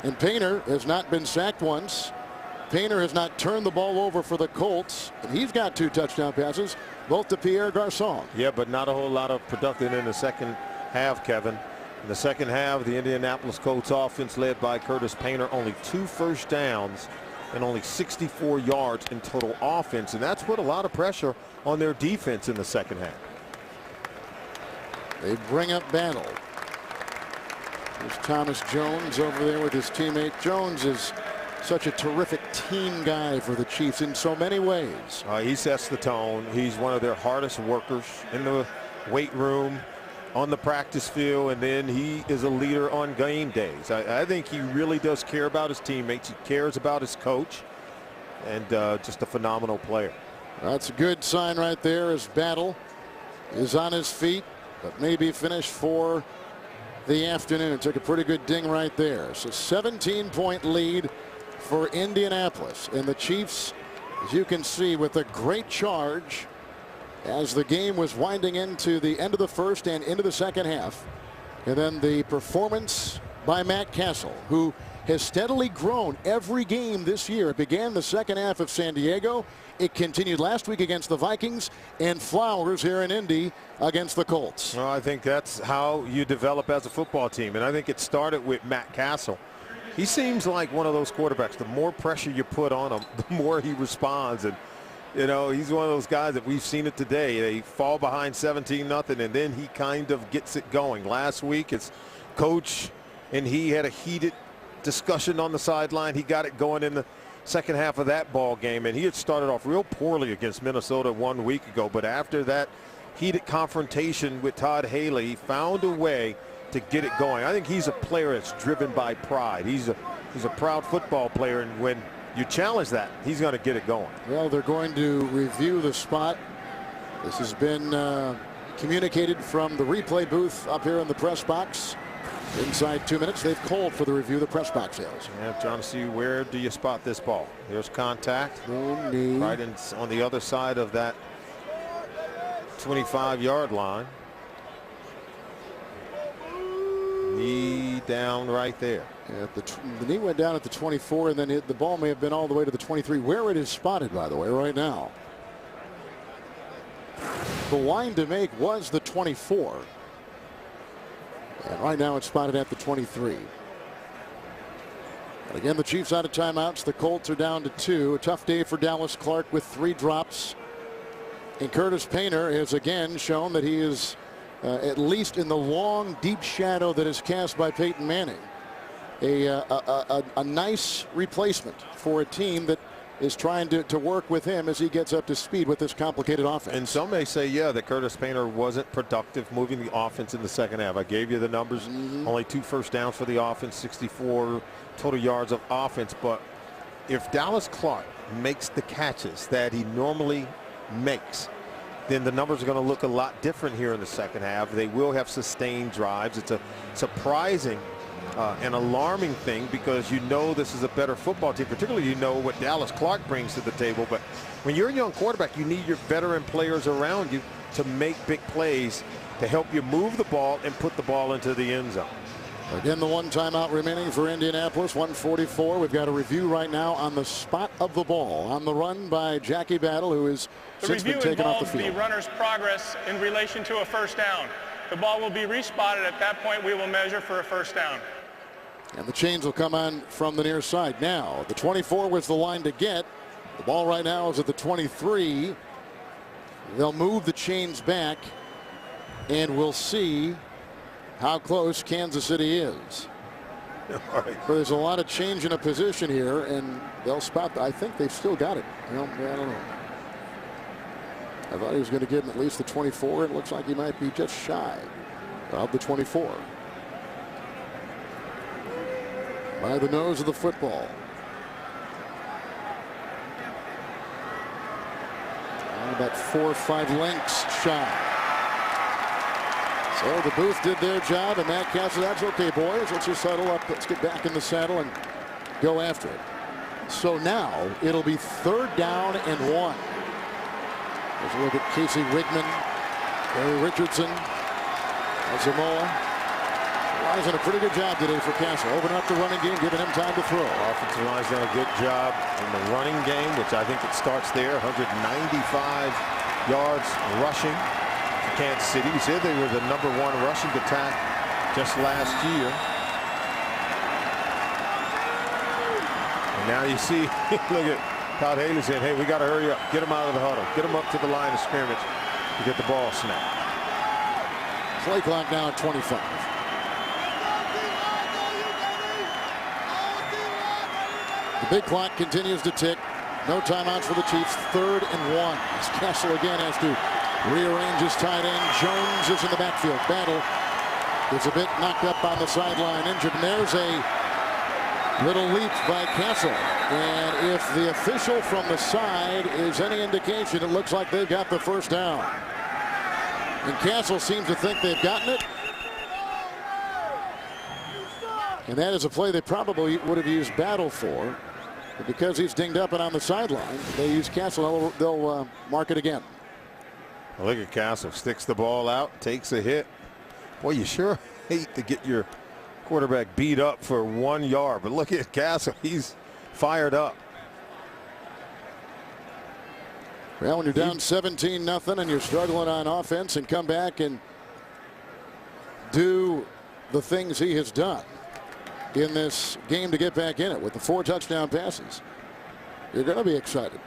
And Painter has not been sacked once. Painter has not turned the ball over for the Colts, and he's got 2 touchdown passes, both to Pierre Garçon. Yeah, but not a whole lot of production in the second half, Kevin. In the second half, the Indianapolis Colts offense led by Curtis Painter, only 2 first downs and only 64 yards in total offense, and that's put a lot of pressure on their defense in the second half. They bring up Battle. There's Thomas Jones over there with his teammate. Jones is such a terrific team guy for the Chiefs in so many ways. He sets the tone. He's one of their hardest workers in the weight room, on the practice field, and then he is a leader on game days. I think he really does care about his teammates. He cares about his coach, and just a phenomenal player. That's a good sign right there as Battle is on his feet, but maybe finished for the afternoon. Took a pretty good ding right there. So 17-point lead for Indianapolis, and the Chiefs, as you can see, with a great charge as the game was winding into the end of the first and into the second half. And then the performance by Matt Castle, who has steadily grown every game this year. It began the second half of San Diego. It continued last week against the Vikings, and Flowers here in Indy against the Colts. Well, I think that's how you develop as a football team, and I think it started with Matt Castle. He seems like one of those quarterbacks. The more pressure you put on him, the more he responds. And you know, he's one of those guys that we've seen it today. They fall behind 17-0, and then he kind of gets it going. Last week, his coach and he had a heated discussion on the sideline. He got it going in the second half of that ball game, and he had started off real poorly against Minnesota 1 week ago. But after that heated confrontation with Todd Haley, he found a way to get it going. I think he's a player that's driven by pride. He's a proud football player, and when you challenge that, he's going to get it going. Well, they're going to review the spot. This has been communicated from the replay booth up here in the press box. Inside 2 minutes, they've called for the review. The press box is. Yeah, trying to see where do you spot this ball. There's contact. Right on the other side of that 25-yard line. Knee down right there. Yeah, the knee went down at the 24, and then the ball may have been all the way to the 23, where it is spotted, by the way, right now. The line to make was the 24. And right now it's spotted at the 23. And again, the Chiefs out of timeouts. The Colts are down to 2. A tough day for Dallas Clark with 3 drops. And Curtis Painter has again shown that he is at least in the long, deep shadow that is cast by Peyton Manning. A nice replacement for a team that is trying to work with him as he gets up to speed with this complicated offense. And some may say, yeah, that Curtis Painter wasn't productive moving the offense in the second half. I gave you the numbers. Only 2 first downs for the offense, 64 total yards of offense. But if Dallas Clark makes the catches that he normally makes, then the numbers are going to look a lot different here in the second half. They will have sustained drives. It's a surprising an alarming thing, because you know this is a better football team, particularly you know what Dallas Clark brings to the table. But when you're a young quarterback, you need your veteran players around you to make big plays to help you move the ball and put the ball into the end zone. Again, the 1 timeout remaining for Indianapolis, 1:44. We've got a review right now on the spot of the ball. On the run by Jackie Battle, who is since been taken off the field. The review involves the runner's progress in relation to a first down. The ball will be respotted. At that point, we will measure for a first down. And the chains will come on from the near side. Now, the 24 was the line to get. The ball right now is at the 23. They'll move the chains back, and we'll see how close Kansas City is. Right. So there's a lot of change in a position here, and they'll spot. I think they've still got it. Well, I don't know. I thought he was going to give him at least the 24. It looks like he might be just shy of the 24. By the nose of the football. About 4 or 5 lengths shy. So the booth did their job, and Matt Castle, that's okay, boys. Let's just huddle up. Let's get back in the saddle and go after it. So now it'll be 3rd down and 1. Let's look at Casey Wigman, Barry Richardson, Asamoah. Line's done a pretty good job today for Castle. Opening up the running game, giving him time to throw. Offensive line's done a good job in the running game, which I think it starts there. 195 yards rushing for Kansas City. We said they were the #1 rushing attack just last year. And now you see, look at Todd Haley saying, hey, we got to hurry up. Get them out of the huddle. Get them up to the line of scrimmage to get the ball snapped. Play clock now at 25. The big clock continues to tick. No timeouts for the Chiefs. 3rd and 1. As Castle again has to rearrange his tight end. Jones is in the backfield. Battle is a bit knocked up on the sideline, injured. And there's a little leap by Castle. And if the official from the side is any indication, it looks like they've got the first down. And Castle seems to think they've gotten it. And that is a play they probably would have used Battle for. But because he's dinged up and on the sideline, they use Castle. They'll mark it again. Well, look at Castle. Sticks the ball out, takes a hit. Boy, you sure hate to get your quarterback beat up for 1 yard. But look at Castle. He's fired up. Well, when you're down 17-0 and you're struggling on offense and come back and do the things he has done in this game to get back in it with the 4 touchdown passes, you're going to be excited.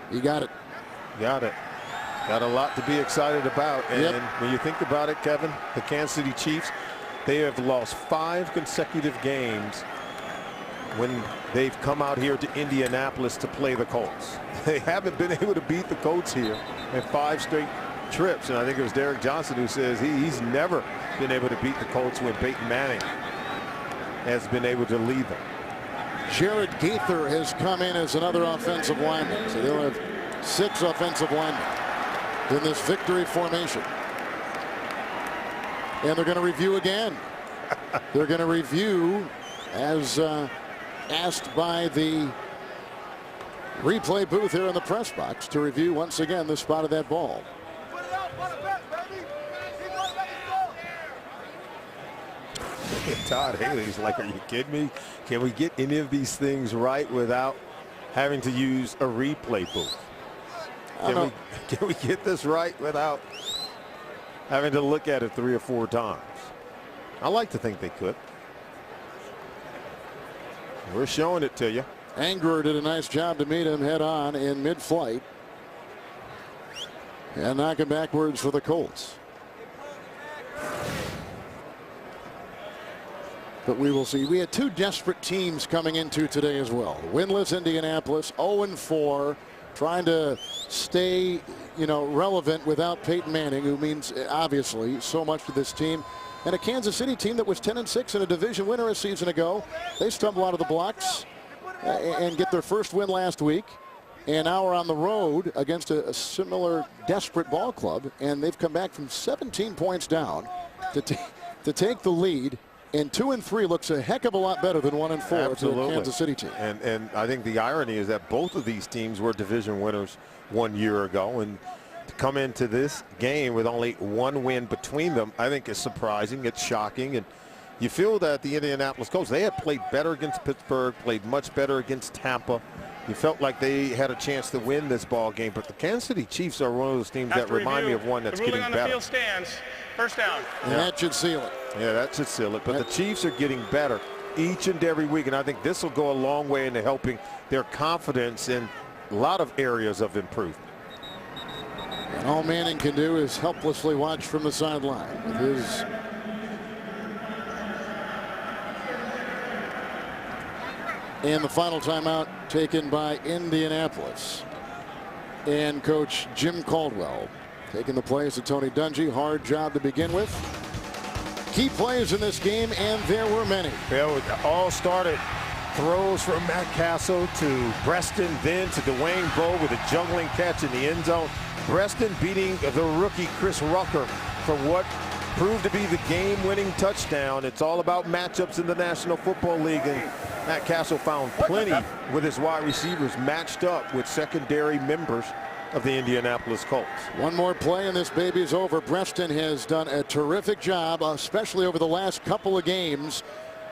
You got it. Got it. Got a lot to be excited about. And Yep. when you think about it, Kevin, the Kansas City Chiefs, they have lost 5 consecutive games when they've come out here to Indianapolis to play the Colts. They haven't been able to beat the Colts here in 5 straight trips. And I think it was Derek Johnson who says he's never been able to beat the Colts when Peyton Manning has been able to lead them. Jared Gaither has come in as another offensive lineman. So they'll have 6 offensive linemen in this victory formation. And they're going to review again. They're going to review as asked by the replay booth here in the press box to review once again the spot of that ball. Todd Haley's like, are you kidding me? Can we get any of these things right without having to use a replay booth? Can we get this right without having to look at it 3 or 4 times? I like to think they could. We're showing it to you. Angerer did a nice job to meet him head on in mid-flight and knock him backwards for the Colts. But we will see. We had 2 desperate teams coming into today as well. Winless Indianapolis, 0-4, trying to stay, relevant without Peyton Manning, who means obviously so much to this team. And a Kansas City team that was 10-6 and a division winner a season ago. They stumble out of the blocks and get their first win last week. And now we're on the road against a similar desperate ball club. And they've come back from 17 points down to take the lead. And 2-3 looks a heck of a lot better than 1-4 to the Kansas City team. And I think the irony is that both of these teams were division winners 1 year ago. And to come into this game with only 1 win between them, I think is surprising. It's shocking. And you feel that the Indianapolis Colts, they had played better against Pittsburgh, played much better against Tampa. You felt like they had a chance to win this ball game. But the Kansas City Chiefs are one of those teams that remind me of one that's getting better. The ruling on the field stands. First down. And that should seal it. Yeah, that should seal it. But the Chiefs are getting better each and every week. And I think this will go a long way into helping their confidence in a lot of areas of improvement. And all Manning can do is helplessly watch from the sideline with his and the final timeout taken by Indianapolis. And coach Jim Caldwell taking the plays to Tony Dungy. Hard job to begin with. Key plays in this game, and there were many. Well, it all started throws from Matt Castle to Breston, then to Dwayne Bowe with a juggling catch in the end zone. Breston beating the rookie Chris Rucker for what proved to be the game-winning touchdown. It's all about matchups in the National Football League, and Matt Castle found plenty with his wide receivers matched up with secondary members of the Indianapolis Colts. One more play and this baby's over. Preston has done a terrific job, especially over the last couple of games.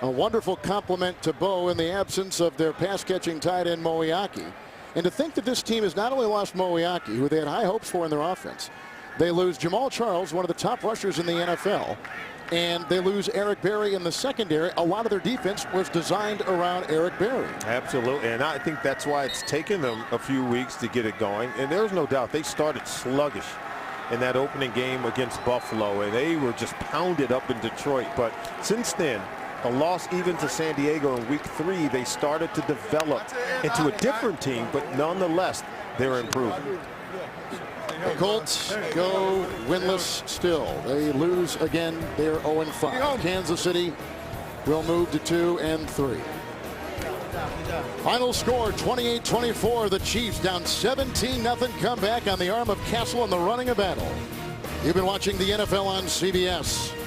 A wonderful compliment to Bo in the absence of their pass-catching tight end Moiaki. And to think that this team has not only lost Moiaki, who they had high hopes for in their offense, they lose Jamal Charles, one of the top rushers in the NFL, and they lose Eric Berry in the secondary. A lot of their defense was designed around Eric Berry. Absolutely, and I think that's why it's taken them a few weeks to get it going. And there's no doubt they started sluggish in that opening game against Buffalo, and they were just pounded up in Detroit. But since then, a loss even to San Diego in week 3, they started to develop into a different team, but nonetheless, they're improving. The Colts go winless still. They lose again. They're 0-5. Kansas City will move to 2-3. Final score 28-24. The Chiefs down 17-0 comeback on the arm of Castle in the running of battle. You've been watching the NFL on CBS.